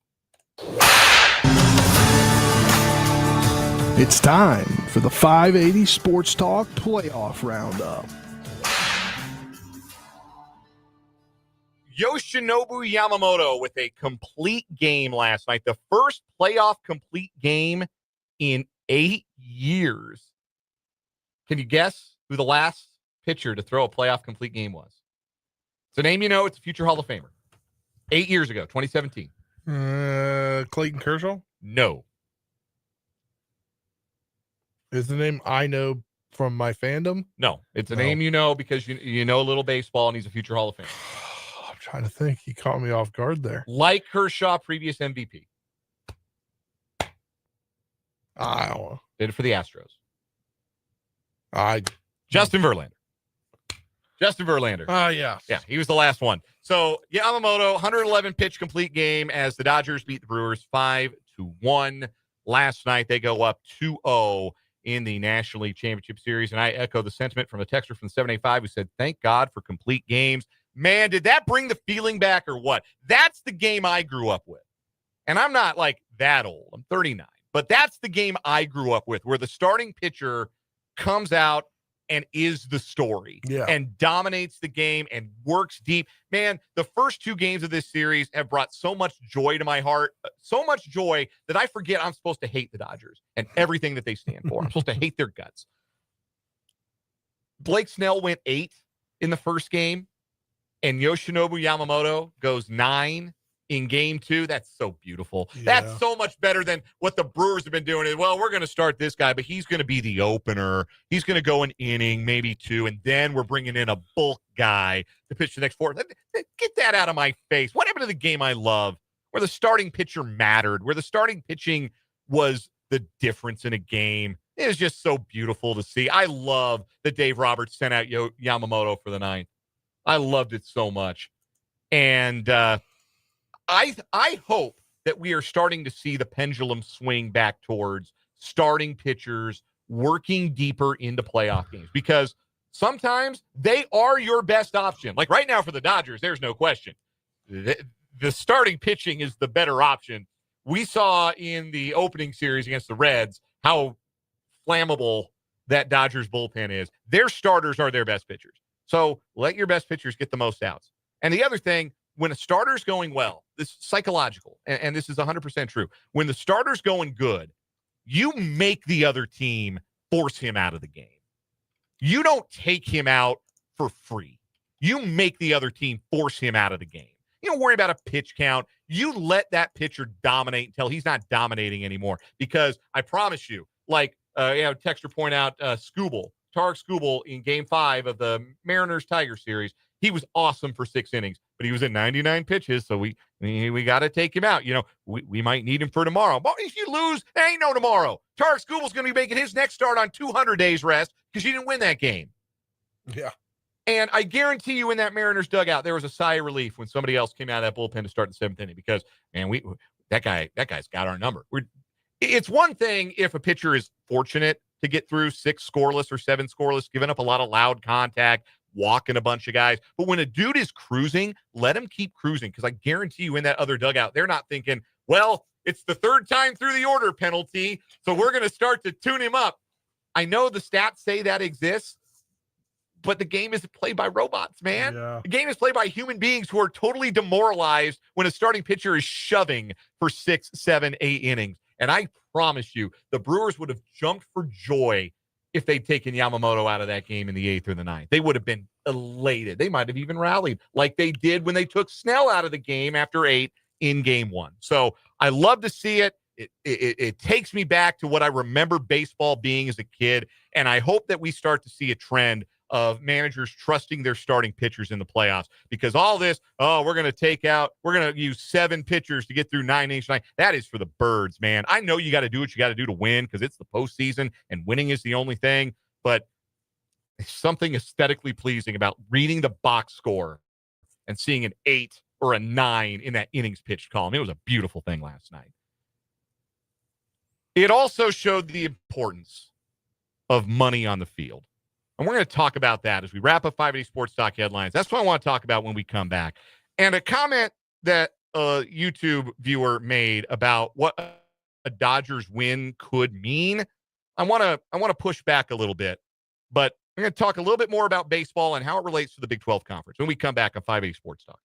It's time for the 580 Sports Talk playoff roundup. Yoshinobu Yamamoto with a complete game last night. The first playoff complete game in 8 years. Can you guess who the last pitcher to throw a playoff complete game was? It's a name you know. It's a future Hall of Famer. 8 years ago, 2017. Clayton Kershaw? No. Is the name I know from my fandom? No. It's a name you know because you know a little baseball, and he's a future Hall of Famer. I'm trying to think. He caught me off guard there. Like Kershaw, previous MVP. Iowa. Did it for the Astros. I Justin Verlander. Justin Verlander. Yeah. Yeah, he was the last one. So Yamamoto, 111 pitch complete game as the Dodgers beat the Brewers 5-1 last night. They go up 2-0 in the National League Championship Series. And I echo the sentiment from a texter from 785 who said, thank God for complete games. Man, did that bring the feeling back or what? That's the game I grew up with. And I'm not like that old. I'm 39. But that's the game I grew up with, where the starting pitcher comes out and is the story and dominates the game and works deep. Man, the first two games of this series have brought so much joy to my heart, so much joy that I forget I'm supposed to hate the Dodgers and everything that they stand for. I'm supposed to hate their guts. Blake Snell went 8 in the first game, and Yoshinobu Yamamoto goes 9 in game 2. That's so beautiful. Yeah. That's so much better than what the Brewers have been doing. Well, we're going to start this guy, but he's going to be the opener. He's going to go an inning, maybe 2, and then we're bringing in a bulk guy to pitch the next 4. Get that out of my face. What happened to the game I love, where the starting pitcher mattered, where the starting pitching was the difference in a game? It was just so beautiful to see. I love that Dave Roberts sent out Yamamoto for the 9th. I loved it so much. And I hope that we are starting to see the pendulum swing back towards starting pitchers working deeper into playoff games, because sometimes they are your best option. Like right now for the Dodgers, there's no question. The starting pitching is the better option. We saw in the opening series against the Reds how flammable that Dodgers bullpen is. Their starters are their best pitchers. So let your best pitchers get the most outs. And the other thing, when a starter's going well, this is psychological, and this is 100% true. When the starter's going good, you make the other team force him out of the game. You don't take him out for free. You make the other team force him out of the game. You don't worry about a pitch count. You let that pitcher dominate until he's not dominating anymore. Because I promise you, like, texter point out Tarek Skubal in Game 5 of the Mariners-Tiger series, he was awesome for 6 innings, but he was at 99 pitches, so we got to take him out. You know, we might need him for tomorrow. But if you lose, there ain't no tomorrow. Tarek Skubal's going to be making his next start on 200 days rest because you didn't win that game. Yeah. And I guarantee you in that Mariners dugout, there was a sigh of relief when somebody else came out of that bullpen to start the 7th inning because, man, that guy's got our number. It's one thing if a pitcher is fortunate to get through 6 scoreless or 7 scoreless, giving up a lot of loud contact, walking a bunch of guys. But when a dude is cruising, let him keep cruising, because I guarantee you in that other dugout, they're not thinking, well, it's the 3rd time through the order penalty, so we're going to start to tune him up. I know the stats say that exists, but the game is played by robots, man. Yeah. The game is played by human beings who are totally demoralized when a starting pitcher is shoving for 6, 7, 8 innings. And I promise you, the Brewers would have jumped for joy if they'd taken Yamamoto out of that game in the 8th or the 9th. They would have been elated. They might have even rallied like they did when they took Snell out of the game after 8 in Game 1. So I love to see it. It takes me back to what I remember baseball being as a kid, and I hope that we start to see a trend of managers trusting their starting pitchers in the playoffs, because all this, we're going to use 7 pitchers to get through 9 innings tonight. That is for the birds, man. I know you got to do what you got to do to win because it's the postseason and winning is the only thing, but there's something aesthetically pleasing about reading the box score and seeing an 8 or a 9 in that innings pitched column. It was a beautiful thing last night. It also showed the importance of money on the field. And we're going to talk about that as we wrap up 580 Sports Talk headlines. That's what I want to talk about when we come back. And a comment that a YouTube viewer made about what a Dodgers win could mean, I want to push back a little bit. But I'm going to talk a little bit more about baseball and how it relates to the Big 12 Conference when we come back on 580 Sports Talk.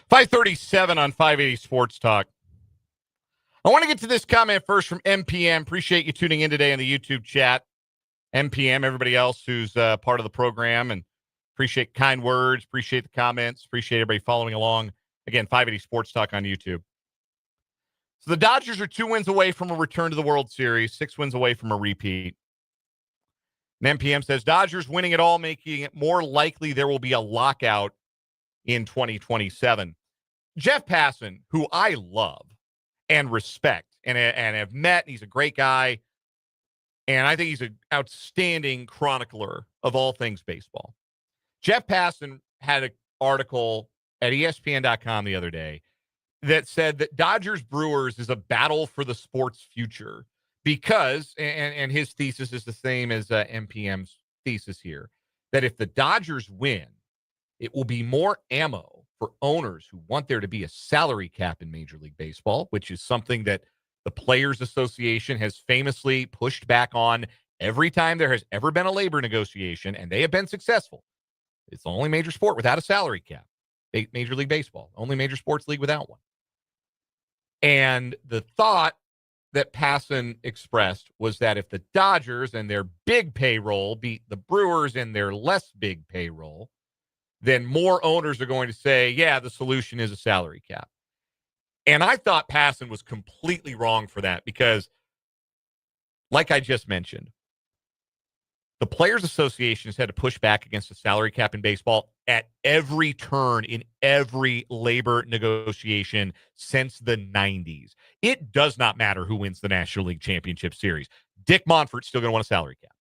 537 on 580 Sports Talk. I want to get to this comment first from MPM. Appreciate you tuning in today on the YouTube chat. MPM, everybody else who's part of the program, and appreciate kind words, appreciate the comments, appreciate everybody following along. Again, 580 Sports Talk on YouTube. So the Dodgers are 2 wins away from a return to the World Series, 6 wins away from a repeat. And MPM says, Dodgers winning it all, making it more likely there will be a lockout in 2027. Jeff Passan, who I love and respect and have met, he's a great guy, and I think he's an outstanding chronicler of all things baseball. Jeff Passan had an article at ESPN.com the other day that said that Dodgers-Brewers is a battle for the sport's future because, and his thesis is the same as MPM's thesis here, that if the Dodgers win, it will be more ammo for owners who want there to be a salary cap in Major League Baseball, which is something that the Players Association has famously pushed back on every time there has ever been a labor negotiation, and they have been successful. It's the only major sport without a salary cap, Major League Baseball, only major sports league without one. And the thought that Passan expressed was that if the Dodgers and their big payroll beat the Brewers and their less big payroll, then more owners are going to say, yeah, the solution is a salary cap. And I thought Passan was completely wrong for that because, like I just mentioned, the Players Association has had to push back against the salary cap in baseball at every turn in every labor negotiation since the 90s. It does not matter who wins the National League Championship Series. Dick Monfort's still going to want a salary cap.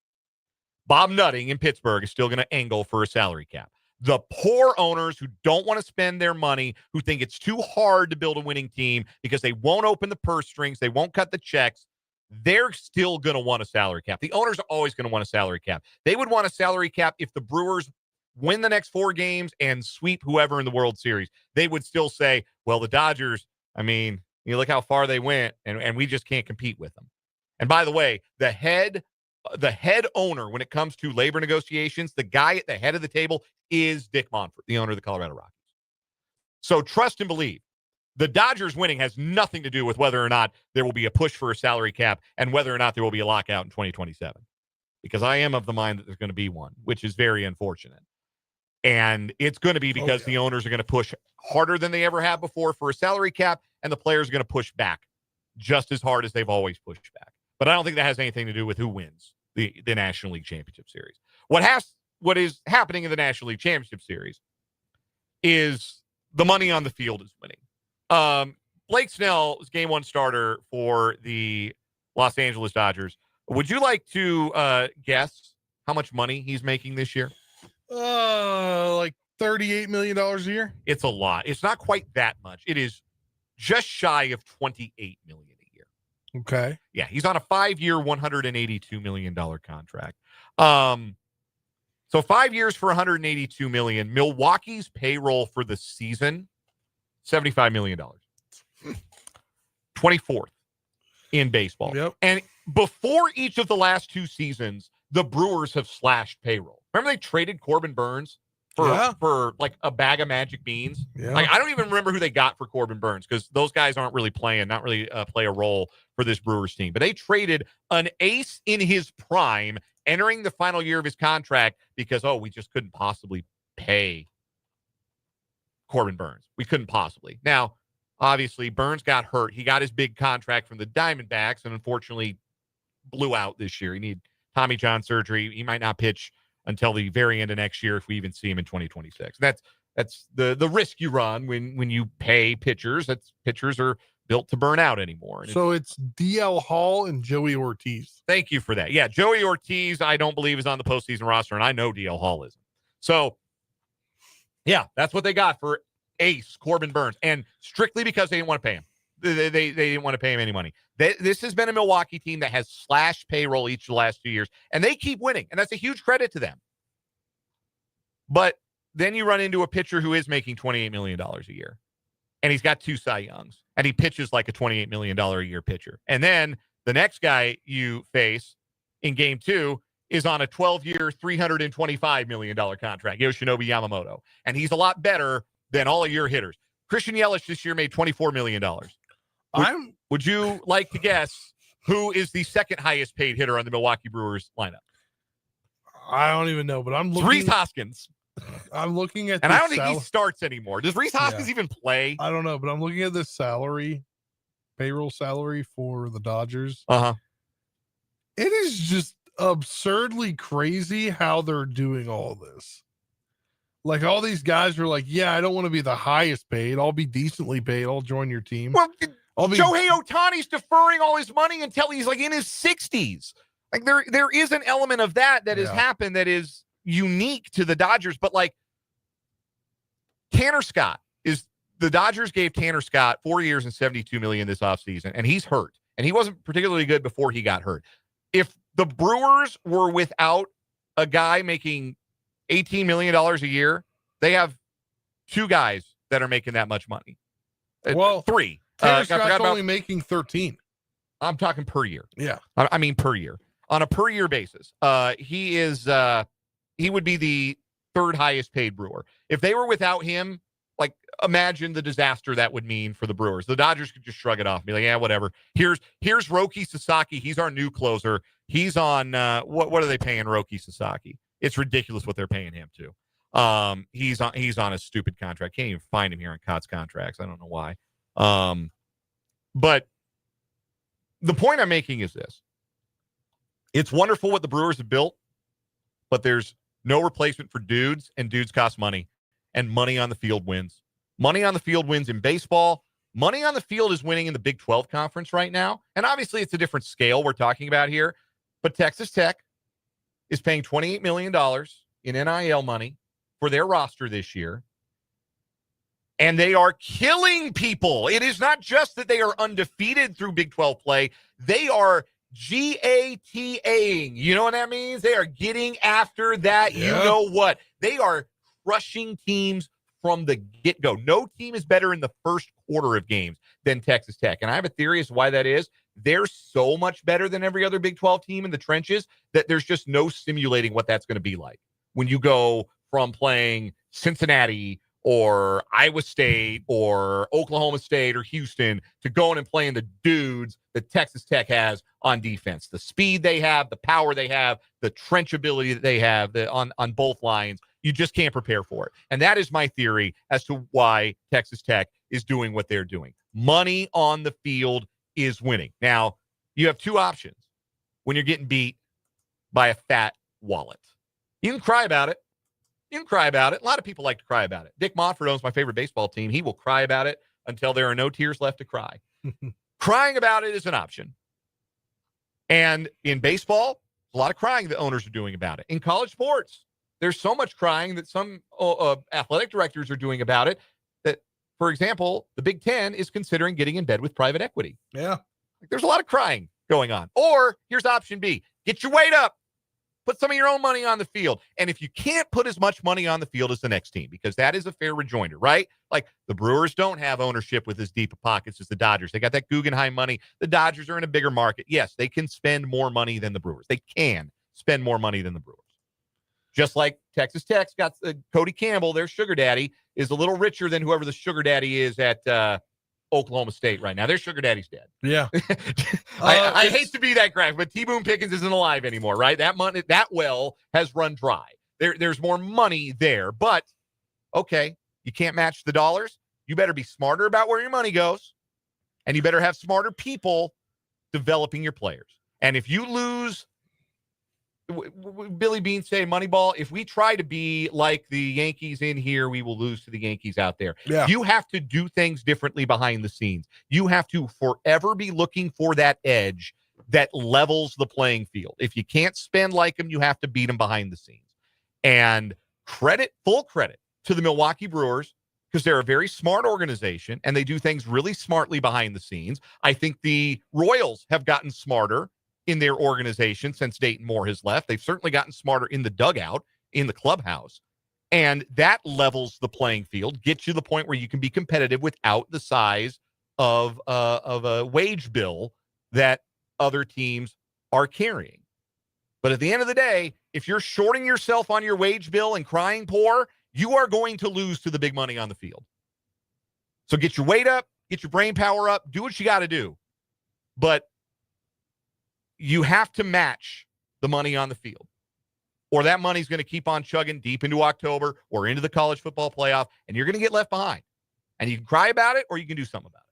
Bob Nutting in Pittsburgh is still going to angle for a salary cap. The poor owners who don't want to spend their money, who think it's too hard to build a winning team because they won't open the purse strings, they won't cut the checks, they're still going to want a salary cap. The owners are always going to want a salary cap. They would want a salary cap if the Brewers win the next 4 games and sweep whoever in the World Series. They would still say, well, the Dodgers, I mean, you look how far they went, and we just can't compete with them. And by the way, the head owner when it comes to labor negotiations, the guy at the head of the table is Dick Monfort, the owner of the Colorado Rockies. So trust and believe. The Dodgers winning has nothing to do with whether or not there will be a push for a salary cap and whether or not there will be a lockout in 2027. Because I am of the mind that there's going to be one, which is very unfortunate. And it's going to be because the owners are going to push harder than they ever have before for a salary cap, and the players are going to push back just as hard as they've always pushed back. But I don't think that has anything to do with who wins the National League Championship Series. What is happening in the National League Championship Series is the money on the field is winning. Blake Snell is game 1 starter for the Los Angeles Dodgers. Would you like to guess how much money he's making this year? Like $38 million a year. It's a lot. It's not quite that much. It is just shy of $28 million a year. Okay. Yeah, he's on a 5-year, $182 million contract. So 5 years for $182 million. Milwaukee's payroll for the season, $75 million. 24th in baseball. Yep. And before each of the last 2 seasons, the Brewers have slashed payroll. Remember they traded Corbin Burns for like a bag of magic beans? Yeah. Like, I don't even remember who they got for Corbin Burns because those guys aren't really playing, not really play a role for this Brewers team. But they traded an ace in his prime entering the final year of his contract because, we just couldn't possibly pay Corbin Burns. We couldn't possibly. Now, obviously, Burns got hurt. He got his big contract from the Diamondbacks and unfortunately blew out this year. He needed Tommy John surgery. He might not pitch until the very end of next year if we even see him in 2026. That's the risk you run when you pay pitchers. Pitchers are built to burn out anymore. And so it's DL Hall and Joey Ortiz. Thank you for that. Yeah, Joey Ortiz, I don't believe is on the postseason roster, and I know DL Hall isn't. So, yeah, that's what they got for ace Corbin Burns, and strictly because they didn't want to pay him. They didn't want to pay him any money. This has been a Milwaukee team that has slashed payroll each of the last 2 years, and they keep winning, and that's a huge credit to them. But then you run into a pitcher who is making $28 million a year, and he's got 2 Cy Youngs, and he pitches like a $28 million a year pitcher. And then the next guy you face in game 2 is on a 12-year, $325 million contract, Yoshinobu Yamamoto, and he's a lot better than all of your hitters. Christian Yelich this year made $24 million. Would you like to guess who is the second highest paid hitter on the Milwaukee Brewers lineup? I don't even know, but I'm looking. Rhys Hoskins. I'm looking at, and I don't think he starts anymore. Does Rhys Hoskins even play? I don't know, but I'm looking at this payroll salary for the Dodgers. It is just absurdly crazy how they're doing all this. Like, all these guys are like, yeah, I don't want to be the highest paid. I'll be decently paid. I'll join your team. Well, Shohei Ohtani's deferring all his money until he's like in his 60s. Like, there is an element of that has happened that is unique to the Dodgers. But like, Tanner Scott the Dodgers gave Tanner Scott 4 years and $72 million this offseason, and he's hurt. And he wasn't particularly good before he got hurt. If the Brewers were without a guy making $18 million a year, they have two guys that are making that much money. Well, three. Tanner Scott's only making 13. I'm talking per year. Yeah. I mean per year. On a per year basis, he would be the third highest paid Brewer. If they were without him, like, imagine the disaster that would mean for the Brewers. The Dodgers could just shrug it off and be like, yeah, whatever. Here's Roki Sasaki. He's our new closer. He's on what are they paying Roki Sasaki? It's ridiculous what they're paying him to. He's on a stupid contract. Can't even find him here on Cott's contracts. I don't know why. But the point I'm making is this. It's wonderful what the Brewers have built, but there's no replacement for dudes, and dudes cost money, and money on the field wins. Money on the field wins in baseball. Money on the field is winning in the Big 12 conference right now. And obviously it's a different scale we're talking about here, but Texas Tech is paying $28 million in NIL money for their roster this year. And they are killing people. It is not just that they are undefeated through Big 12 play. They are GATAing. You know what that means? They are getting after that. Yeah. You know what? They are crushing teams from the get-go. No team is better in the first quarter of games than Texas Tech. And I have a theory as to why that is. They're so much better than every other Big 12 team in the trenches that there's just no simulating what that's going to be like. When you go from playing Cincinnati or Iowa State or Oklahoma State or Houston to going and playing the dudes that Texas Tech has on defense. The speed they have, the power they have, the trench ability that they have on both lines. You just can't prepare for it. And that is my theory as to why Texas Tech is doing what they're doing. Money on the field is winning. Now, you have two options when you're getting beat by a fat wallet. You can cry about it. You can cry about it. A lot of people like to cry about it. Dick Monfort owns my favorite baseball team. He will cry about it until there are no tears left to cry. Crying about it is an option. And in baseball, a lot of crying the owners are doing about it. In college sports, there's so much crying that some athletic directors are doing about it that, for example, the Big Ten is considering getting in bed with private equity. Yeah. There's a lot of crying going on. Or here's option B. Get your weight up. Put some of your own money on the field. And if you can't put as much money on the field as the next team, because that is a fair rejoinder, right? Like, the Brewers don't have ownership with as deep of pockets as the Dodgers. They got that Guggenheim money. The Dodgers are in a bigger market. Yes, they can spend more money than the Brewers. They can spend more money than the Brewers. Just like Texas Tech's got Cody Campbell, their sugar daddy, is a little richer than whoever the sugar daddy is at Oklahoma State right now. Their sugar daddy's dead. Yeah. I hate to be that graphic, but T. Boone Pickens isn't alive anymore, right? That money, that well has run dry. There's more money there, but okay, you can't match the dollars. You better be smarter about where your money goes, and you better have smarter people developing your players. And if you lose, Billy Bean say Moneyball, if we try to be like the Yankees in here, we will lose to the Yankees out there. Yeah. You have to do things differently behind the scenes. You have to forever be looking for that edge that levels the playing field. If you can't spend like them, you have to beat them behind the scenes. And full credit to the Milwaukee Brewers, because they're a very smart organization and they do things really smartly behind the scenes. I think the Royals have gotten smarter in their organization since Dayton Moore has left. They've certainly gotten smarter in the dugout, in the clubhouse. And that levels the playing field, gets you to the point where you can be competitive without the size of a wage bill that other teams are carrying. But at the end of the day, if you're shorting yourself on your wage bill and crying poor, you are going to lose to the big money on the field. So get your weight up, get your brain power up, do what you got to do. But you have to match the money on the field, or that money's going to keep on chugging deep into October or into the college football playoff, and you're going to get left behind. And you can cry about it, or you can do something about it.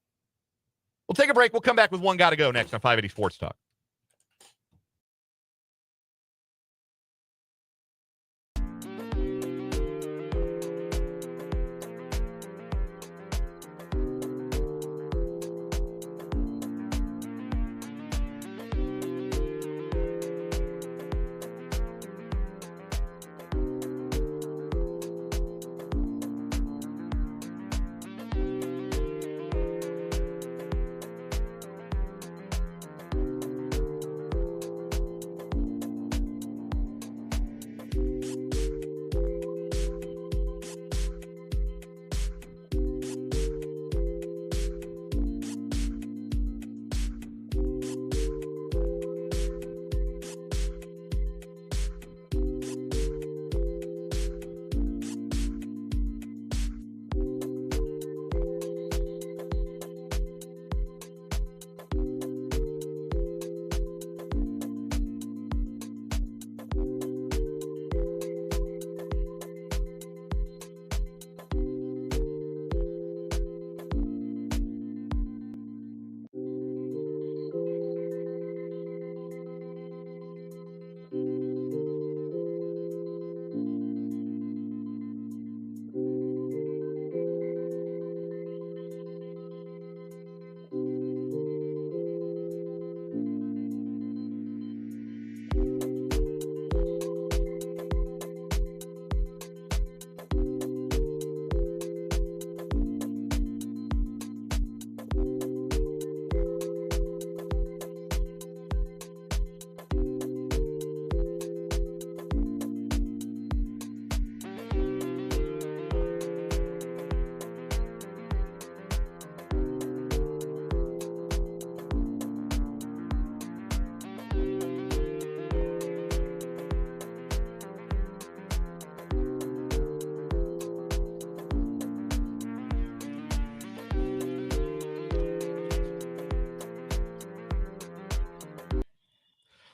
We'll take a break. We'll come back with One Gotta Go next on 580 Sports Talk.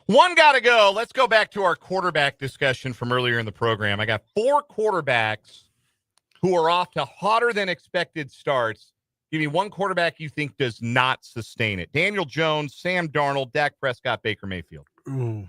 One gotta go. Let's go back to our quarterback discussion from earlier in the program. I got 4 quarterbacks who are off to hotter than expected starts. Give me one quarterback you think does not sustain it. Daniel Jones, Sam Darnold, Dak Prescott, Baker Mayfield. Ooh.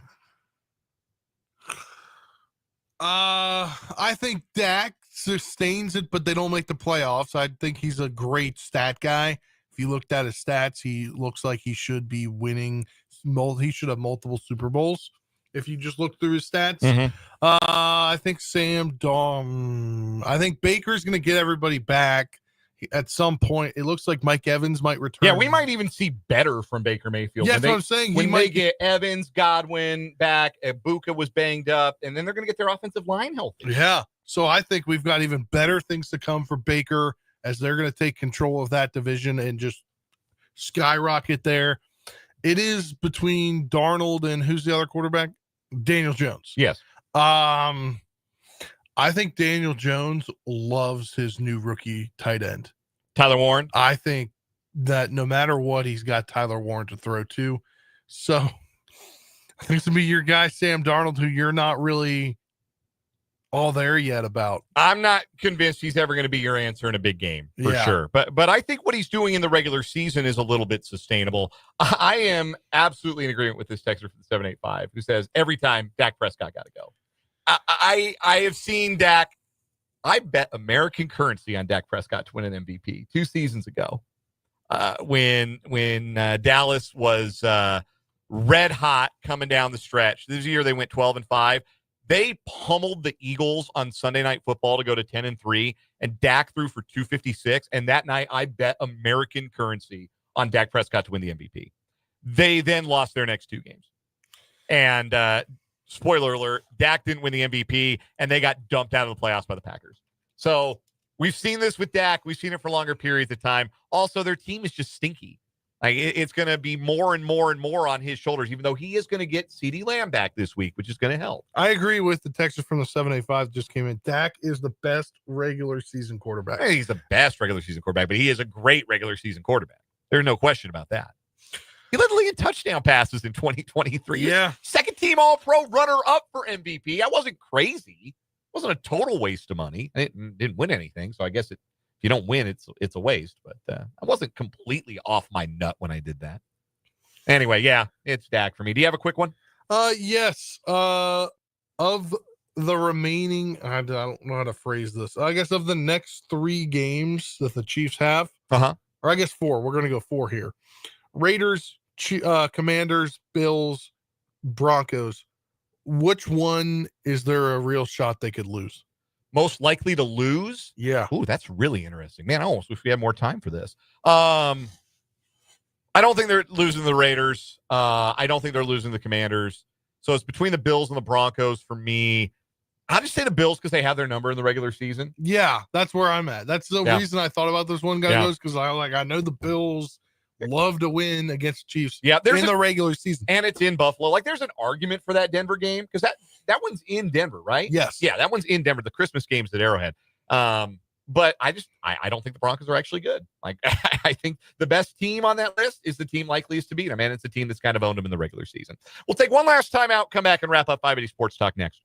I think Dak sustains it, but they don't make the playoffs. I think he's a great stat guy. If you looked at his stats, he looks like he should be winning. He should have multiple Super Bowls if you just look through his stats. Mm-hmm. I think I think Baker's going to get everybody back at some point. It looks like Mike Evans might return. Yeah, we might even see better from Baker Mayfield. Yeah, that's what I'm saying. When they get Evans, Godwin back, Ibuka was banged up, and then they're going to get their offensive line healthy. Yeah, so I think we've got even better things to come for Baker as they're going to take control of that division and just skyrocket there. It is between Darnold and who's the other quarterback? Daniel Jones. Yes. I think Daniel Jones loves his new rookie tight end, Tyler Warren. I think that no matter what, he's got Tyler Warren to throw to. So I think it's going to be your guy, Sam Darnold, who you're not really all there yet about. I'm not convinced he's ever going to be your answer in a big game for sure. But I think what he's doing in the regular season is a little bit sustainable. I am absolutely in agreement with this texter from 785 who says every time Dak Prescott got to go. I have seen Dak. I bet American currency on Dak Prescott to win an MVP 2 seasons ago when Dallas was red hot coming down the stretch. This year they went 12-5. They pummeled the Eagles on Sunday Night Football to go to 10-3, and Dak threw for 256. And that night, I bet American currency on Dak Prescott to win the MVP. They then lost their next 2 games. And spoiler alert, Dak didn't win the MVP, and they got dumped out of the playoffs by the Packers. So we've seen this with Dak. We've seen it for longer periods of time. Also, their team is just stinky. Like it's going to be more and more and more on his shoulders, even though he is going to get CeeDee Lamb back this week, which is going to help. I agree with the texture from the 785 just came in. Dak is the best regular season quarterback. I think he's the best regular season quarterback, but he is a great regular season quarterback. There's no question about that. He led the league in touchdown passes in 2023. Yeah. Second team All-Pro runner-up for MVP. I wasn't crazy. It wasn't a total waste of money. I didn't win anything, so I guess if you don't win, it's a waste. But I wasn't completely off my nut when I did that. Anyway, yeah, it's Dak for me. Do you have a quick one? Yes. Of the remaining, I don't know how to phrase this. I guess of the next 3 games that the Chiefs have, or I guess 4. We're going to go 4 here. Raiders, Commanders, Bills, Broncos. Which one is there a real shot they could lose? Most likely to lose? Yeah. Ooh, that's really interesting. Man, I almost wish we had more time for this. I don't think they're losing the Raiders. I don't think they're losing the Commanders. So it's between the Bills and the Broncos for me. I'll just say the Bills because they have their number in the regular season. Yeah, that's where I'm at. That's the reason I thought about this one guy goes because I know the Bills love to win against the Chiefs in the regular season. And it's in Buffalo. Like there's an argument for that Denver game because that one's in Denver, right? Yes. Yeah, that one's in Denver. The Christmas game's at Arrowhead. But I don't think the Broncos are actually good. Like I think the best team on that list is the team likeliest to beat them. And it's the team that's kind of owned them in the regular season. We'll take one last time out, come back and wrap up 580 Sports Talk next.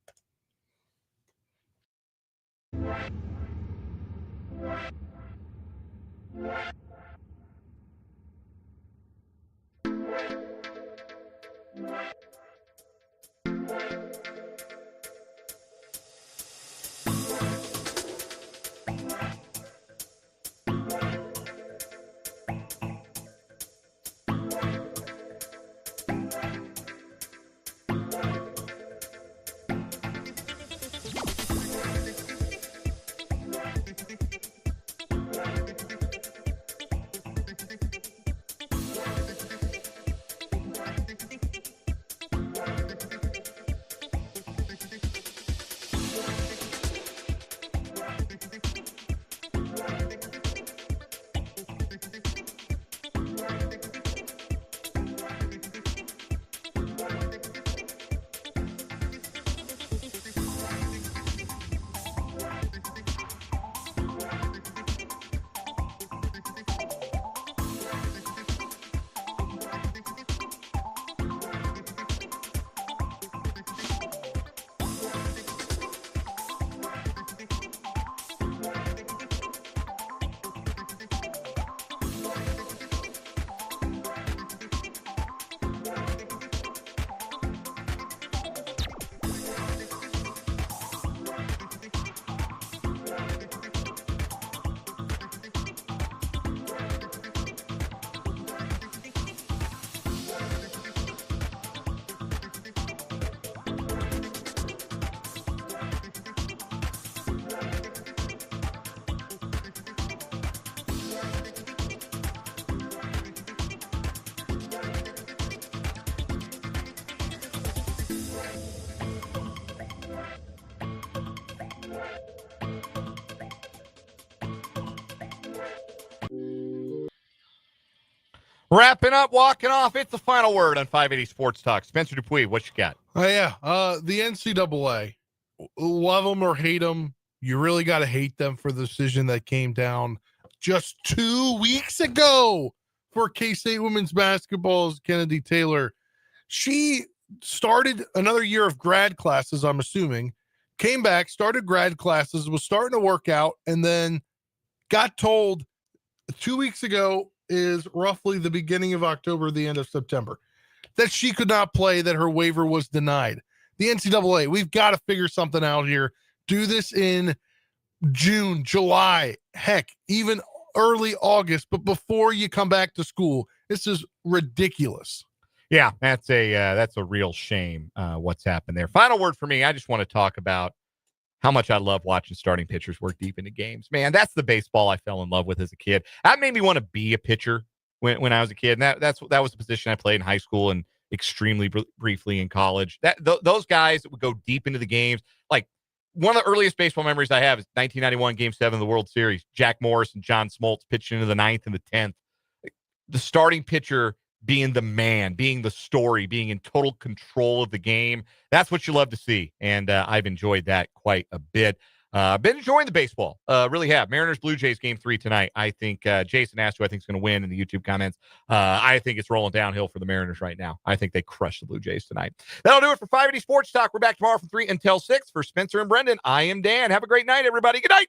Wrapping up, walking off. It's the final word on 580 Sports Talk. Spencer Dupuis, what you got? Oh, yeah. The NCAA, love them or hate them. You really got to hate them for the decision that came down just 2 weeks ago for K-State women's basketball's Kennedy Taylor. She started another year of grad classes, I'm assuming, came back, started grad classes, was starting to work out, and then got told 2 weeks ago is roughly the beginning of October, the end of September, that she could not play, that her waiver was denied. The NCAA, we've got to figure something out here. Do this in June, July, heck, even early August, but before you come back to school. This is ridiculous. Yeah, that's a real shame what's happened there. Final word for me, I just want to talk about how much I love watching starting pitchers work deep into games. Man, that's the baseball I fell in love with as a kid. That made me want to be a pitcher when I was a kid. And that was the position I played in high school and extremely briefly in college. Those guys that would go deep into the games. Like one of the earliest baseball memories I have is 1991 Game 7 of the World Series. Jack Morris and John Smoltz pitched into the 9th and the 10th. the starting pitcher being the man, being the story, being in total control of the game. That's what you love to see, and I've enjoyed that quite a bit. Been enjoying the baseball. Really have. Mariners Blue Jays game 3 tonight. I think Jason asked who I think is going to win in the YouTube comments. I think it's rolling downhill for the Mariners right now. I think they crush the Blue Jays tonight. That'll do it for 580 Sports Talk. We're back tomorrow from 3 until 6. For Spencer and Brendan, I am Dan. Have a great night, everybody. Good night.